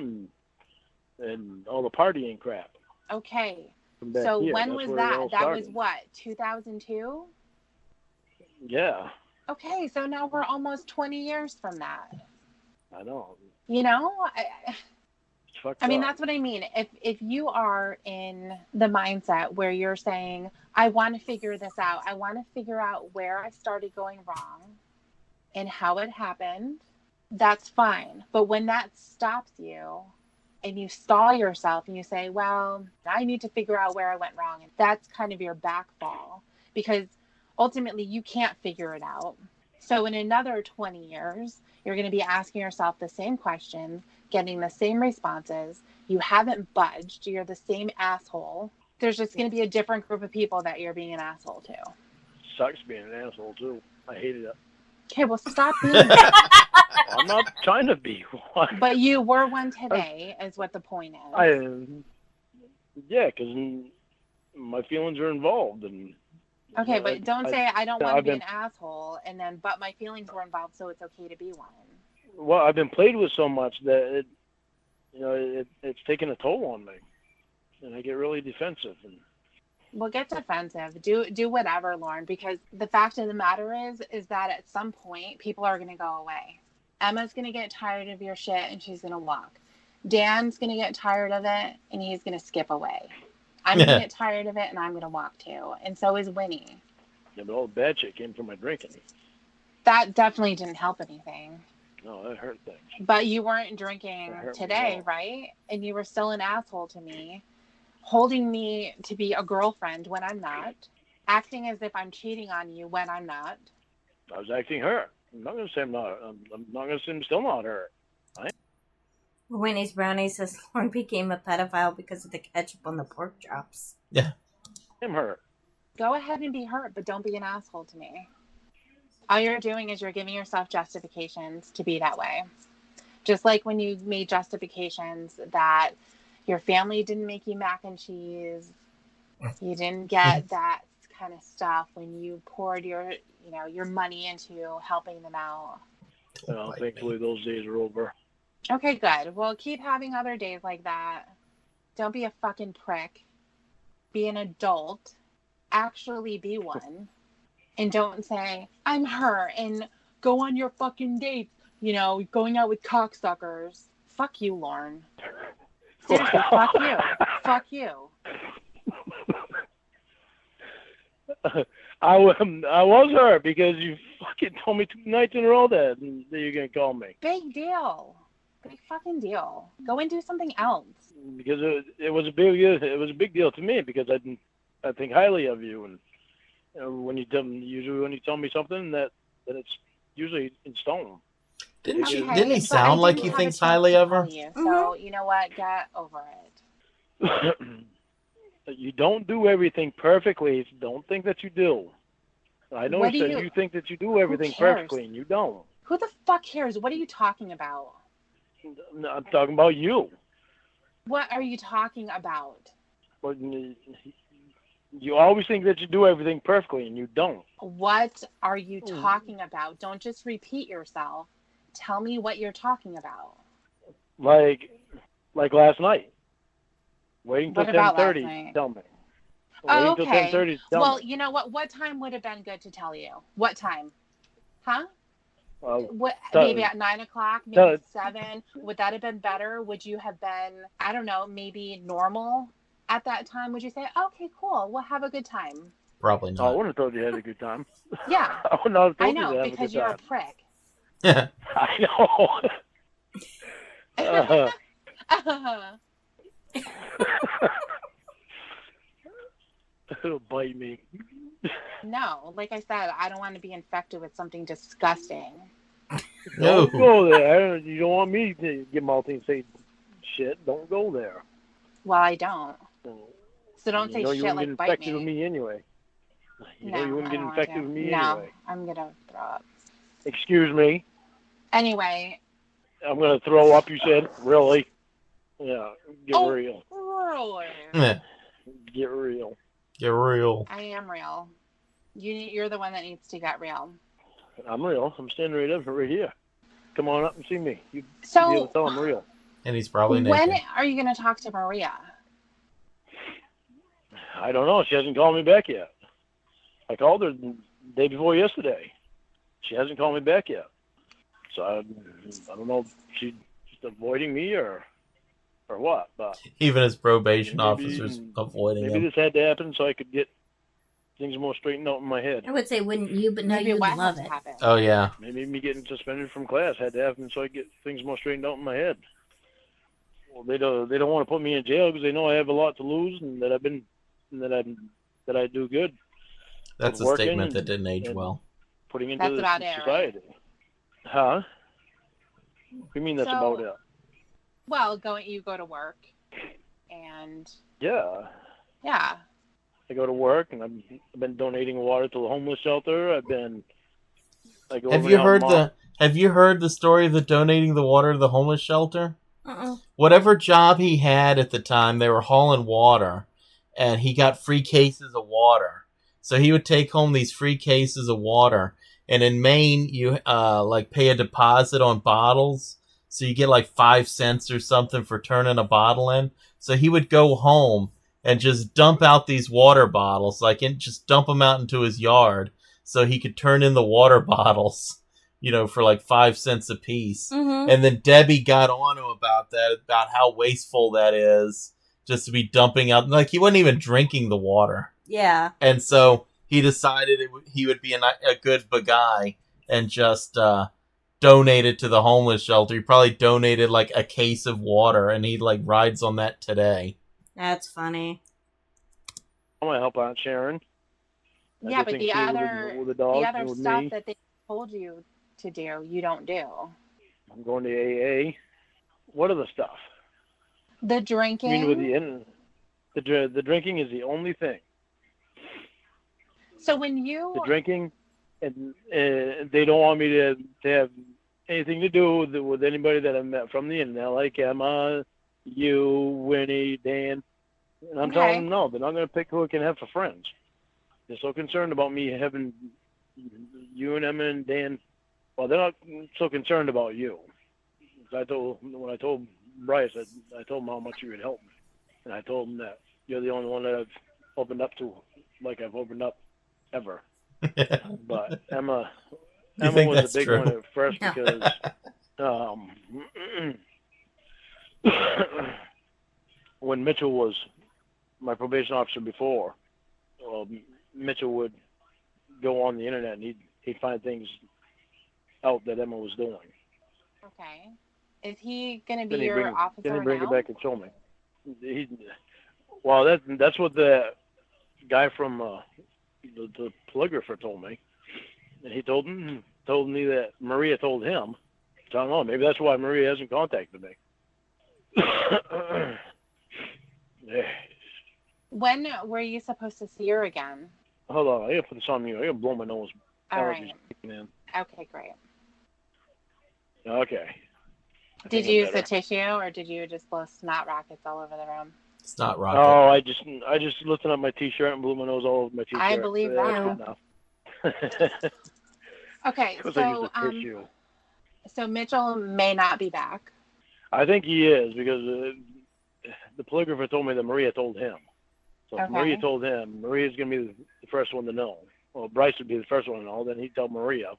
and all the partying crap. Okay. from back So here. when That's was where it that? all That was started. what, 2002? Yeah, Okay, so now we're almost 20 years from that. I know. You know, It's fucked I mean, up. that's what I mean. If you are in the mindset where you're saying, I want to figure this out, I want to figure out where I started going wrong and how it happened, that's fine. But when that stops you and you stall yourself and you say, well, I need to figure out where I went wrong, and that's kind of your backfall, because ultimately you can't figure it out. So in another 20 years, you're going to be asking yourself the same questions, getting the same responses. You haven't budged. You're the same asshole. There's just going to be a different group of people that you're being an asshole to. Sucks being an asshole too. I hated it. Okay, well, stop being that. I'm not trying to be one. But you were one today, is what the point is. Yeah, because my feelings are involved, and Okay, but don't say I don't want to I've be been- an asshole, and then, but my feelings were involved, so it's okay to be one. well, I've been played with so much that it's taken a toll on me, and I get really defensive. And Well, get defensive. Do whatever, Lorne, because the fact of the matter is that at some point, people are going to go away. Emma's going to get tired of your shit, and she's going to walk. Dan's going to get tired of it, and he's going to skip away. I'm going to get tired of it, and I'm going to walk too. And so is Winnie. yeah, but all the bad shit came from my drinking. That definitely didn't help anything. No, that hurt things. But you weren't drinking That hurt me today, well. right? And you were still an asshole to me, holding me to be a girlfriend when I'm not, acting as if I'm cheating on you when I'm not. I was acting hurt. I'm not going to say I'm not. I'm not going to say I'm still not hurt. Winnie's Brownie says Lorne became a pedophile because of the ketchup on the pork chops. I'm hurt. Go ahead and be hurt, but don't be an asshole to me. All you're doing is you're giving yourself justifications to be that way. Just like when you made justifications that your family didn't make you mac and cheese, you didn't get that kind of stuff when you poured your money into helping them out. Thankfully, those days are over. Okay, good. Well, keep having other days like that. Don't be a fucking prick. Be an adult. Actually be one. And don't say, I'm her, and go on your fucking dates, going out with cocksuckers. Fuck you, Lorne. Seriously, fuck you. Fuck you. I was her because you fucking told me 2 nights in a row that you're going to call me. Big deal. Big fucking deal. Go and do something else. Because it was a big deal to me because I think highly of you, and when you tell me something that it's usually in stone. Didn't Okay, he but sound I like didn't he have a thinks chance highly to of her? tell you, so you know what? Get over it. You don't do everything perfectly. Don't think that you do. I know What you do said you- you think that you do everything cares? perfectly, and you don't. Who the fuck cares? What are you talking about? No, I'm talking about you. What are you talking about? But you always think that you do everything perfectly, and you don't. What are you talking about? Don't just repeat yourself. Tell me what you're talking about. Like last night. Waiting till What about last 10:30 night? to tell me. Oh, Waiting till okay. 10:30 to tell Well, me. you know what? What time would have been good to tell you? What time? Huh? What? Maybe at 9 o'clock, maybe 7. Would that have been better? Would you have been, I don't know, maybe normal at that time? Would you say, okay, cool, we'll have a good time? Probably I not. wouldn't have told you you had a good time. Yeah. I would not have I told you know, to have a because good you're time. a prick. I know. It'll bite me. No, like I said, I don't want to be infected with something disgusting. No. Don't go there. You don't want me to get multi and say shit. Don't go there. Well, I don't. So don't say you shit wouldn't like get bite infected with me. me anyway. You know you wouldn't I get don't want infected to. with me No, anyway. I'm going to throw up. Excuse me. Anyway. I'm going to throw up, you said? Really? Yeah. Get real. Really? Get real. Get real. I am real. You're the one that needs to get real. I'm real. I'm standing right here. Come on up and see me. You'd be So, able to tell I'm real. And he's probably when naked. are you going to talk to Maria? I don't know. She hasn't called me back yet. I called her the day before yesterday. She hasn't called me back yet. So I don't know if she's just avoiding me or what. But Even his probation maybe- officer's avoiding maybe him. this had to happen so I could get things more straightened out in my head. I would say, wouldn't you? But no, Maybe you what love has it. to happen? Oh, yeah. Maybe me getting suspended from class had to happen so I get things more straightened out in my head. Well, they don't want to put me in jail because they know I have a lot to lose and that I do good. That's a Working statement that didn't age and well. Putting into That's the about it, society. Huh? What do you mean that's So- about it? Well, you go to work, and Yeah. yeah. I go to work and I've been donating water to the homeless shelter. I go Have over you and heard help Have you heard the story of the donating the water to the homeless shelter? Uh-uh. Whatever job he had at the time, they were hauling water, and he got free cases of water. So he would take home these free cases of water, and in Maine, you pay a deposit on bottles, so you get like 5 cents or something for turning a bottle in. So he would go home and just dump out these water bottles, just dump them out into his yard, so he could turn in the water bottles, for like 5 cents a piece. Mm-hmm. And then Debbie got on him about that, about how wasteful that is, just to be dumping out. Like, he wasn't even drinking the water. Yeah. And so he decided he would be a good guy and just donate it to the homeless shelter. He probably donated like a case of water, and he like rides on that today. That's funny. I'm going to help Aunt Sharon. I Yeah, do but things the too other with the dogs and with stuff me. that they told you to do, you don't do. I'm going to AA. What other stuff? The I drinking. mean, the drinking is the only thing. So when you The drinking, and they don't want me to have anything to do with anybody that I met from the internet, like Emma, you, Winnie, Dan. And I'm telling them no, they're not going to pick who I can have for friends. They're so concerned about me having you and Emma and Dan. Well, they're not so concerned about you. I told Bryce, I told him how much you would help me, and I told him that you're the only one that I've opened up to, like I've opened up ever. But Emma think was that's a big true? one at first No. because when Mitchell was my probation officer before, Mitchell would go on the internet and he'd find things out that Emma was doing. Okay. Is he going to be Then he'd your bring, officer then he'd bring now? it back and show me. Well, that's what the guy from the polygrapher told me, and he told me that Maria told him. So I don't know. Maybe that's why Maria hasn't contacted me. Yeah. When were you supposed to see her again? Hold on, I gotta put this on mute. I gotta blow my nose. All Allergies right. kicking in. Okay, great. Okay. I Did think you I'm use the better. tissue, or did you just blow snot rockets all over the room? It's not rocket. Oh, I just lifted up my t-shirt and blew my nose all over my t-shirt. I believe That's that. good enough. Okay, Because I used the so tissue. so Mitchell may not be back. I think he is because the polygrapher told me that Maria told him. So if Okay. Maria told him, Maria's going to be the first one to know. Well, Bryce would be the first one to know. Then he'd tell Maria.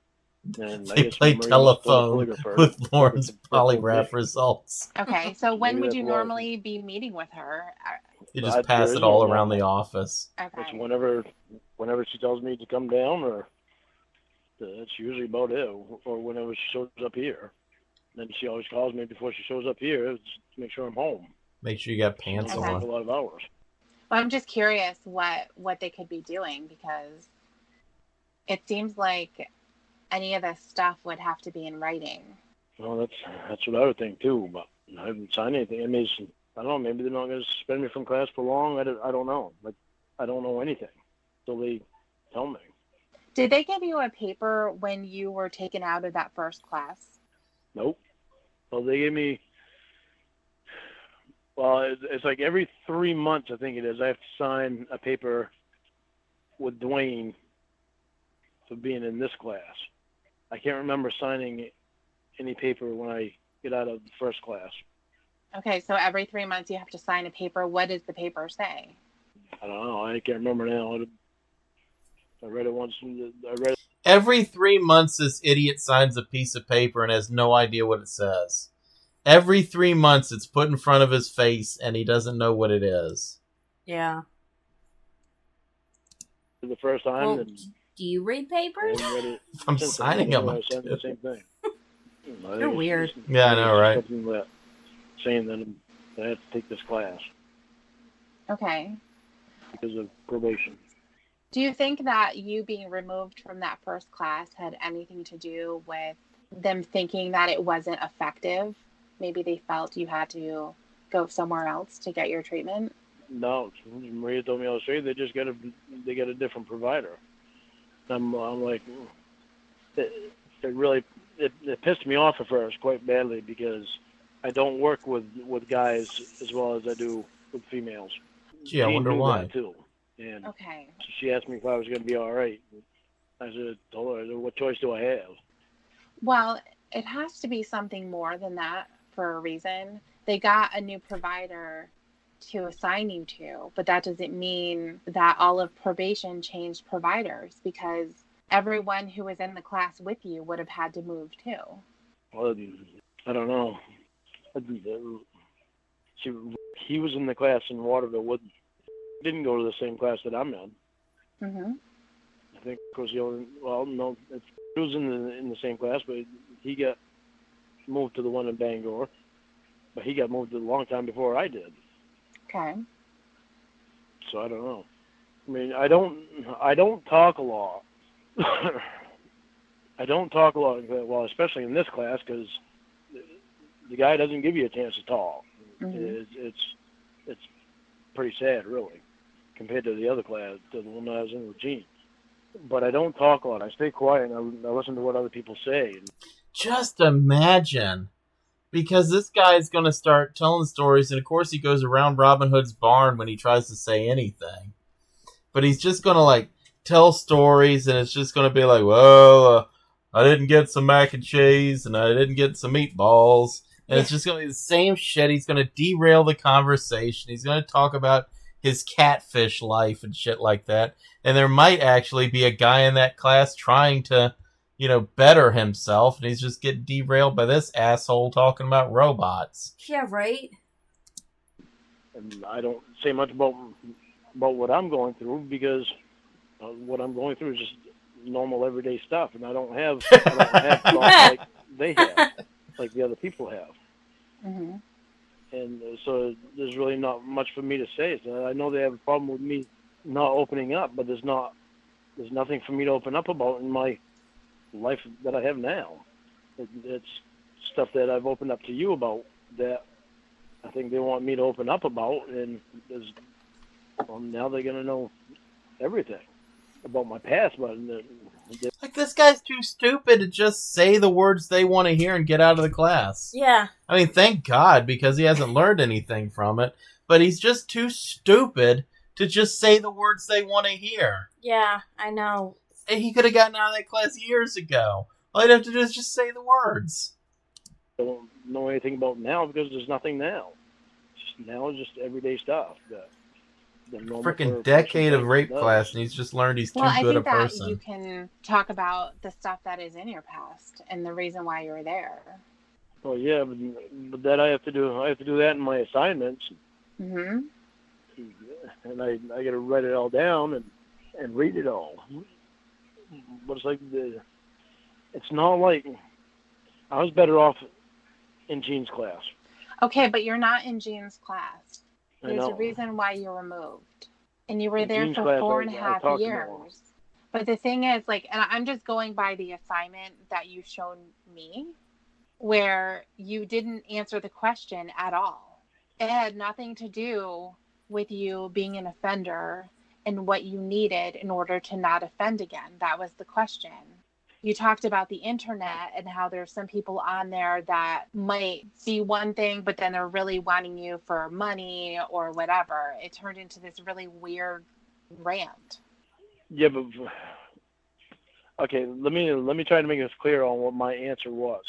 And I They guess play Maria must have telephone told the polygrapher. with Lorne's That told polygraph me. results. Okay, so when Maybe would that's you why. normally be meeting with her? You There just pass is it no all around the normal. office. It's Okay. whenever she tells me to come down, or that's usually about it. Or whenever she shows up here. Then she always calls me before she shows up here to make sure I'm home. Make sure you got pants It's Okay. a on. lot of hours. Well, I'm just curious what they could be doing, because it seems like any of this stuff would have to be in writing. Well, that's what I would think too, but I haven't signed anything. I mean, I don't know. Maybe they're not going to suspend me from class for long. I don't know. Like, I don't know anything until they tell me. Did they give you a paper when you were taken out of that first class? Nope. Well, they gave me. Well, it's like every 3 months, I think it is. I have to sign a paper with Dwayne for being in this class. I can't remember signing any paper when I get out of the first class. Okay, so every 3 months you have to sign a paper. What does the paper say? I don't know. I can't remember now. I read it once. I read it. Every 3 months, this idiot signs a piece of paper and has no idea what it says. Every 3 months, it's put in front of his face, and he doesn't know what it is. Yeah. The first time, Well, and do you read I papers? haven't read it If I'm since. signing them, I signed the same thing. I think it's weird. just- Yeah, I know, right? something that saying that I have to take this class Okay. because of probation. Do you think that you being removed from that first class had anything to do with them thinking that it wasn't effective? Maybe they felt you had to go somewhere else to get your treatment? No, Maria told me I was straight. They just got a different provider. I'm like, it really pissed me off at first quite badly because I don't work with guys as well as I do with females. Gee, I She wonder knew why. that too. And Okay. she asked me if I was going to be all right. Told her, what choice do I have? Well, it has to be something more than that for a reason. They got a new provider to assign you to, but that doesn't mean that all of probation changed providers, because everyone who was in the class with you would have had to move too. Well, I don't know. He was in the class in Waterville. Didn't go to the same class that I'm in. Mm-hmm. I think because he was in the same class, but he got moved to the one in Bangor. But he got moved a long time before I did. Okay. So I don't know. I mean, I don't talk a lot. I don't talk a lot. Well, especially in this class, because the guy doesn't give you a chance to talk. Mm-hmm. It's pretty sad, really, compared to the other class, to the one I was in with Gene. But I don't talk a lot. I stay quiet and I listen to what other people say. Just imagine. Because this guy is going to start telling stories, and of course he goes around Robin Hood's barn when he tries to say anything. But he's just going to, tell stories, and it's just going to be like, well, I didn't get some mac and cheese, and I didn't get some meatballs. And it's just going to be the same shit. He's going to derail the conversation. He's going to talk about his catfish life and shit like that. And there might actually be a guy in that class trying to, better himself. And he's just getting derailed by this asshole talking about robots. Yeah, right? And I don't say much about what I'm going through because what I'm going through is just normal everyday stuff. And I don't have thoughts like they have, like the other people have. Mm-hmm. And so there's really not much for me to say. So I know they have a problem with me not opening up, but there's nothing for me to open up about in my life that I have now. It's stuff that I've opened up to you about that I think they want me to open up about, and now they're going to know everything about my past. But like, this guy's too stupid to just say the words they want to hear and get out of the class. Yeah. I mean, thank God, because he hasn't learned anything from it. But he's just too stupid to just say the words they want to hear. Yeah, I know. And he could have gotten out of that class years ago. All he'd have to do is just say the words. I don't know anything about now because there's nothing now. Now it's just everyday stuff. Freaking decade of rape class, and he's just learned he's too good a person. I think that you can talk about the stuff that is in your past and the reason why you're there. Well, yeah, but that I have to do that in my assignments. Mm-hmm. And I got to write it all down and read it all. But it's like it's not like I was better off in Jean's class. Okay, but you're not in Jean's class. I There's know. a reason why you're removed. And you were there Jean's for class, 4.5 talked years. more. But the thing is, and I'm just going by the assignment that you've shown me, where you didn't answer the question at all. It had nothing to do with you being an offender and what you needed in order to not offend again. That was the question. You talked about the internet and how there's some people on there that might see one thing, but then they're really wanting you for money or whatever. It turned into this really weird rant. Yeah, but okay, let me try to make this clear on what my answer was,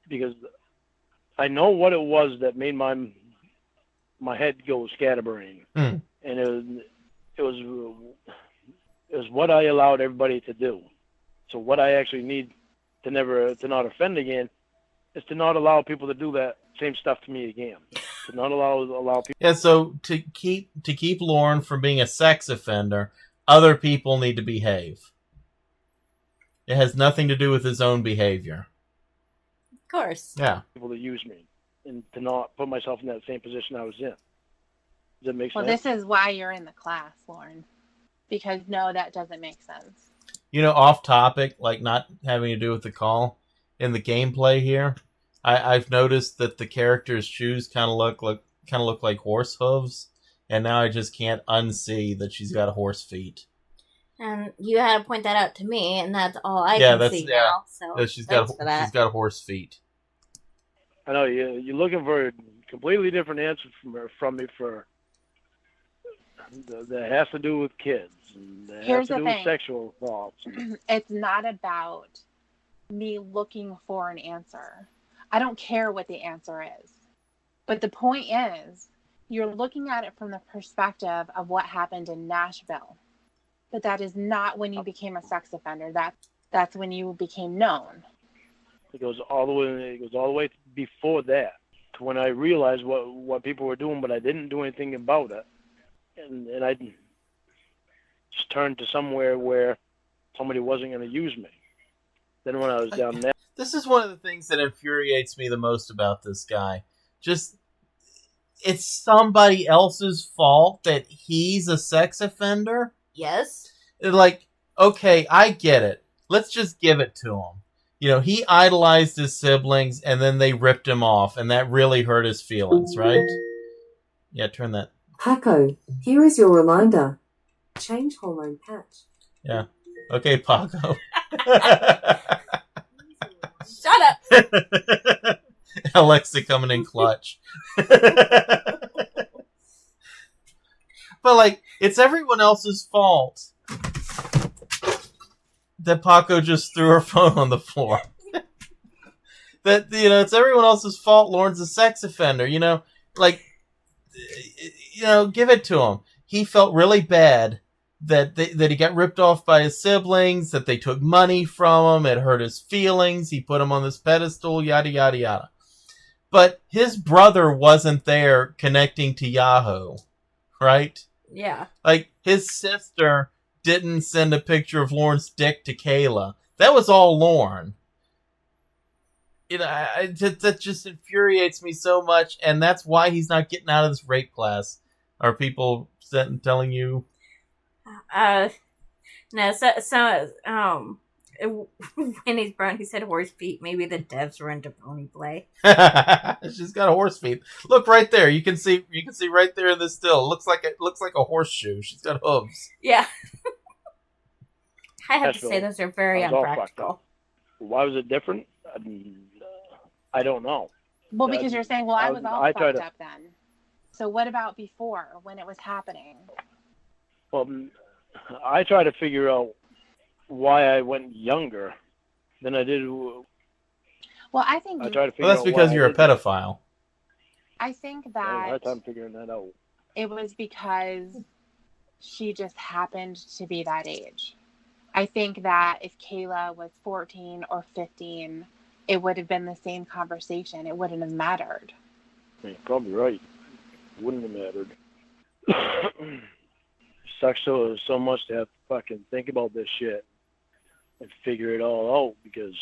because I know what it was that made my head go scatterbrain, and it was what I allowed everybody to do. So what I actually need to not offend again is to not allow people to do that same stuff to me again. To not allow people. Yeah, so to keep Lorne from being a sex offender, other people need to behave. It has nothing to do with his own behavior. Of course. Yeah. People to use me and to not put myself in that same position I was in. Does that make sense? Well, this is why you're in the class, Lorne. Because no, that doesn't make sense. Off topic, like not having to do with the call, in the gameplay here, I've noticed that the character's shoes kind of look like horse hooves, and now I just can't unsee that she's got horse feet. And you had to point that out to me, and that's all I can see now. So she's got horse feet. I know you're looking for a completely different answer from me for that has to do with kids. And that Here's has to the do thing. with sexual thoughts. It's not about me looking for an answer. I don't care what the answer is. But the point is, you're looking at it from the perspective of what happened in Nashville. But that is not when you became a sex offender. That's when you became known. It goes all the way before that, to when I realized what people were doing, but I didn't do anything about it. And I just turned to somewhere where somebody wasn't going to use me. Then when I was down there... This is one of the things that infuriates me the most about this guy. Just, it's somebody else's fault that he's a sex offender? Yes. Like, okay, I get it. Let's just give it to him. He idolized his siblings, and then they ripped him off, and that really hurt his feelings, right? Yeah, turn that. Paco, here is your reminder. Change hormone patch. Yeah. Okay, Paco. Shut up! Alexa coming in clutch. But, it's everyone else's fault that Paco just threw her phone on the floor. that, it's everyone else's fault. Lorne's a sex offender, like, give it to him. He felt really bad that he got ripped off by his siblings, that they took money from him, it hurt his feelings, he put him on this pedestal, yada, yada, yada. But his brother wasn't there connecting to Yahoo, right? Yeah. Like, his sister didn't send a picture of Lorne's dick to Kayla. That was all Lorne. That just infuriates me so much, and that's why he's not getting out of this rape class. Are people telling you? No, when he's brown, he said horse feet. Maybe the devs were into pony play. She's got a horse feet. Look right there. You can see right there in the still. It looks like a horseshoe. She's got hooves. Yeah. I have Nashville, to say those are very unpractical. Why was it different? I don't know. Well, because you're saying, well, I was all fucked up then. So what about before, when it was happening? Well, I try to figure out why I went younger than I did. Well, I think I try to figure that's out because why you're a pedophile. I think I have a that hard time figuring that out. it was because she just happened to be that age. I think that if Kayla was 14 or 15, it would have been the same conversation. It wouldn't have mattered. You're probably right. It wouldn't have mattered. Sucks so much to have to fucking think about this shit and figure it all out, because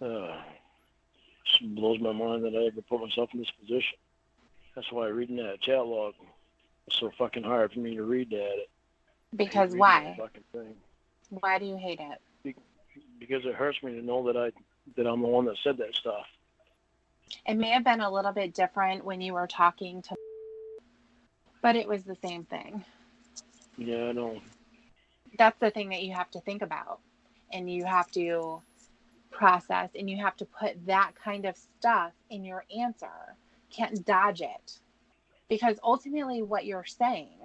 it blows my mind that I ever put myself in this position. That's why reading that chat log was so fucking hard for me to read that. Because why? Fucking thing. Why do you hate it? Because it hurts me to know that I'm the one that said that stuff. It may have been a little bit different when you were talking to, but it was the same thing. Yeah, I know. That's the thing that you have to think about, and you have to process, and you have to put that kind of stuff in your answer. Can't dodge it, because ultimately what you're saying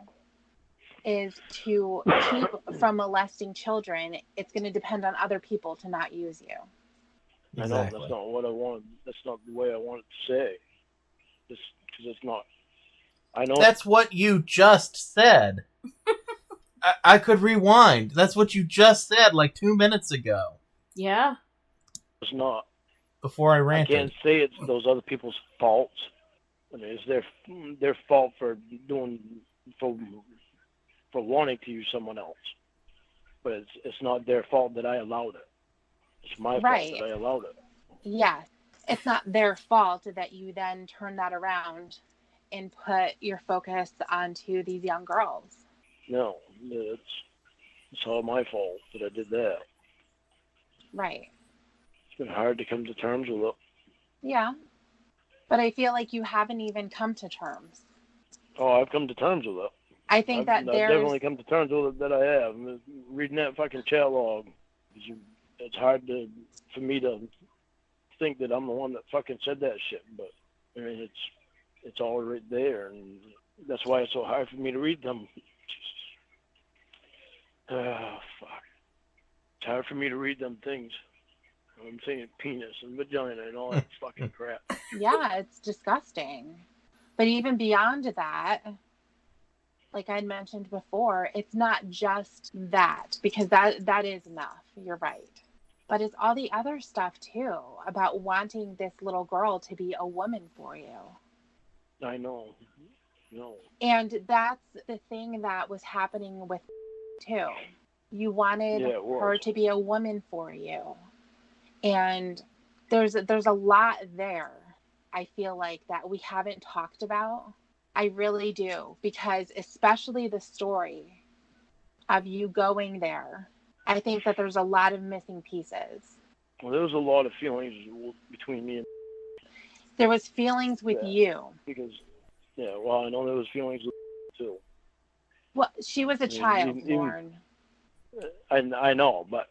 is to keep from molesting children. It's going to depend on other people to not use you. Exactly. I know that's not what I wanted. That's not the way I wanted to say. Just because it's not. I know that's what you just said. I could rewind. That's what you just said like 2 minutes ago. Yeah. It's not. Before I ranted. I can't say it's those other people's faults. I mean, it's their fault for wanting to use someone else. But it's not their fault that I allowed it. It's my fault that I allowed it. Yes. It's not their fault that you then turn that around and put your focus onto these young girls. No, it's all my fault that I did that. Right. It's been hard to come to terms with it. Yeah. But I feel like you haven't even come to terms. Oh, I've come to terms with it. I think I've definitely come to terms with it that I have. Reading that fucking chat log, it's hard for me to think that I'm the one that fucking said that shit. But I mean, it's all right there, and that's why it's so hard for me to read them. Oh, fuck. It's hard for me to read them things. I'm saying penis and vagina and all that fucking crap. Yeah, it's disgusting. But even beyond that, like I'd mentioned before, it's not just that, because that is enough. You're right. But it's all the other stuff too, about wanting this little girl to be a woman for you. I know. No. And that's the thing that was happening with too. You wanted her to be a woman for you. And there's a lot there, I feel like, that we haven't talked about. I really do, because especially the story of you going there, I think that there's a lot of missing pieces. Well, there was a lot of feelings between me and... There was feelings with you. Because, well, I know there was feelings with too. Well, she was a child, Lorne. I know, but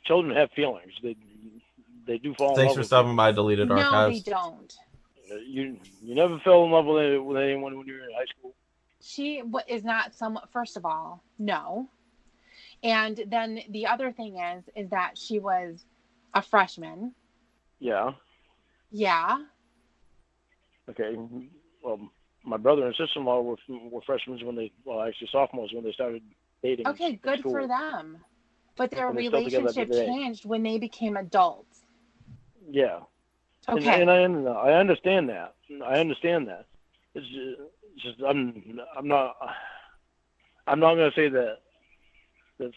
children have feelings. They do fall in love. Thanks for stopping by Deleted Archives. No, they don't. You never fell in love with anyone when you were in high school? She is not someone, first of all, no. And then the other thing is that she was a freshman. Yeah. Yeah. Okay. Well, my brother and sister-in-law were freshmen actually sophomores when they started dating. Okay, in good school. for them. But their And they're still together relationship today. changed when they became adults. Yeah. Okay. And I understand that. It's just I'm not going to say that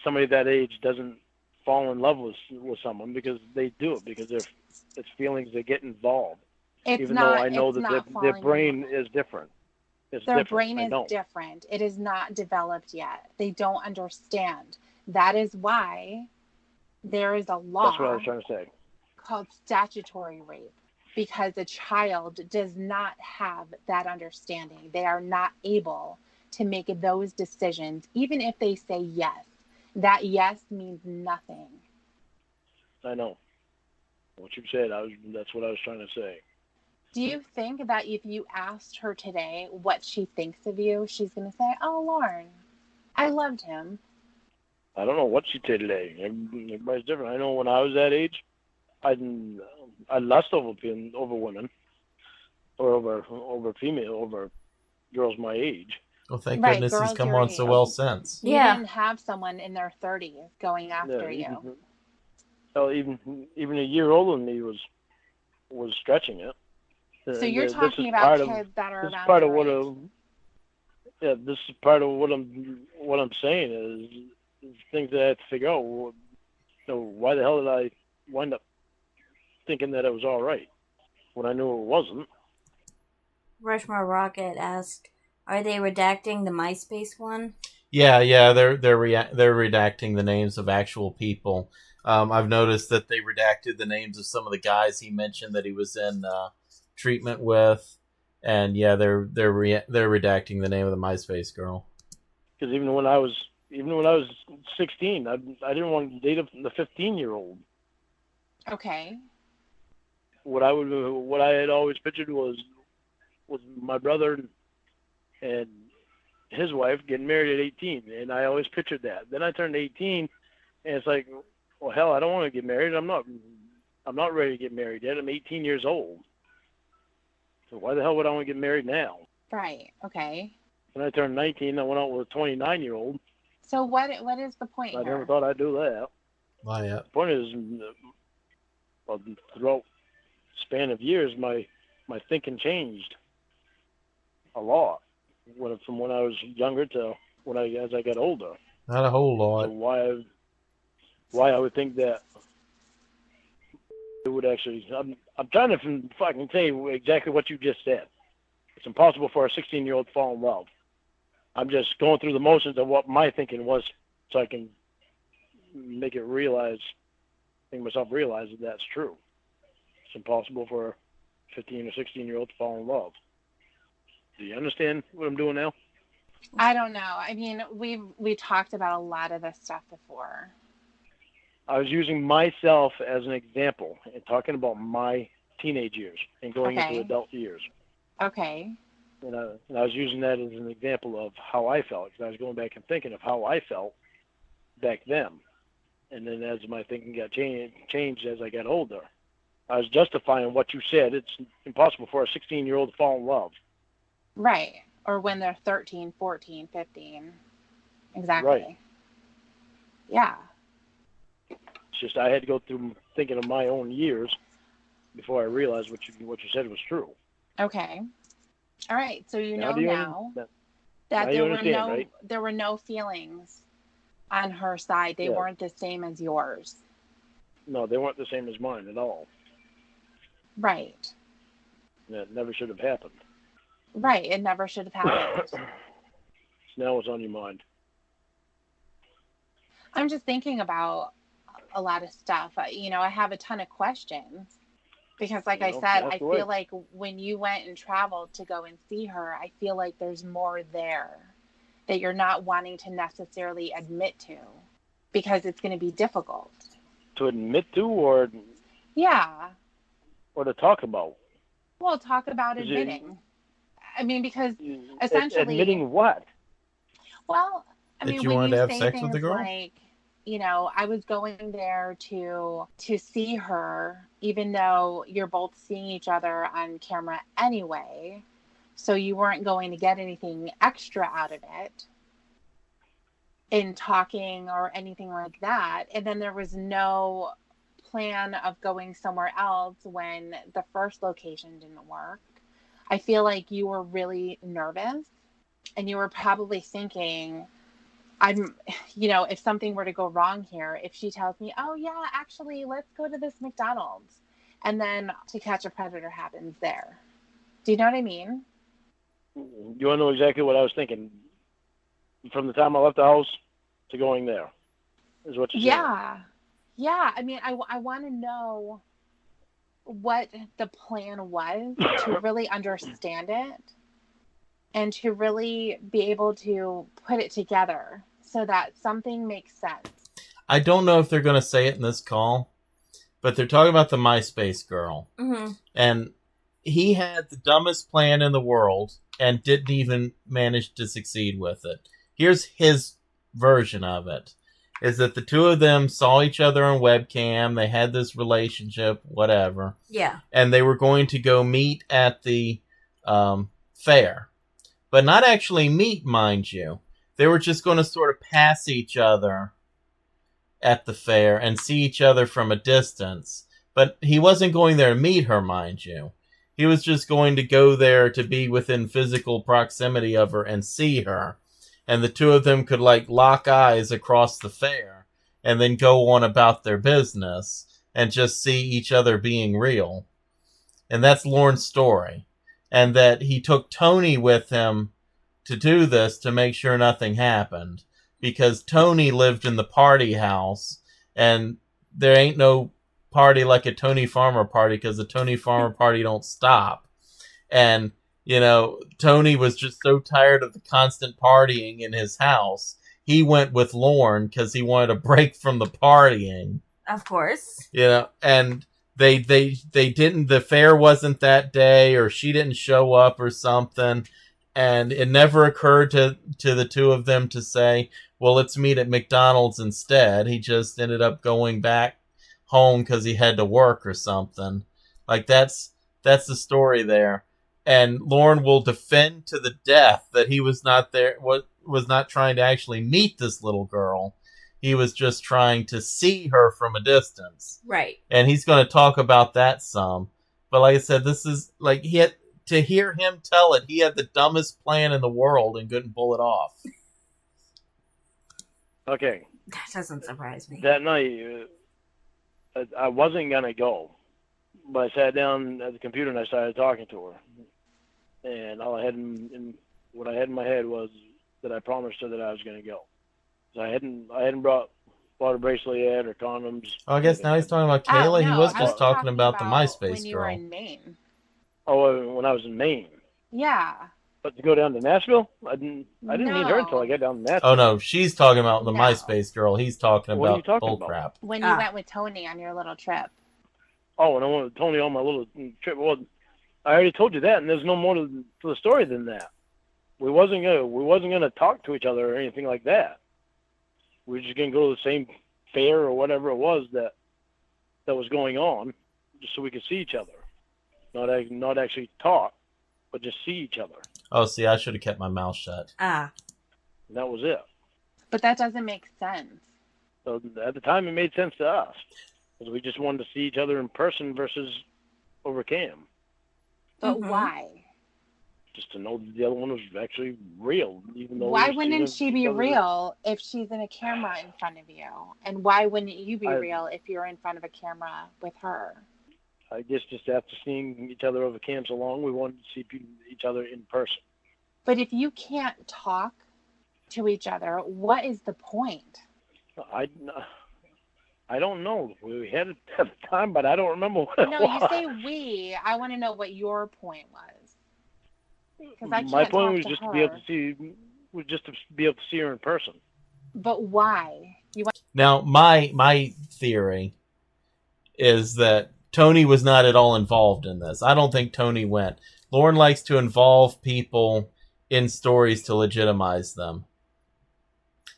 somebody that age doesn't fall in love with someone, because they do it, because it's feelings that get involved. It's Even not, though I know it's that not their falling in brain love. is different. Their brain is different. It is not developed yet. They don't understand. That is why there is a law. That's what I was trying to say. Called statutory rape, because a child does not have that understanding. They are not able to make those decisions, even if they say yes. That yes means nothing. I know. What you said, that's what I was trying to say. Do you think that if you asked her today what she thinks of you, she's going to say, "Oh, Lorne, I loved him"? I don't know what she said today. Everybody's different. I know when I was that age, I lust over women, or over girls my age. Well, thank Right, goodness he's girls come your on so age. well since. You Yeah. didn't have someone in their 30s going after you. Even a year older than me was stretching it. So you're This talking is about part of- kids that are this is around part of your what age. this is part of what I'm saying is things that I have to figure out. Why the hell did I wind up thinking that it was all right when I knew it wasn't? Rushmore Rocket asked, "Are they redacting the MySpace one?" Yeah, they're redacting the names of actual people. I've noticed that they redacted the names of some of the guys he mentioned that he was in treatment with, and yeah, they're redacting the name of the MySpace girl. Because even when I was 16, I didn't want to date the 15-year-old. Okay. What I had always pictured was my brother and his wife getting married at 18, and I always pictured that. Then I turned 18, and it's like, well, hell, I don't want to get married. I'm not ready to get married yet. I'm 18 years old. So why the hell would I want to get married now? Right. Okay. When I turned 19, I went out with a 29-year-old. So what is the point I here? never thought I'd do that. Why? The point is, throughout the span of years, my thinking changed a lot. From when I was younger to as I got older. Not a whole lot. So why I would think that it would actually... I'm trying to fucking say exactly what you just said. It's impossible for a 16-year-old to fall in love. I'm just going through the motions of what my thinking was, so I can make myself realize that that's true. It's impossible for a 15 or 16-year-old to fall in love. Do you understand what I'm doing now? I don't know. I mean, we talked about a lot of this stuff before. I was using myself as an example and talking about my teenage years and going into adult years. Okay. And I was using that as an example of how I felt, because I was going back and thinking of how I felt back then. And then as my thinking got changed as I got older, I was justifying what you said. It's impossible for a 16-year-old to fall in love. Right. Or when they're 13, 14, 15. Exactly. Right. Yeah. It's just I had to go through thinking of my own years before I realized what you said was true. Okay. All right. So Now that you understand, right? there were no feelings on her side. They weren't the same as yours. No, they weren't the same as mine at all. Right. That never should have happened. Right. It never should have happened. So now what's on your mind? I'm just thinking about a lot of stuff. I have a ton of questions because, like I said, I feel like when you went and traveled to go and see her, I feel like there's more there that you're not wanting to necessarily admit to because it's going to be difficult. To admit to, or yeah, or to talk about? Well, talk about admitting. I mean, because essentially admitting what? Well, I mean, you when wanted you to have say sex things with the girl? like, you know, I was going there to see her, even though you're both seeing each other on camera anyway. So you weren't going to get anything extra out of it in talking or anything like that. And then there was no plan of going somewhere else when the first location didn't work. I feel like you were really nervous and you were probably thinking, if something were to go wrong here, if she tells me, oh yeah, actually, let's go to this McDonald's, and then To Catch a Predator happens there. Do you know what I mean? You want to know exactly what I was thinking? From the time I left the house to going there, is what you're saying. Yeah. I mean, I want to know what the plan was to really understand it and to really be able to put it together so that something makes sense. I don't know if they're going to say it in this call, but they're talking about the MySpace girl. Mm-hmm. And he had the dumbest plan in the world and didn't even manage to succeed with it. Here's his version of it. Is that the two of them saw each other on webcam, they had this relationship, whatever. Yeah. And they were going to go meet at the fair. But not actually meet, mind you. They were just going to sort of pass each other at the fair and see each other from a distance. But he wasn't going there to meet her, mind you. He was just going to go there to be within physical proximity of her and see her. And the two of them could, like, lock eyes across the fair and then go on about their business and just see each other being real. And that's Lorne's story. And that he took Tony with him to do this to make sure nothing happened. Because Tony lived in the party house, and there ain't no party like a Tony Farmer party, because the Tony Farmer party don't stop. And, you know, Tony was just so tired of the constant partying in his house, he went with Lorne because he wanted a break from the partying. Of course. You know, and they didn't, the fair wasn't that day, or she didn't show up or something. And it never occurred to the two of them to say, well, let's meet at McDonald's instead. He just ended up going back home because he had to work or something. Like, that's the story there. And Lorne will defend to the death that he was not there, was not trying to actually meet this little girl. He was just trying to see her from a distance. Right. And he's going to talk about that some. But like I said, this is, like, to hear him tell it, he had the dumbest plan in the world and couldn't pull it off. Okay. That doesn't surprise me. That night, I wasn't going to go. But I sat down at the computer and I started talking to her. And all I had what I had in my head was that I promised her that I was going to go. So I hadn't brought a bracelet yet or condoms. Oh, I guess now he's talking about Kayla. No, he was I just talking about the MySpace when you girl. were in Maine. Oh, when I was in Maine. Yeah. But to go down to Nashville, I didn't meet her until I got down to Nashville. Oh no, she's talking about the No. MySpace girl. He's talking What are you about talking about? bullcrap. When you went with Tony on your little trip. Oh, and I went with Tony on my little trip. Well, I already told you that, and there's no more to the story than that. We wasn't gonna talk to each other or anything like that. We were just gonna go to the same fair or whatever it was that was going on, just so we could see each other, not actually talk, but just see each other. Oh, see, I should have kept my mouth shut. Ah. And that was it. But that doesn't make sense. So at the time, it made sense to us, because we just wanted to see each other in person versus over cam. But why? Just to know that the other one was actually real, even though. Why wouldn't she be real if she's in a camera in front of you? And why wouldn't you be real if you're in front of a camera with her? I guess just after seeing each other over cam so long, we wanted to see each other in person. But if you can't talk to each other, what is the point? I don't know. We had it at the time, but I don't remember what it No, was. you say we. I want to know what your point was. Because I can't My point talk was to just her. to be able to see her in person. But why? You want? Now, my theory is that Tony was not at all involved in this. I don't think Tony went. Lorne likes to involve people in stories to legitimize them.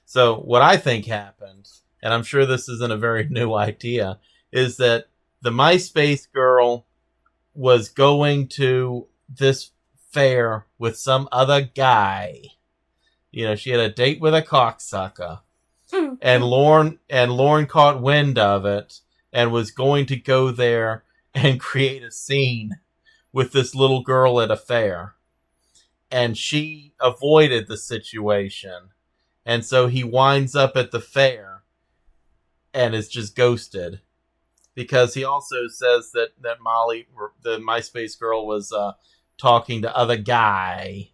So what I think happened and I'm sure this isn't a very new idea, is that the MySpace girl was going to this fair with some other guy. You know, she had a date with a cocksucker. And Lorne caught wind of it and was going to go there and create a scene with this little girl at a fair. And she avoided the situation. And so he winds up at the fair and is just ghosted. Because he also says that Molly, the MySpace girl, was talking to other guy.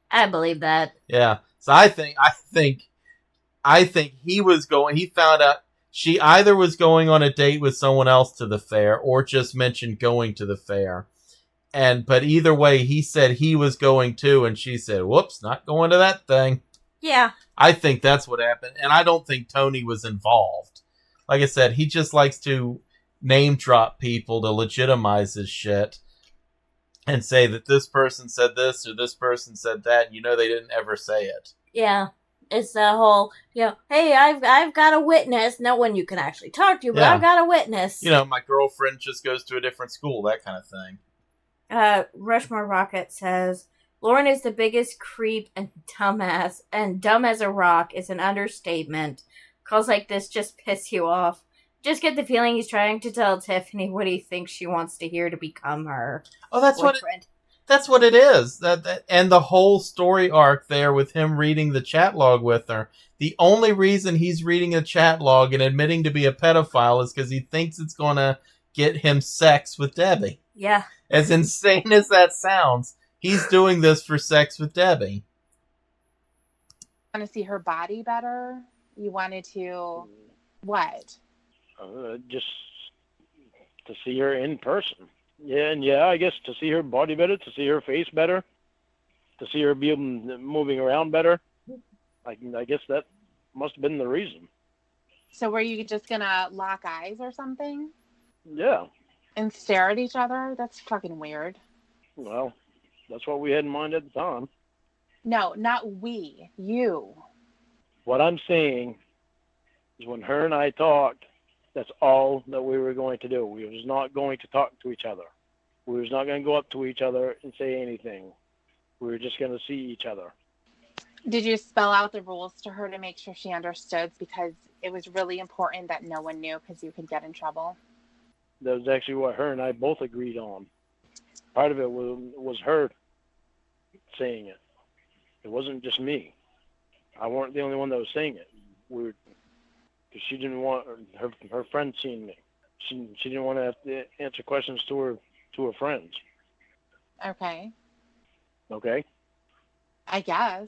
I believe that. Yeah. So I think he was going. He found out she either was going on a date with someone else to the fair, or just mentioned going to the fair. But either way, he said he was going too, and she said, "Whoops, not going to that thing." Yeah. I think that's what happened, and I don't think Tony was involved. Like I said, he just likes to name drop people to legitimize his shit and say that this person said this or this person said that. And they didn't ever say it. Yeah. It's the whole, hey, I've got a witness. No one you can actually talk to, but I've got a witness. My girlfriend just goes to a different school, that kind of thing. Rushmore Rocket says, Lorne is the biggest creep and dumbass, and dumb as a rock is an understatement. Calls like this just piss you off. Just get the feeling he's trying to tell Tiffany what he thinks she wants to hear to become her boyfriend. That's what it is. And the whole story arc there with him reading the chat log with her. The only reason he's reading a chat log and admitting to be a pedophile is because he thinks it's going to get him sex with Debbie. Yeah. As insane as that sounds, he's doing this for sex with Debbie. Want to see her body better? You wanted to... What? Just to see her in person. Yeah, I guess to see her body better, to see her face better, to see her be moving around better. I guess that must have been the reason. So were you just going to lock eyes or something? Yeah. And stare at each other? That's fucking weird. Well, that's what we had in mind at the time. No, not we. You. What I'm saying is when her and I talked, that's all that we were going to do. We was not going to talk to each other. We was not going to go up to each other and say anything. We were just going to see each other. Did you spell out the rules to her to make sure she understood? Because it was really important that no one knew because you could get in trouble. That was actually what her and I both agreed on. Part of it was her saying it. It wasn't just me. I weren't the only one that was saying it. Because she didn't want her friends seeing me. She didn't want to have to answer questions to her friends. Okay. Okay. I guess.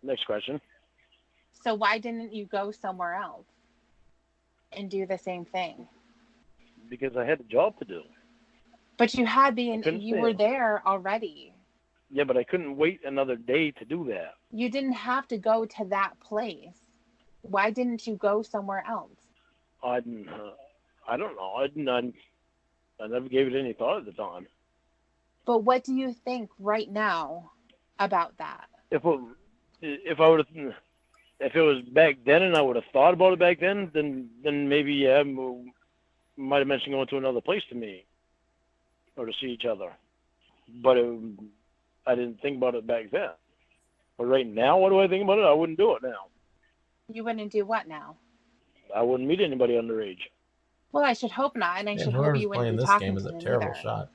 Next question. So why didn't you go somewhere else and do the same thing? Because I had a job to do. But you had you were there already. Yeah, but I couldn't wait another day to do that. You didn't have to go to that place. Why didn't you go somewhere else? I don't know. I never gave it any thought at the time. But what do you think right now about that? If it was back then and I would have thought about it back then, then maybe might have mentioned going to another place to meet or to see each other. But I didn't think about it back then. But right now, what do I think about it? I wouldn't do it now. You wouldn't do what now? I wouldn't meet anybody underage. Well, I should hope not, and I should hope you wouldn't be talking to them either. This game is a terrible shot.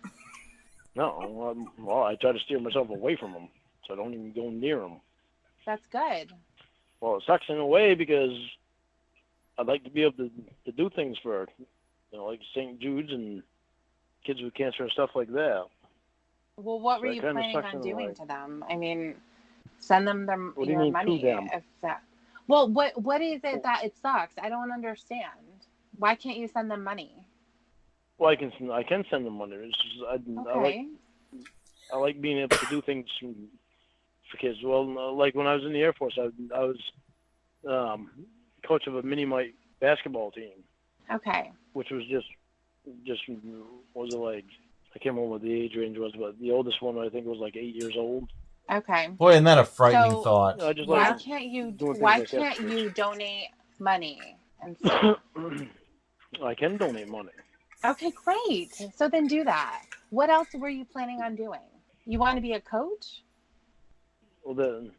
No, well, I try to steer myself away from them, so I don't even go near them. That's good. Well, it sucks in a way because I'd like to be able to do things for, like St. Jude's and kids with cancer and stuff like that. Well, what were you planning on doing to them? I mean, send them your money if that. Well, what is it that it sucks? I don't understand. Why can't you send them money? Well, I can send them money. It's just, okay. I like being able to do things for kids. Well, like when I was in the Air Force, I was coach of a mini-mite basketball team. Okay. Which was just was it like, I can't remember what the age range was, but the oldest one I think was like 8 years old. Okay. Boy, isn't that a frightening thought? Why can't you donate money and stuff. I can donate money. Okay, great. So then do that. What else were you planning on doing? You want to be a coach? Well, then,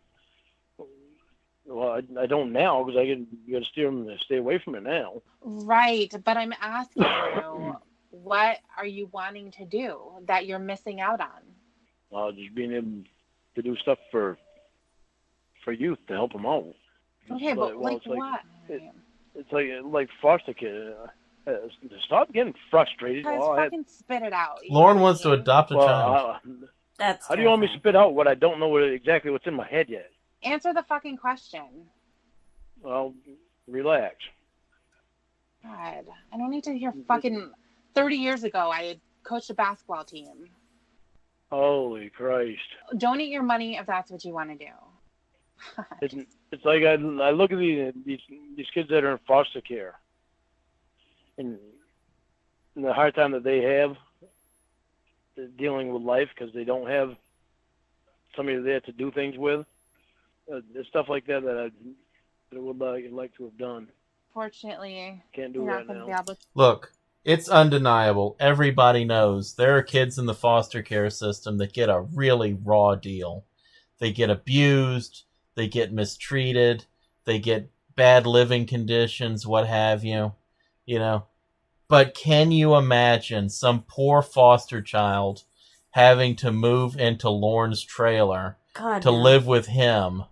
I don't now because you got to steer them to stay away from it now. Right, but I'm asking you, what are you wanting to do that you're missing out on? Just being able to do stuff for youth to help them out. Okay, but like what? It's like foster kid. Stop getting frustrated. Guys, fucking spit it out. Lorne wants to adopt a child. That's how do you want me to spit out what I don't know exactly what's in my head yet? Answer the fucking question. Well, relax. God, I don't need to hear fucking 30 years ago I had coached a basketball team. Holy Christ. Donate your money if that's what you want to do. It's like I look at these kids that are in foster care and the hard time that they have dealing with life because they don't have somebody there to do things with. There's stuff like that that I would like to have done. Fortunately, can't do you're that not going now. to be able to. Look, it's undeniable. Everybody knows there are kids in the foster care system that get a really raw deal. They get abused, they get mistreated, they get bad living conditions, what have you, you know. But can you imagine some poor foster child having to move into Lorne's trailer to live with him?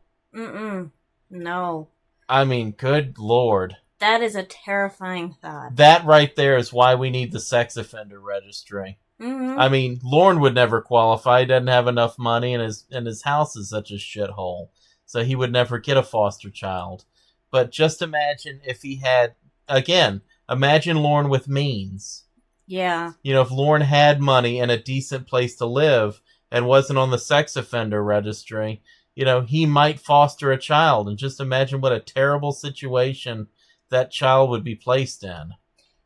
No. I mean, good Lord. That is a terrifying thought. That right there is why we need the sex offender registry. Mm-hmm. I mean, Lorne would never qualify. He doesn't have enough money, and his house is such a shithole. So he would never get a foster child. But just imagine if he had, again, imagine Lorne with means. Yeah. You know, if Lorne had money and a decent place to live and wasn't on the sex offender registry, you know, he might foster a child. And just imagine what a terrible situation that child would be placed in.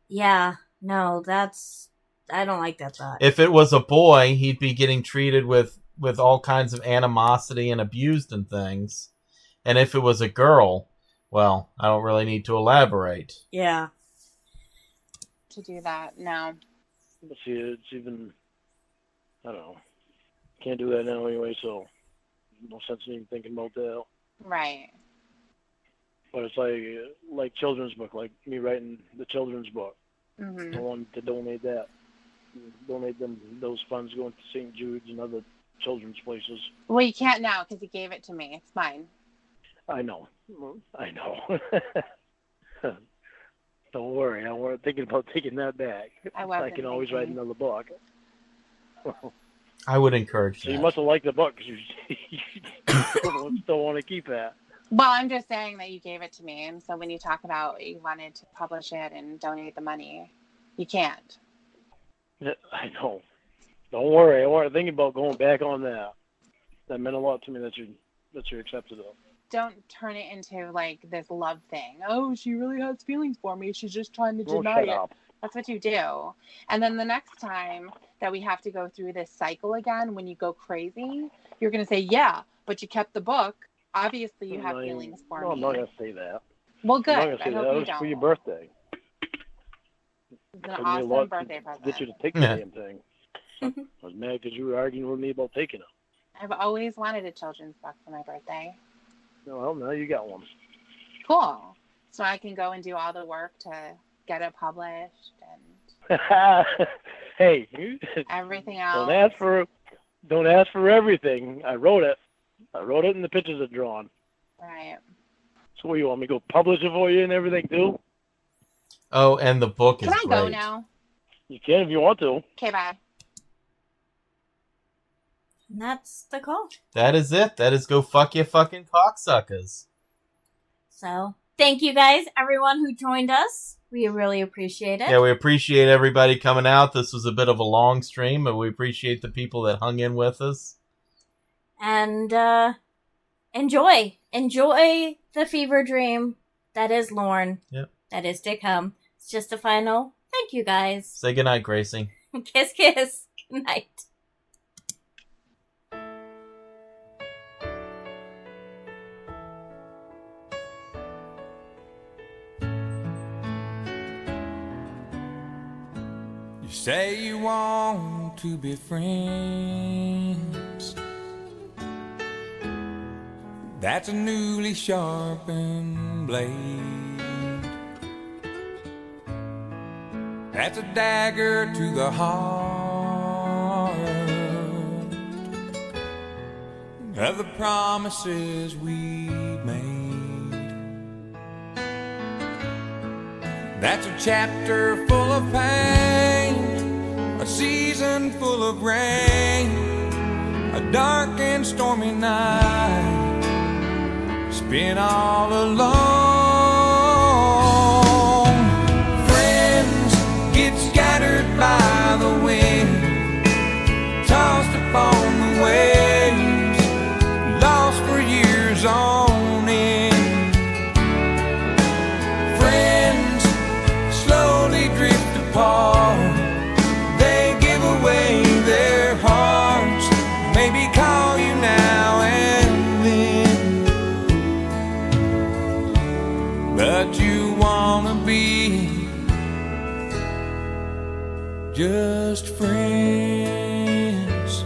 Yeah. No, I don't like that thought. If it was a boy, he'd be getting treated with all kinds of animosity and abused and things. And if it was a girl, well, I don't really need to elaborate. Yeah. To do that, no. See, it's even, I don't know. Can't do that now anyway, so no sense in even thinking about that. Right. But it's like children's book, like me writing the children's book. Mm-hmm. I wanted to donate that. Donate those funds going to St. Jude's and other children's places. Well, you can't now because he gave it to me. It's mine. I know. Don't worry. I wasn't thinking about taking that back. I can always write another book. I would encourage that. So you must have liked the book because you still want to keep that. Well, I'm just saying that you gave it to me. And so when you talk about you wanted to publish it and donate the money, you can't. I know. Don't worry. I wasn't thinking about going back on that. That meant a lot to me that you accepted it. Don't turn it into like this love thing. Oh, she really has feelings for me. She's just trying to deny it. Up. That's what you do. And then the next time that we have to go through this cycle again, when you go crazy, you're going to say, yeah, but you kept the book. Obviously, you have feelings for me. I'm not going to say that. Well, good. I'm not going to say that. It was for your birthday. It's an awesome birthday present. Get you to take the damn thing. I was mad because you were arguing with me about taking it. I've always wanted a children's book for my birthday. Well, now you got one. Cool. So I can go and do all the work to get it published and hey, everything else. Don't ask for everything. I wrote it and the pictures are drawn. Right. So what, you want me to go publish it for you and everything too? Oh, and the book is great. Can I go great. now? You can if you want to. Okay, bye. And that's the call. That is it. That is go fuck you fucking cocksuckers. So, thank you guys, everyone who joined us. We really appreciate it. Yeah, we appreciate everybody coming out. This was a bit of a long stream, but we appreciate the people that hung in with us. And enjoy the fever dream that is Lorne. Yep. That is to come. It's just a final thank you, guys. Say goodnight, Gracie. Kiss, kiss. Good night. Say you want to be friends. That's a newly sharpened blade. That's a dagger to the heart of the promises we've made. That's a chapter full of pain, a season full of rain, a dark and stormy night spent all alone. Friends get scattered by the wind, tossed upon the waves, lost for years on end. Friends slowly drift apart, they give away their hearts, maybe call you now and then. But you wanna be just friends.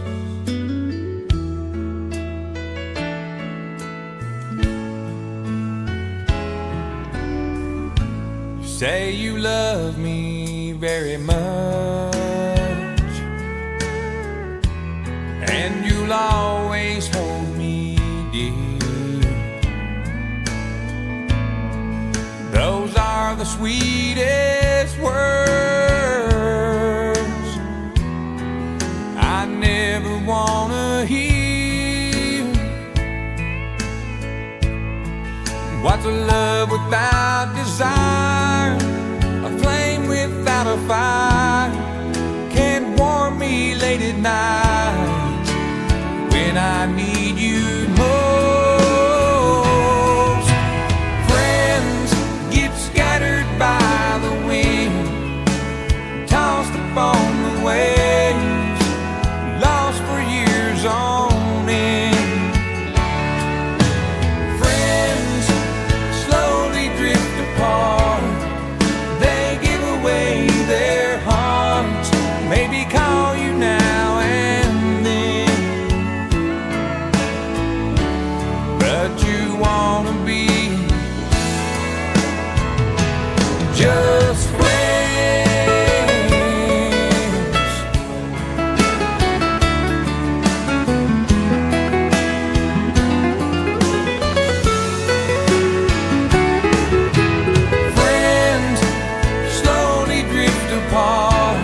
You say you love me very much, and you'll always hold me dear. Those are the sweetest words I never wanna hear. What's a love without desire? A flame without a fire can't warm me late at night when I need you most. Friends get scattered by the wind, tossed upon the waves, lost for years on end. Friends slowly drift apart, they give away their hearts, maybe call you now and then. But you wanna be just friends. Friends slowly drift apart,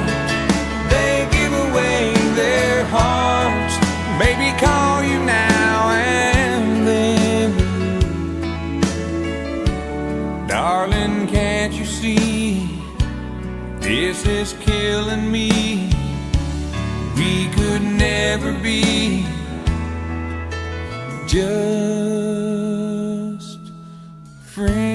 they give away their hearts, maybe call you now and then. Darling, can't you see this is killing me? We could never be just friends.